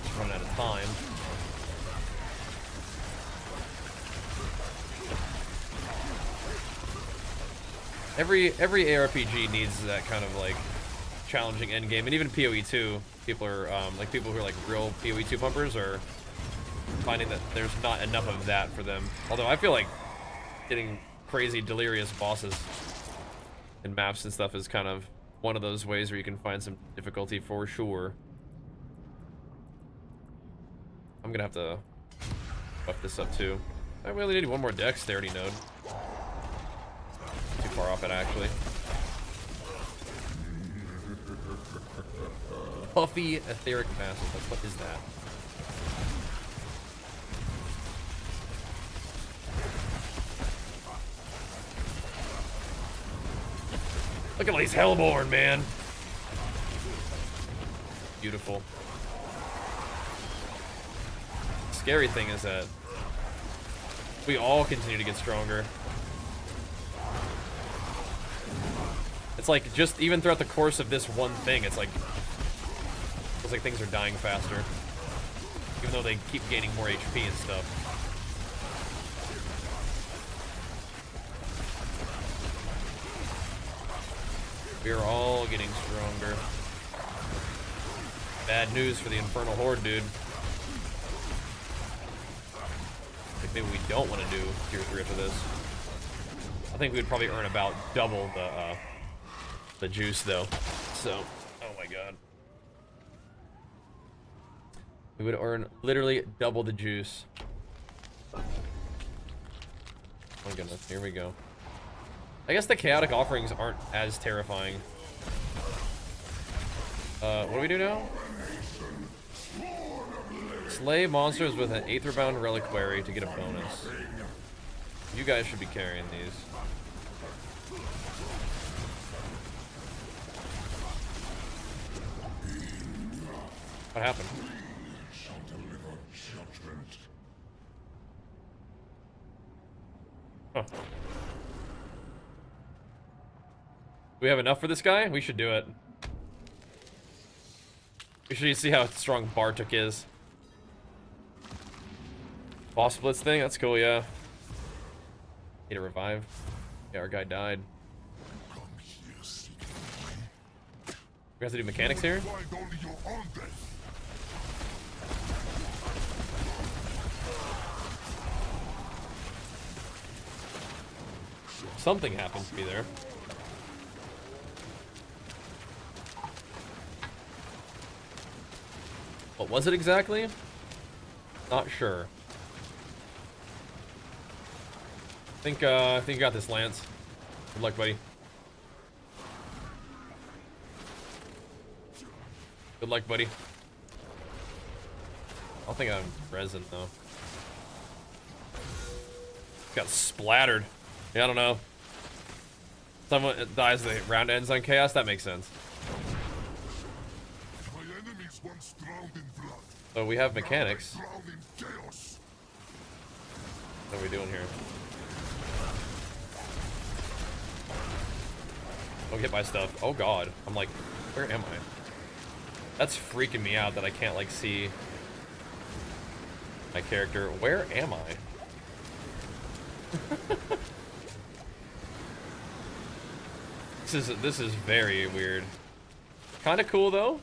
Just running out of time. Every ARPG needs that kind of like challenging endgame, and even PoE 2. People are like people who are like real PoE 2 pumpers are finding that there's not enough of that for them. Although I feel like getting crazy delirious bosses in maps and stuff is kind of one of those ways where you can find some difficulty for sure. I'm gonna have to buff this up too. I really need one more dexterity node. Too far off it actually. Puffy etheric masses. What is that? Look at all these Hellborn, man. Beautiful. Scary thing is that we all continue to get stronger. It's like just even throughout the course of this one thing, it's like feels like things are dying faster, even though they keep gaining more HP and stuff. We are all getting stronger. Bad news for the Infernal Horde, dude. Like maybe we don't want to do tier 3 after this. I think we would probably earn about double the juice though. So, oh my god. We would earn literally double the juice. Oh my goodness, here we go. I guess the chaotic offerings aren't as terrifying. What do we do now? Slay monsters with an Aetherbound Reliquary to get a bonus. You guys should be carrying these. What happened? Huh. Do we have enough for this guy? We should do it. We should see how strong Bartok is. Boss splits thing? That's cool, yeah. Need a revive. Yeah, our guy died. We have to do mechanics here? something happened to me there. What was it exactly? Not sure. I think you got this, Lance. Good luck, buddy. Good luck, buddy. I don't think I'm present though. Got splattered. Yeah, I don't know. Someone dies, the round ends on chaos. That makes sense. My enemies once drowned in blood. So we have mechanics. Now they drown in chaos. What are we doing here? Don't get my stuff. Oh god. I'm like, where am I? That's freaking me out that I can't like see my character. Where am I? This is very weird. Kind of cool though.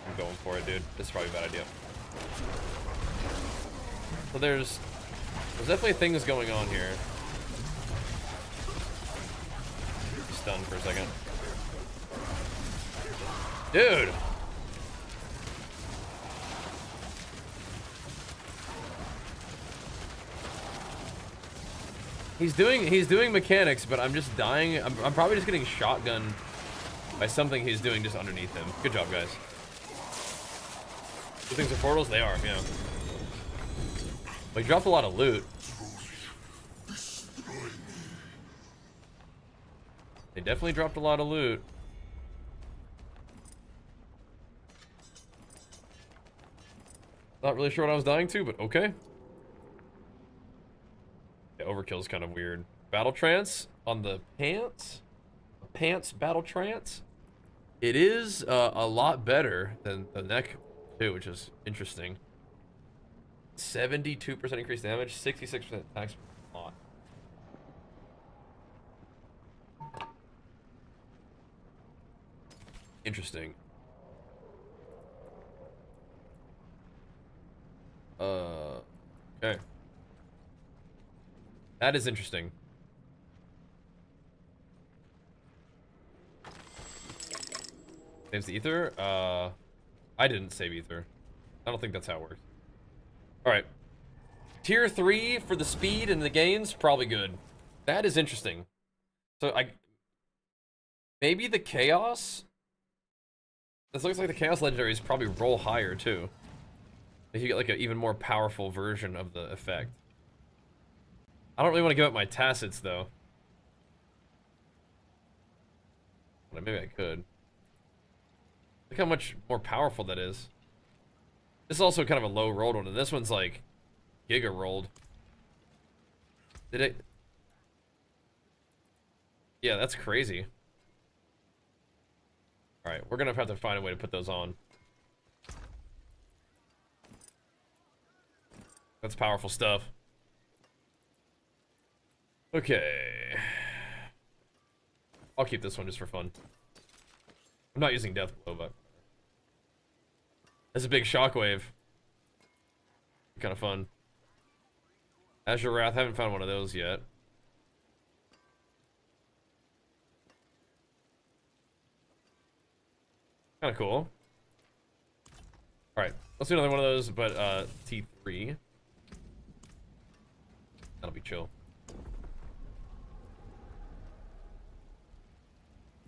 I'm going for it, dude. This is probably a bad idea. So there's definitely things going on here. Stunned for a second. Dude. He's doing mechanics, but I'm just dying. I'm probably just getting shotgunned by something he's doing just underneath him. Good job, guys. These things are portals? They are, yeah. Well, he dropped a lot of loot. They definitely dropped a lot of loot. Not really sure what I was dying to, but okay. Yeah, overkill's kind of weird. Battle trance on the pants? Pants battle trance? It is a lot better than the neck too, which is interesting. 72% increased damage, 66% attacks. A lot. Interesting. Okay. That is interesting. Saves the ether? I didn't save ether. I don't think that's how it works. Alright. Tier 3 for the speed and the gains, probably good. That is interesting. So maybe the chaos? This looks like the chaos legendaries probably roll higher too. If you get like an even more powerful version of the effect. I don't really want to give up my tacits though. But maybe I could. Look how much more powerful that is. This is also kind of a low rolled one, and this one's like giga rolled. Did it? Yeah, that's crazy. Alright, we're gonna have to find a way to put those on. That's powerful stuff. Okay. I'll keep this one just for fun. I'm not using Deathblow, but that's a big shockwave. Kind of fun. Azure Wrath, haven't found one of those yet. Kind of cool. Alright, let's do another one of those, but T3. That'll be chill.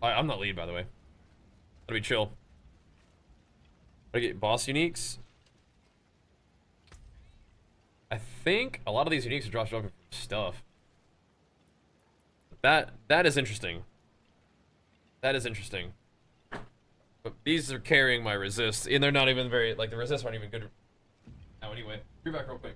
I'm not lead, by the way. That'll be chill. I get boss uniques. I think a lot of these uniques are dropped off stuff. That is interesting. That is interesting. But these are carrying my resist, and they're not even very, like, the resists aren't even good now anyway. Be back real quick.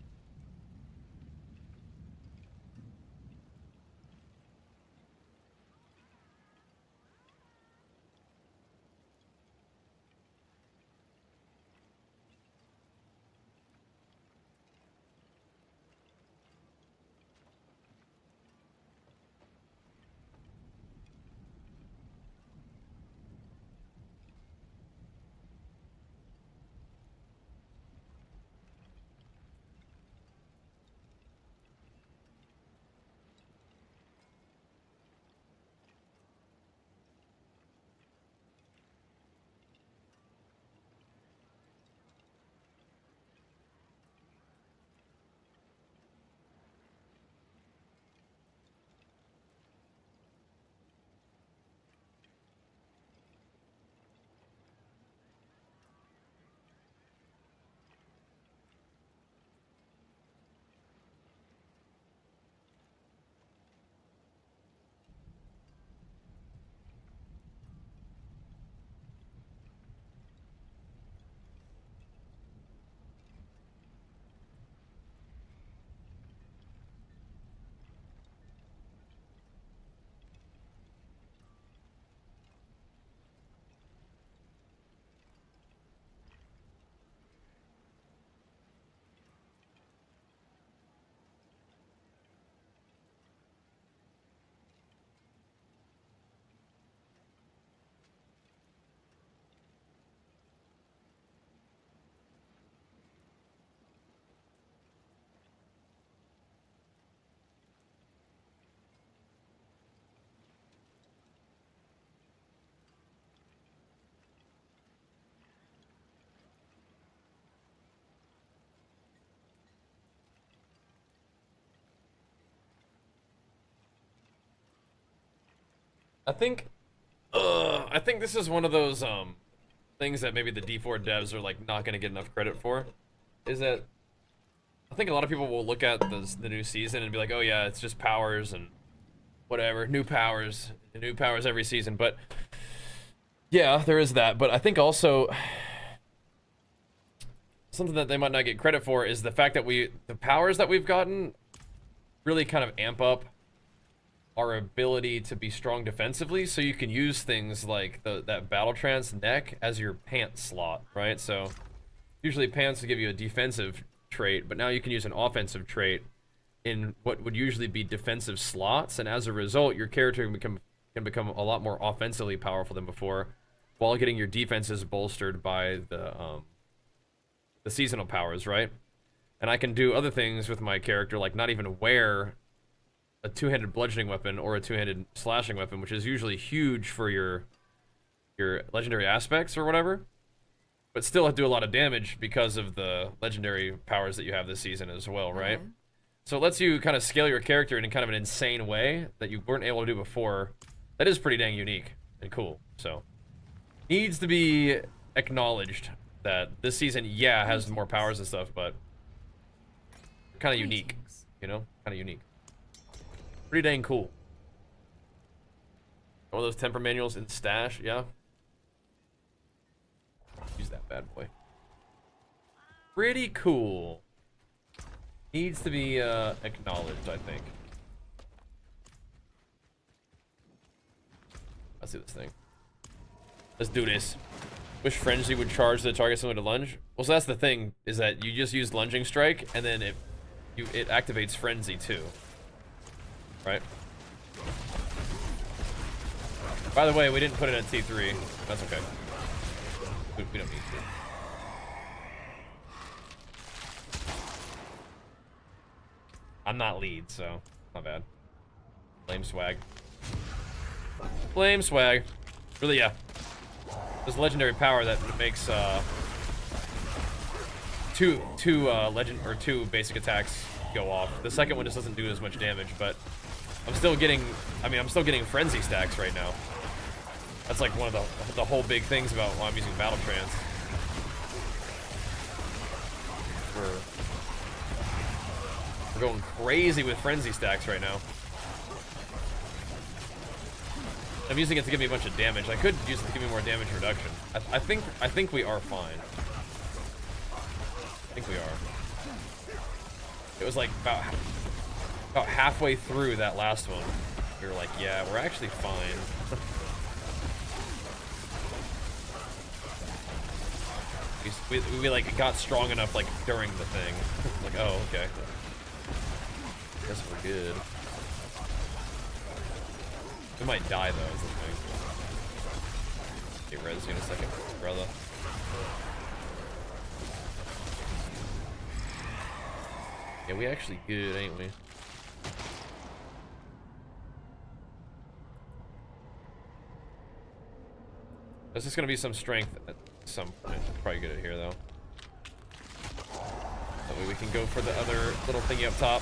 I think this is one of those things that maybe the D4 devs are like not gonna get enough credit for. Is that I think a lot of people will look at the new season and be like, oh yeah, it's just powers and whatever, new powers every season. But yeah, there is that. But I think also something that they might not get credit for is the fact that the powers that we've gotten really kind of amp up our ability to be strong defensively, so you can use things like that battle trance neck as your pants slot, right? So usually pants will give you a defensive trait, but now you can use an offensive trait in what would usually be defensive slots, and as a result your character can become a lot more offensively powerful than before, while getting your defenses bolstered by the seasonal powers, right? And I can do other things with my character, like not even wear a two-handed bludgeoning weapon or a two-handed slashing weapon, which is usually huge for your legendary aspects or whatever, but still do a lot of damage because of the legendary powers that you have this season as well, right? So it lets you kind of scale your character in kind of an insane way that you weren't able to do before. That is pretty dang unique and cool. So needs to be acknowledged that this season, yeah, has more powers and stuff, but kind of unique, you know? Kind of unique. Pretty dang cool. One of those temper manuals in stash, yeah. Use that bad boy. Pretty cool. Needs to be acknowledged, I think. Let's do this thing. Let's do this. Wish Frenzy would charge the target someone to lunge. Well, so that's the thing, is that you just use lunging strike, and then it activates Frenzy too. Right? By the way, we didn't put it at T3. That's okay. We don't need to. I'm not lead, so not bad. Flame swag. Flame swag. Really, yeah. There's a legendary power that makes two basic attacks go off. The second one just doesn't do as much damage, but I'm still getting frenzy stacks right now. That's like one of the whole big things about why I'm using battle trance. We're going crazy with frenzy stacks right now. I'm using it to give me a bunch of damage. I could use it to give me more damage reduction. I think we are fine. I think we are. It was like about halfway through that last one, we were like, yeah, we're actually fine. we like got strong enough like during the thing. Like, oh, okay. Guess we're good. We might die though, is the thing. Get res you in a second, brother. Yeah, we actually good, ain't we? There's just gonna be some strength at some point. Probably get it here though. That way we can go for the other little thingy up top.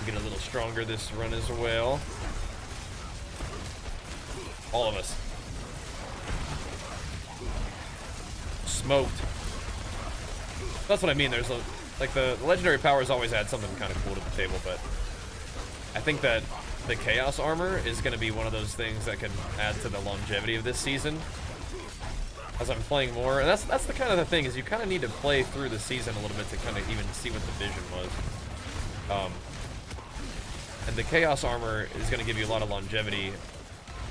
Get a little stronger this run as well. All of us. Smoked. That's what I mean. There's like the legendary powers always add something kind of cool to the table, but I think that the chaos armor is going to be one of those things that can add to the longevity of this season as I'm playing more. And that's the kind of the thing, is you kind of need to play through the season a little bit to kind of even see what the vision was. And the chaos armor is going to give you a lot of longevity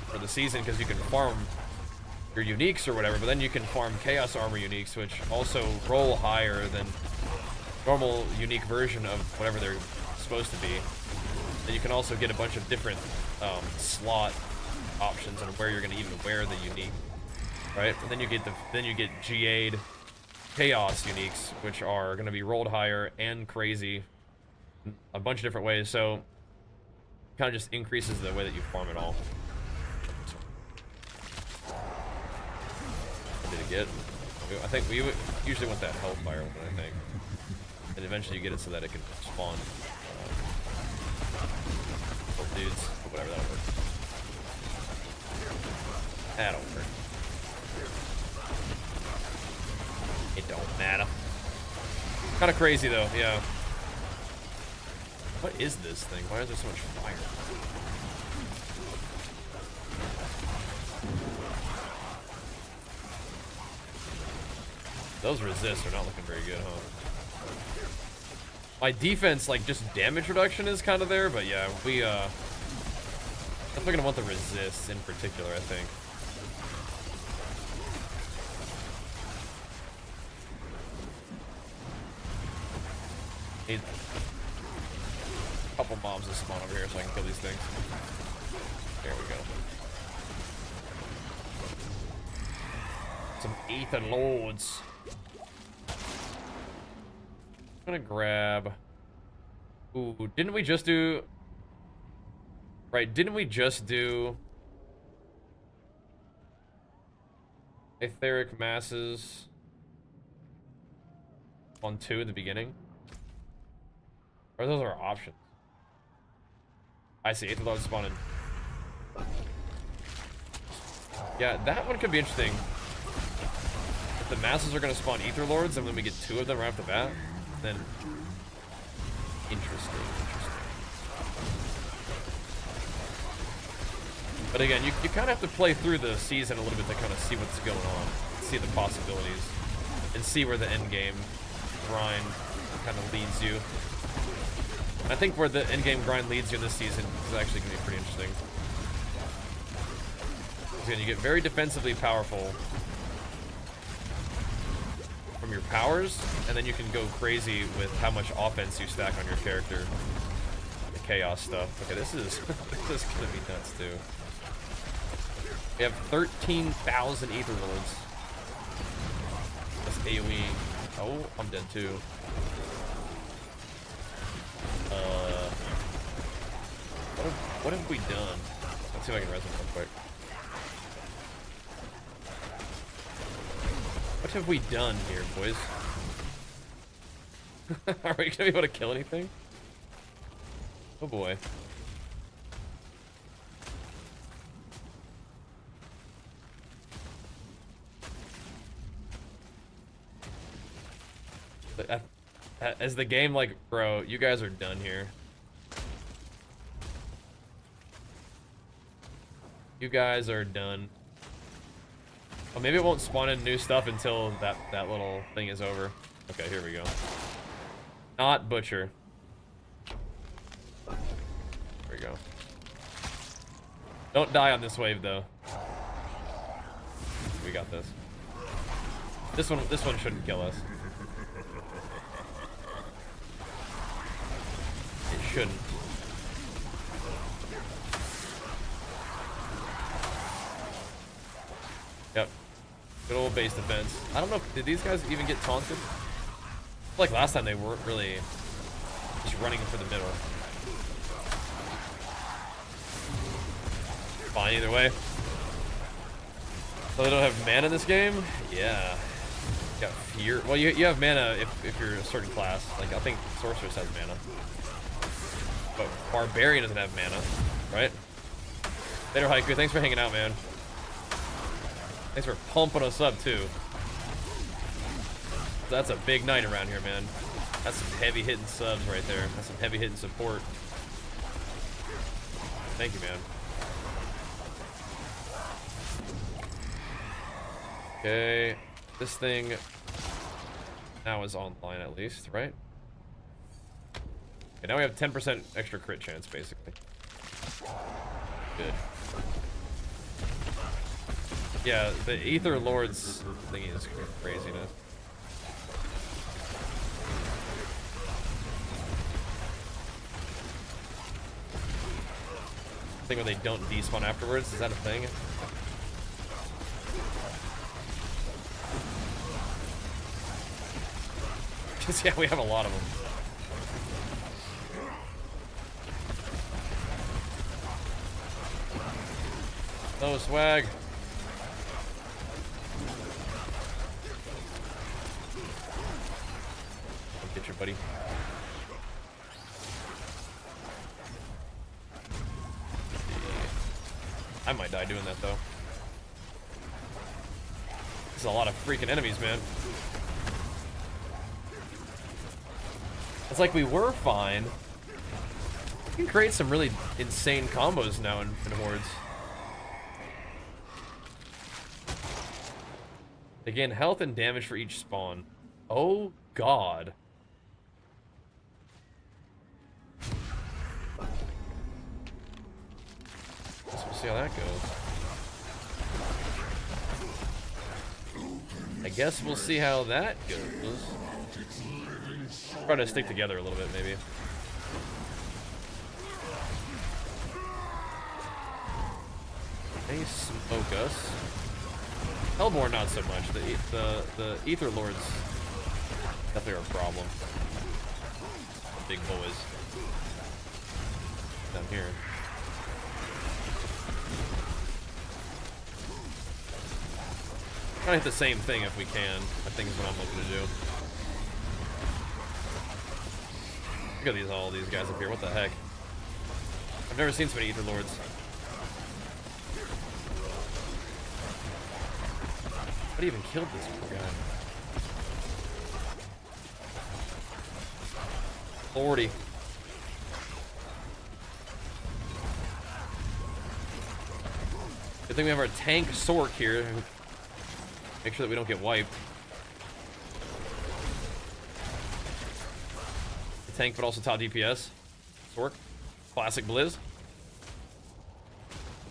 for the season because you can farm your uniques or whatever, but then you can farm chaos armor uniques, which also roll higher than normal unique version of whatever they're supposed to be. And you can also get a bunch of different slot options on where you're going to even wear the unique, right? And then you get GA'd chaos uniques, which are going to be rolled higher and crazy, a bunch of different ways. So kind of just increases the way that you farm it all. What did it get? I think we usually want that hellfire one, I think. And eventually you get it so that it can spawn little dudes, or whatever, that'll work. That'll work. It don't matter. Kind of crazy though, yeah. What is this thing? Why is there so much fire? Those resists are not looking very good, huh? My defense, like, just damage reduction is kind of there, but yeah, we, definitely gonna want the resists in particular, I think. Need a couple mobs to spawn over here so I can kill these things. There we go. Some Ethan Lords. I'm gonna grab... Ooh, didn't we just do... Right, didn't we just do... Etheric Masses on 2 at the beginning? Or those are options? I see, Aether Lords spawn in. Yeah, that one could be interesting. If the Masses are gonna spawn Aether Lords, and then we get 2 of them right off the bat, then... Interesting. But again, you kind of have to play through the season a little bit to kind of see what's going on, see the possibilities, and see where the end game grind kind of leads you. And I think where the end game grind leads you this season is actually going to be pretty interesting. Again, you get very defensively powerful from your powers, and then you can go crazy with how much offense you stack on your character. The chaos stuff. Okay, this is this is gonna be nuts too. We have 13,000 Aether Lords. That's AoE. Oh, I'm dead too. What have we done? Let's see if I can res him real quick. What have we done here, boys? Are we gonna be able to kill anything? Oh boy. As the game, like, bro, you guys are done here. You guys are done. Oh, maybe it won't spawn in new stuff until that little thing is over. Okay, here we go. Not Butcher. There we go. Don't die on this wave, though. We got this. This one shouldn't kill us. It shouldn't. Yep. Good old base defense. I don't know, did these guys even get taunted? Like last time they weren't really just running for the middle. Fine either way. So they don't have mana in this game? Yeah. You got fear. Well, you have mana if you're a certain class. Like I think Sorceress has mana. But Barbarian doesn't have mana, right? Later, Haiku. Thanks for hanging out, man. Thanks for pumping us up, too. That's a big night around here, man. That's some heavy hitting subs right there. That's some heavy hitting support. Thank you, man. Okay. This thing now is online at least, right? Okay, now we have 10% extra crit chance, basically. Good. Yeah, the Aether Lords thingy is craziness. Thing where they don't despawn afterwards, is that a thing? Because yeah, we have a lot of them. Oh, swag. Gotcha, buddy. I might die doing that, though. There's a lot of freaking enemies, man. It's like we were fine. We can create some really insane combos now in Hordes. They gain health and damage for each spawn. Oh, God. Guess we'll see how that goes. I guess we'll see how that goes. Try to stick together a little bit, maybe. They smoke us. Hellborn, not so much. The Ether Lords definitely are a problem. Big boys. Down here. Try to hit the same thing if we can. I think is what I'm looking to do. Look at all these guys up here. What the heck? I've never seen so many Ether Lords. What even killed this poor guy? 40. Good thing we have our tank Sork here. Make sure that we don't get wiped. The tank, but also top DPS. Sork. Classic Blizz.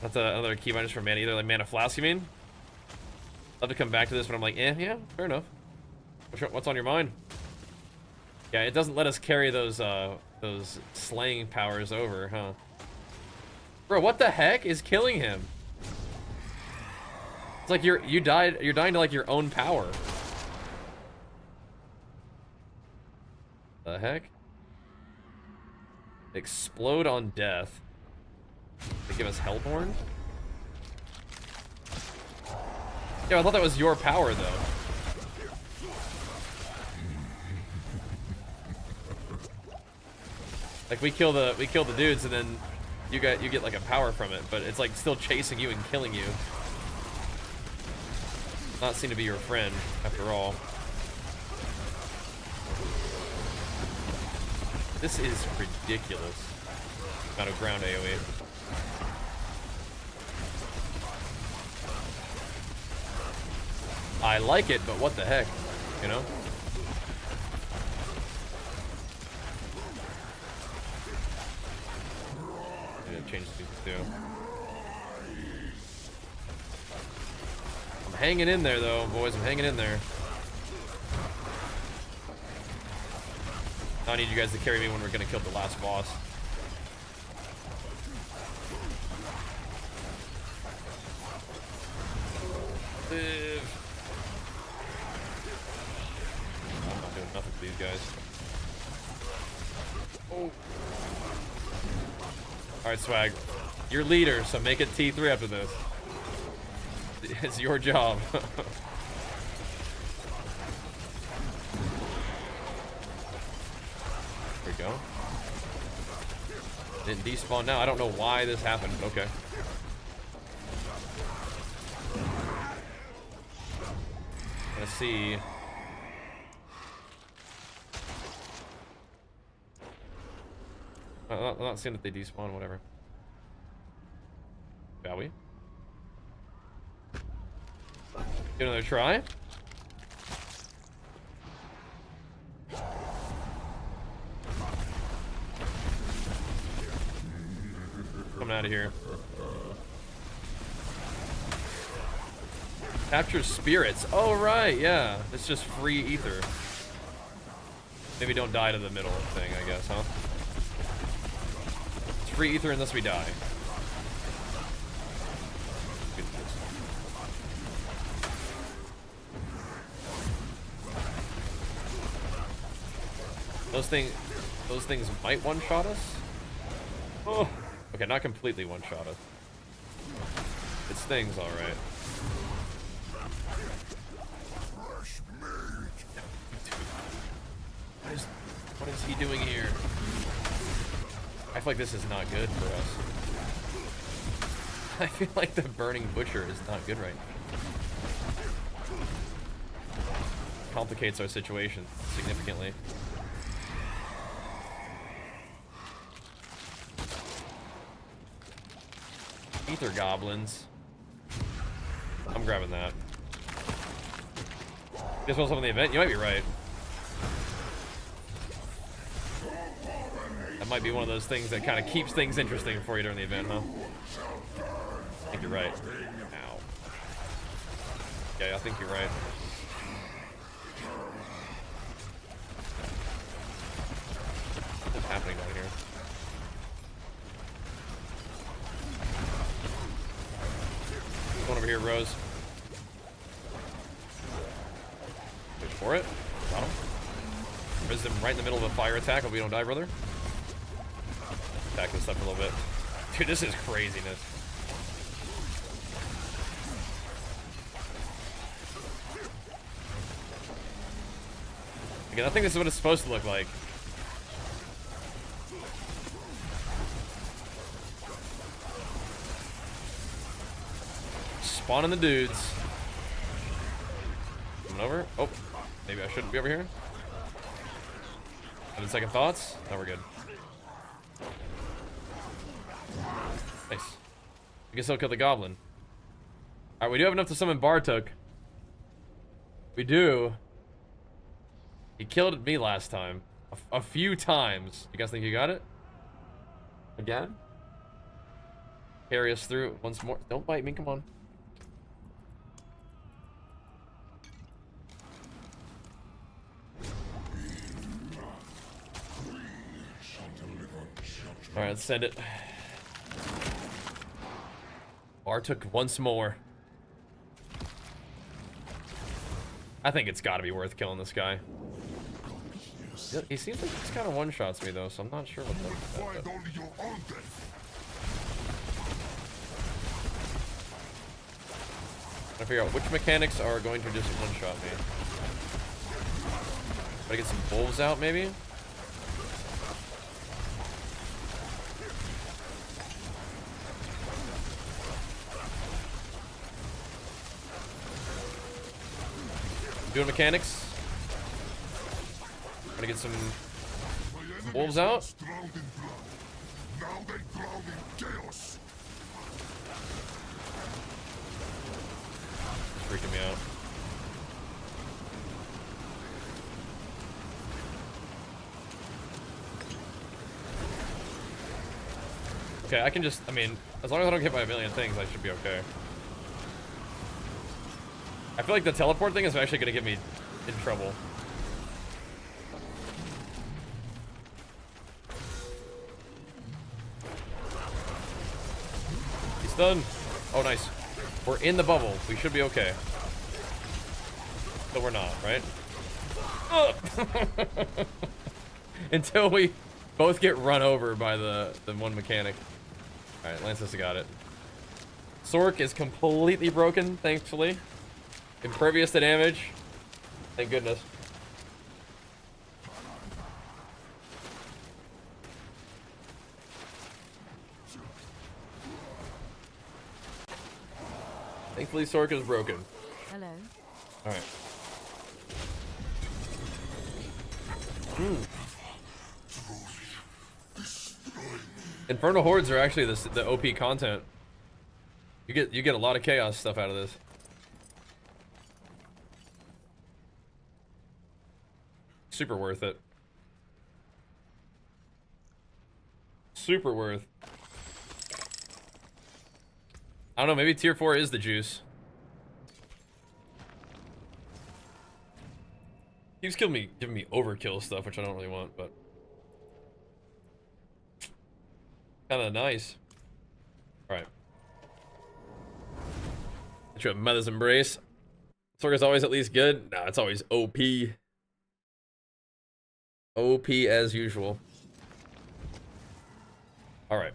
That's another key minus for mana. Either like mana flask, you mean? Love to come back to this, but I'm like, yeah, fair enough. What's on your mind? Yeah, it doesn't let us carry those slaying powers over, huh? Bro, what the heck is killing him? It's like you're dying to like your own power. The heck? Explode on death. They give us Hellborn? Yeah, I thought that was your power though. Like we kill the dudes and then you get like a power from it, but it's like still chasing you and killing you. Not seem to be your friend after all. This is ridiculous. Amount of ground AoE. I like it, but what the heck, you know? I'm gonna change these too. I'm hanging in there though, boys. I'm hanging in there. I need you guys to carry me when we're gonna kill the last boss. I'm not doing nothing for these guys. Oh. Alright, Swag. You're leader, so make it T3 after this. It's your job. There we go. Didn't despawn now. I don't know why this happened. Okay. Let's see. I'm not seeing that they despawn, whatever. Shall we? Give another try. Coming out of here. Capture spirits. Oh, right, yeah. It's just free ether. Maybe don't die to the middle thing, I guess, huh? It's free ether unless we die. Those things might one-shot us. Oh, okay, not completely one-shot us. It's things, all right. What is he doing here? I feel like this is not good for us. I feel like the burning butcher is not good right now. Complicates our situation significantly. Ether goblins. I'm grabbing that. You guys want something in the event? You might be right. That might be one of those things that kind of keeps things interesting for you during the event, huh? I think you're right. Ow. Yeah, I think you're right. What's happening down here? What's going over here, Rose? Push for it. Got him. Visit him right in the middle of a fire attack. Hope we don't die, brother. Attack this up a little bit. Dude, this is craziness. Again, I think this is what it's supposed to look like. Spawning the dudes. Coming over. Oh, maybe I shouldn't be over here. Having second thoughts? No, we're good. Nice. I guess I'll kill the goblin. Alright, we do have enough to summon Bartok. We do. He killed me last time. A few times. You guys think you got it? Again? Carry us through once more. Don't bite me, come on. Alright, let's send it. Bartok once more. I think it's gotta be worth killing this guy. He seems like he's kind of one-shots me though, so I'm not sure what the Find only your own death. Trying to figure out which mechanics are going to just one-shot me. Gotta get some wolves out, maybe? Doing mechanics. Gonna get some wolves out. Drowned in blood. Now they drown in chaos. It's freaking me out. Okay, I can just, I mean, as long as I don't get by a million things, I should be okay. I feel like the teleport thing is actually gonna get me in trouble. He's done. Oh, nice. We're in the bubble. We should be okay. But we're not, right? Until we both get run over by the one mechanic. Alright, Lances got it. Sork is completely broken, thankfully. Impervious to damage. Thank goodness. Thankfully, Sork is broken. Hello. Alright. Infernal hordes are actually the OP content. You get a lot of chaos stuff out of this. Super worth it. Super worth. I don't know, maybe tier 4 is the juice. Keeps giving me overkill stuff, which I don't really want, but kinda nice. Alright. Get you a Mother's Embrace. Sorga's always at least good. Nah, it's always OP. OP as usual. Alright.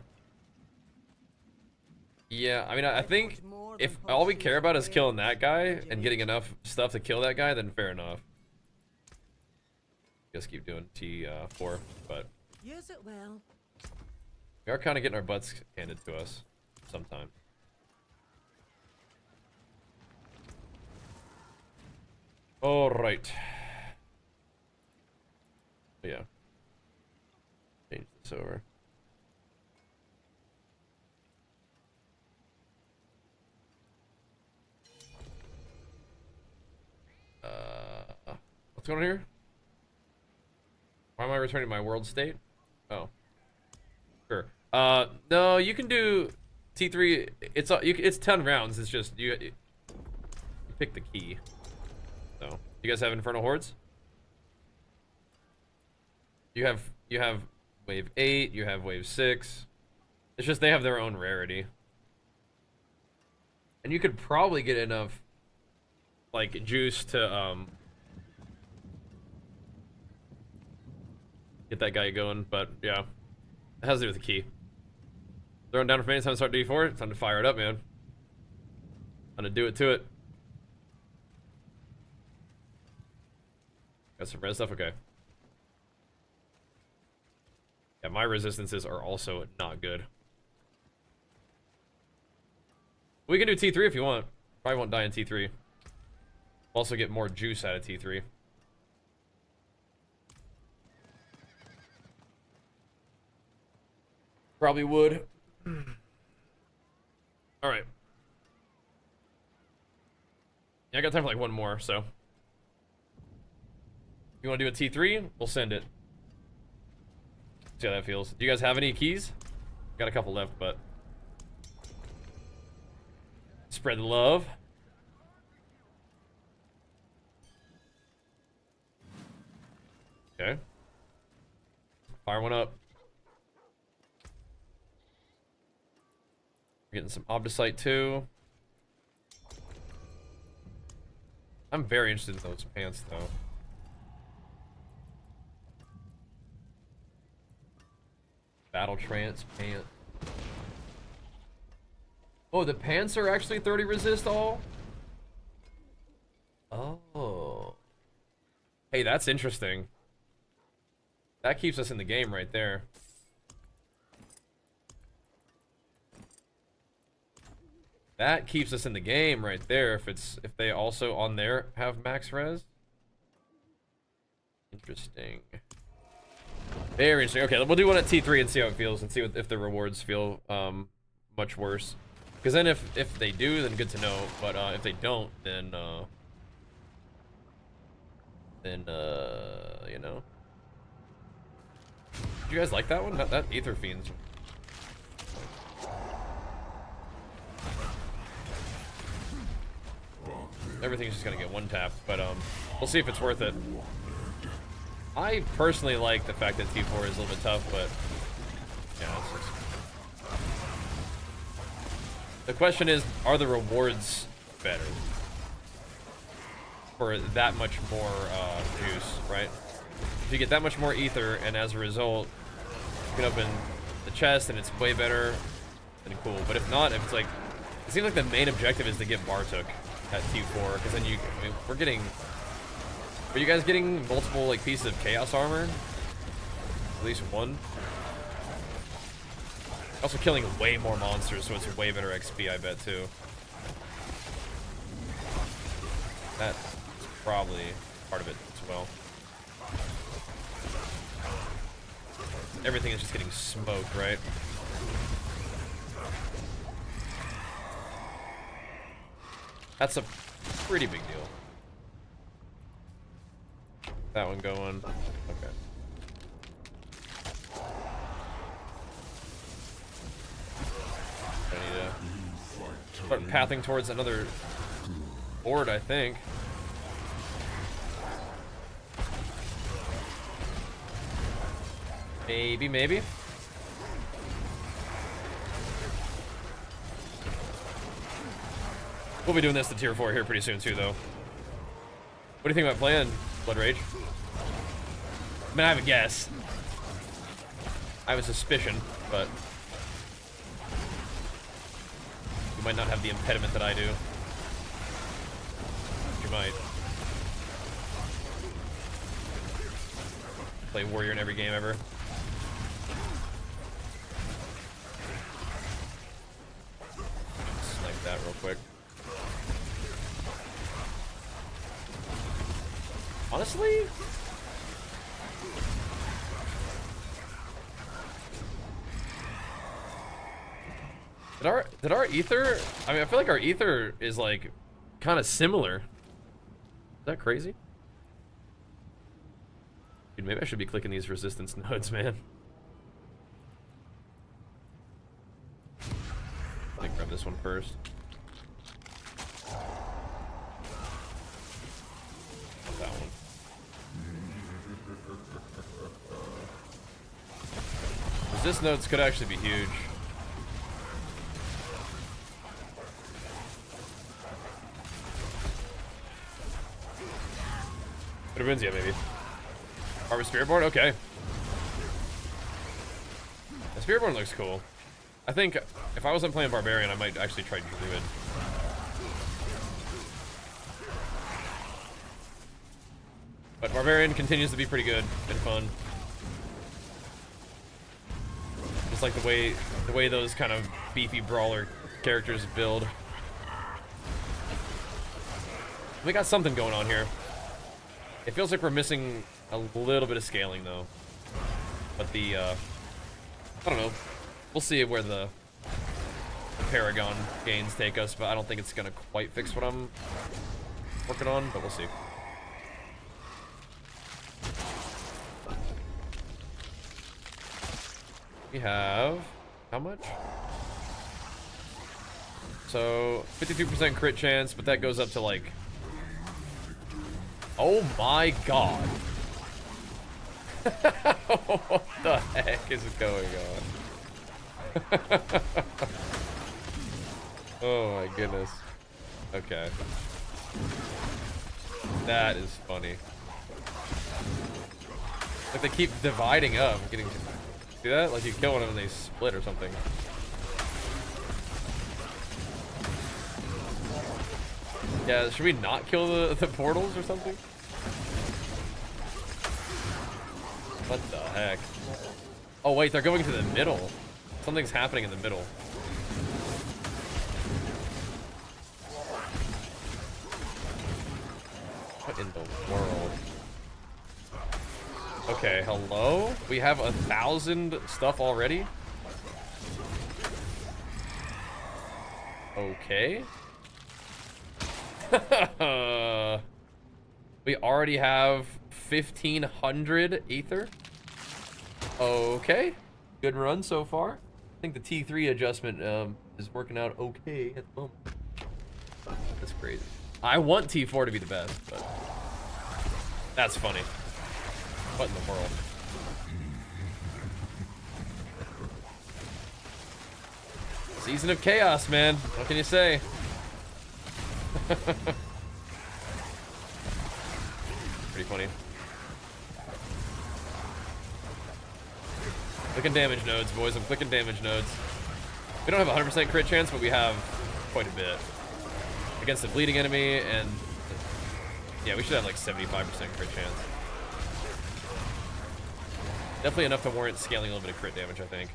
Yeah, I mean, I think if all we care about is killing that guy and getting enough stuff to kill that guy, then fair enough. Guess keep doing T4, but Use it well. we are kind of getting our butts handed to us sometimes. All right. Yeah. Change this over. What's going on here? Why am I returning my world state? Oh. Sure. No, you can do T3. It's 10 rounds. It's just you pick the key. So, you guys have Infernal Hordes? You have wave 8, you have wave 6. It's just they have their own rarity. And you could probably get enough like juice to get that guy going, but yeah. It has to do with the key. Throwing down for me, it's time to start D4. It's time to fire it up, man. Time to do it to it. Got some red stuff? Okay. Yeah, my resistances are also not good. We can do T3 if you want. Probably won't die in T3. Also get more juice out of T3. Probably would. Alright. Yeah, I got time for like one more, so. If you want to do a T3, we'll send it. See how that feels. Do you guys have any keys? Got a couple left, but. Spread the love. Okay. Fire one up. We're getting some Obdicite too. I'm very interested in those pants though. Battle trance pant. Oh, the pants are actually 30 resist all? Oh. Hey, that's interesting. That keeps us in the game right there. That keeps us in the game right there if they also on there have max res. Interesting. Very interesting. Okay, we'll do one at T3 and see how it feels and see if the rewards feel much worse. Because then if they do, then good to know. But if they don't, then you know. Did you guys like that one? That Aether Fiend's. Everything's just gonna get one tapped, but we'll see if it's worth it. I personally like the fact that T4 is a little bit tough, but yeah. It's just... The question is, are the rewards better for that much more juice, right? If you get that much more ether, and as a result, you can open the chest, and it's way better, then cool. But if not, if it's like, it seems like the main objective is to get Bartok at T4, because then I mean, we're getting. Are you guys getting multiple like pieces of chaos armor? At least one. Also killing way more monsters, so it's way better XP, I bet too. That's probably part of it as well. Everything is just getting smoked, right? That's a pretty big deal. That one going. Okay. I need to start pathing towards another horde, I think. Maybe. We'll be doing this to tier 4 here pretty soon too, though. What do you think about playing Blood Rage? I mean, I have a guess. I have a suspicion, but you might not have the impediment that I do. You might. play warrior in every game ever. Snipe that real quick. Honestly, did our ether? I mean, I feel like our ether is like kind of similar. Is that crazy? Dude, maybe I should be clicking these resistance nodes, man. Let me grab this one first. That one. Resist nodes could actually be huge. It wins, yeah, maybe. Harvest Spiritborn? Okay. The Spiritborn looks cool. I think if I wasn't playing Barbarian, I might actually try Druid. But Barbarian continues to be pretty good and fun. Just like the way those kind of beefy brawler characters build. We got something going on here. It feels like we're missing a little bit of scaling though. But the I don't know. We'll see where the Paragon gains take us, but I don't think it's gonna quite fix what I'm working on, but we'll see. We have how much? So 52% crit chance, but that goes up to like, oh my god. What the heck is going on? Oh my goodness. Okay. That is funny. Like they keep dividing up, getting. See that? Like you kill one of them and they split or something. Yeah, should we not kill the portals or something? What the heck? Oh wait, they're going to the middle. Something's happening in the middle. What in the world? Okay, hello? We have 1,000 stuff already? Okay. We already have 1,500 ether. Okay. Good run so far. I think the T3 adjustment is working out okay at the moment. That's crazy. I want T4 to be the best, but that's funny. What in the world? Season of Chaos, man. What can you say? Pretty funny. Clicking damage nodes, boys. I'm clicking damage nodes. We don't have 100% crit chance, but we have quite a bit. Against a bleeding enemy, and yeah, we should have like 75% crit chance. Definitely enough to warrant scaling a little bit of crit damage, I think.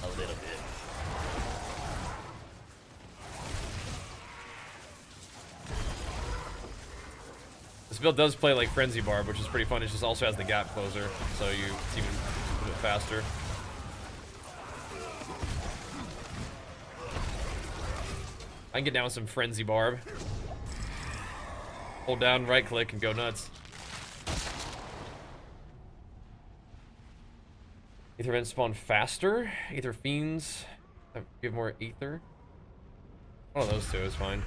A little bit. This build does play like Frenzy Barb, which is pretty fun. It just also has the gap closer, so it's even a bit faster. I can get down with some Frenzy Barb. Hold down, right click, and go nuts. Ether vents spawn faster. Ether fiends give more ether. One of those two is fine.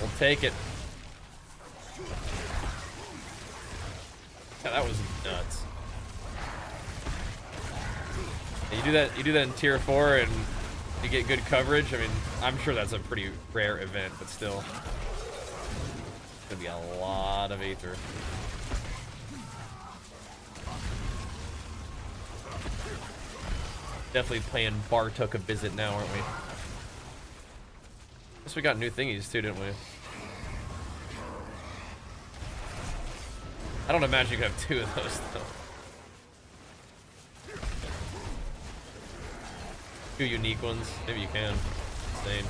We'll take it. Yeah, that was nuts. You do that in tier 4 and you get good coverage. I mean, I'm sure that's a pretty rare event, but still. It's gonna be a lot of ether. Definitely playing Bar Took a Visit now, aren't we? Guess we got new thingies too, didn't we? I don't imagine you could have 2 of those though. 2 unique ones. Maybe you can. Insane.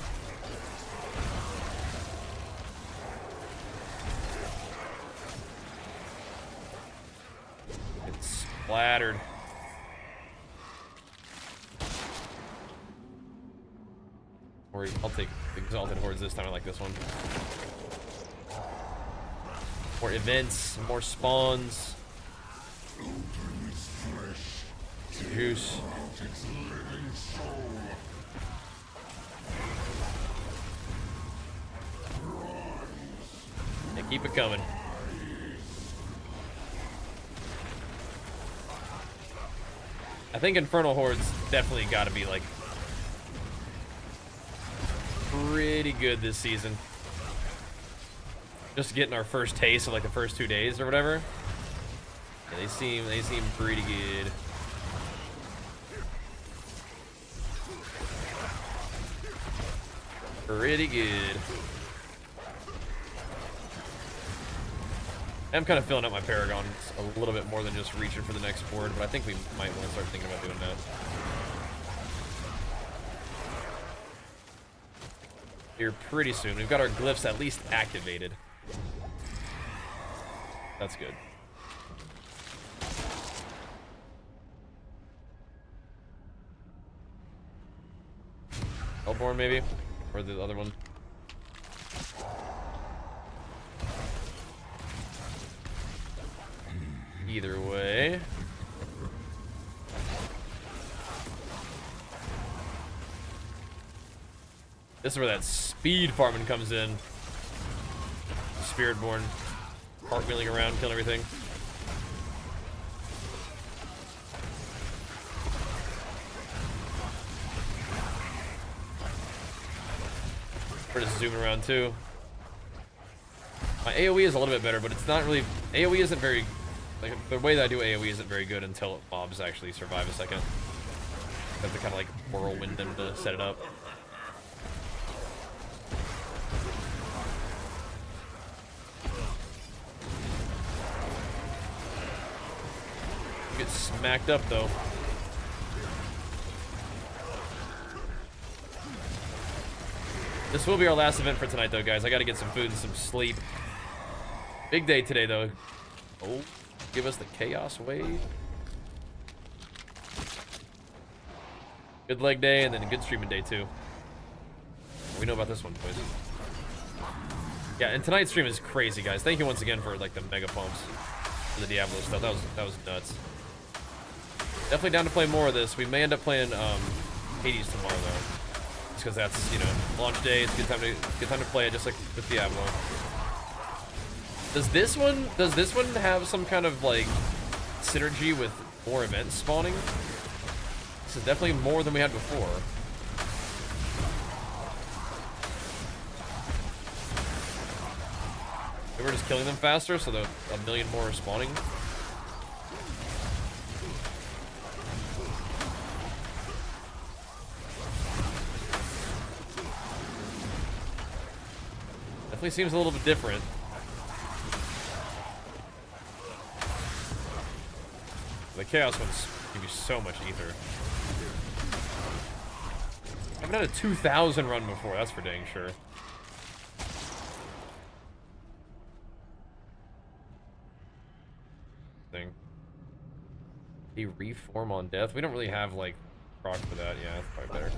It's splattered. Or I'll take Exalted Hordes this time. I like this one. More events, more spawns. Juice. And keep it coming. I think Infernal Hordes definitely got to be like pretty good this season. Just getting our first taste of like the first 2 days or whatever. Yeah, they seem pretty good. Pretty good. I'm kind of filling up my Paragon a little bit more than just reaching for the next board, but I think we might want to start thinking about doing that. Here pretty soon. We've got our glyphs at least activated. That's good. Hellborn maybe? Or the other one? Either way. This is where that speed farming comes in. Spiritborn. Cartwheeling around, killing everything. We're just zooming around too. My AoE is a little bit better, but it's not really... AoE isn't very... Like, the way that I do AoE isn't very good until mobs actually survive a second. I have to kind of like whirlwind them to set it up. Get smacked up though. This will be our last event for tonight though, guys. I gotta get some food and some sleep. Big day today though. Oh, give us the chaos wave. Good leg day and then a good streaming day too. We know about this one, boys. Yeah, and tonight's stream is crazy, guys. Thank you once again for like the mega pumps for the Diablo stuff. That was nuts. Definitely down to play more of this. We may end up playing Hades tomorrow though, just because that's, you know, launch day. It's a good time to play it, just like with Diablo. Does this one have some kind of like synergy with more events spawning? This is definitely more than we had before. Maybe we're just killing them faster, so the a million more are spawning. Definitely seems a little bit different. The chaos ones give you so much ether. I haven't had a 2,000 run before, that's for dang sure. Thing. He reform on death. We don't really have like proc for that. Yeah, that's probably better.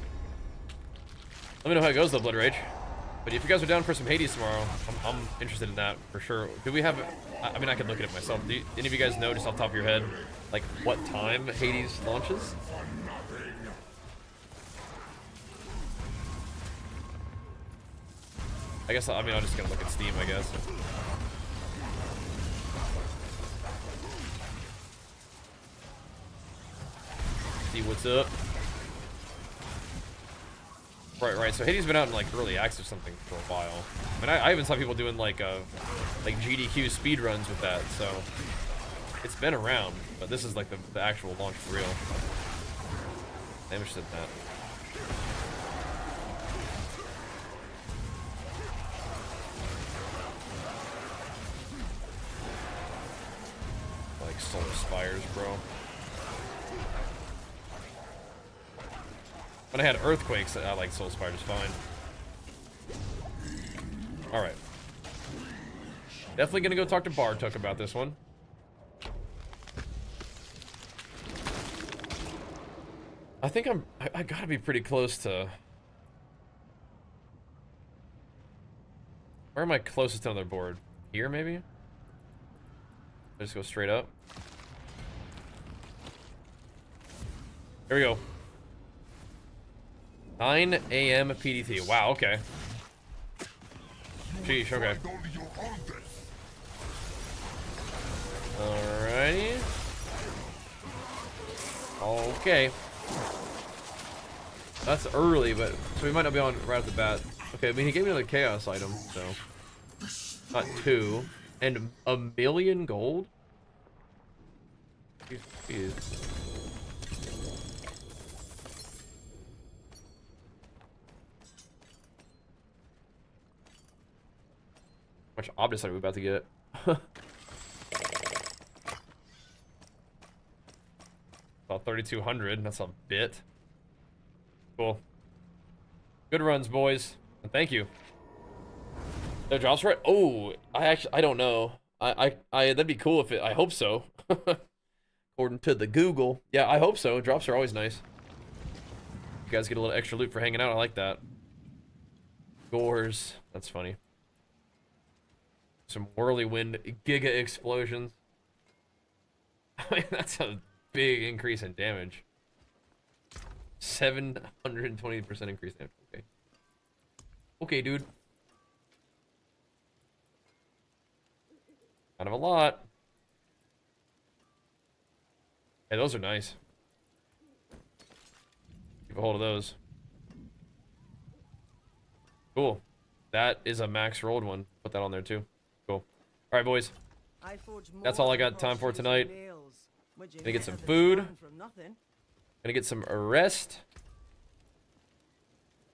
Let me know how it goes though, Blood Rage. But if you guys are down for some Hades tomorrow, I'm interested in that for sure. Do we have... I mean, I can look at it myself. Do any of you guys know, just off the top of your head, like, what time Hades launches? I guess, I mean, I'm just gonna look at Steam, I guess. See what's up. Right. So Hades been out in like early access or something for a while. I mean, I even saw people doing like GDQ speed runs with that. So it's been around, but this is like the actual launch for real. Damage did that. Like soul spires, bro. When I had earthquakes, I like soul spires fine. All right. Definitely gonna go talk to Bartok about this one. I think I gotta be pretty close to. Where am I closest to another board? Here, maybe? Just go straight up. Here we go. 9 a.m. PDT. Wow, okay. Sheesh, okay. Alrighty. Okay. That's early, but so we might not be on right off the bat. Okay, I mean he gave me another chaos item, so not 2. And 1,000,000 gold? Jeez. How much Obdus are we about to get? About 3,200. That's a bit. Cool. Good runs, boys. And thank you. Their drops right? Oh, I don't know. That'd be cool if it. I hope so. According to the Google, yeah, I hope so. Drops are always nice. You guys get a little extra loot for hanging out. I like that. Gores. That's funny. Some whirlwind giga explosions. I mean, that's a big increase in damage. 720% increase in damage. Okay. Okay, dude. Kind of a lot. Hey, those are nice. Keep a hold of those. Cool. That is a max rolled one. Put that on there too. Cool. All right, boys. That's all I got time for tonight. Gonna get some food. Gonna get some rest.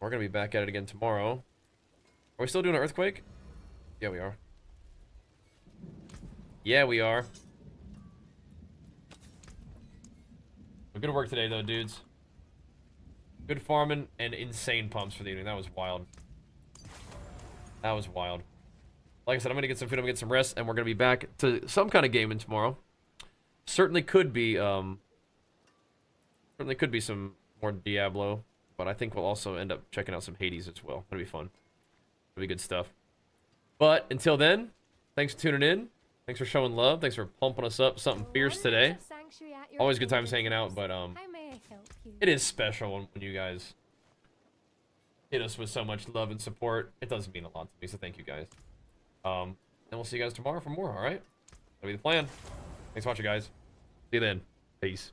We're gonna be back at it again tomorrow. Are we still doing an earthquake? Yeah, we are. Yeah, we are. Well, good work today, though, dudes. Good farming and insane pumps for the evening. That was wild. That was wild. Like I said, I'm gonna get some food, I'm gonna get some rest, and we're gonna be back to some kind of gaming tomorrow. Certainly could be some more Diablo, but I think we'll also end up checking out some Hades as well. It'll be fun. It'll be good stuff. But until then, thanks for tuning in. Thanks for showing love. Thanks for pumping us up something fierce today. Always good times hanging out, but it is special when you guys hit us with so much love and support. It does mean a lot to me, so thank you guys. And we'll see you guys tomorrow for more, alright? That'll be the plan. Thanks for watching, guys. See you then. Peace.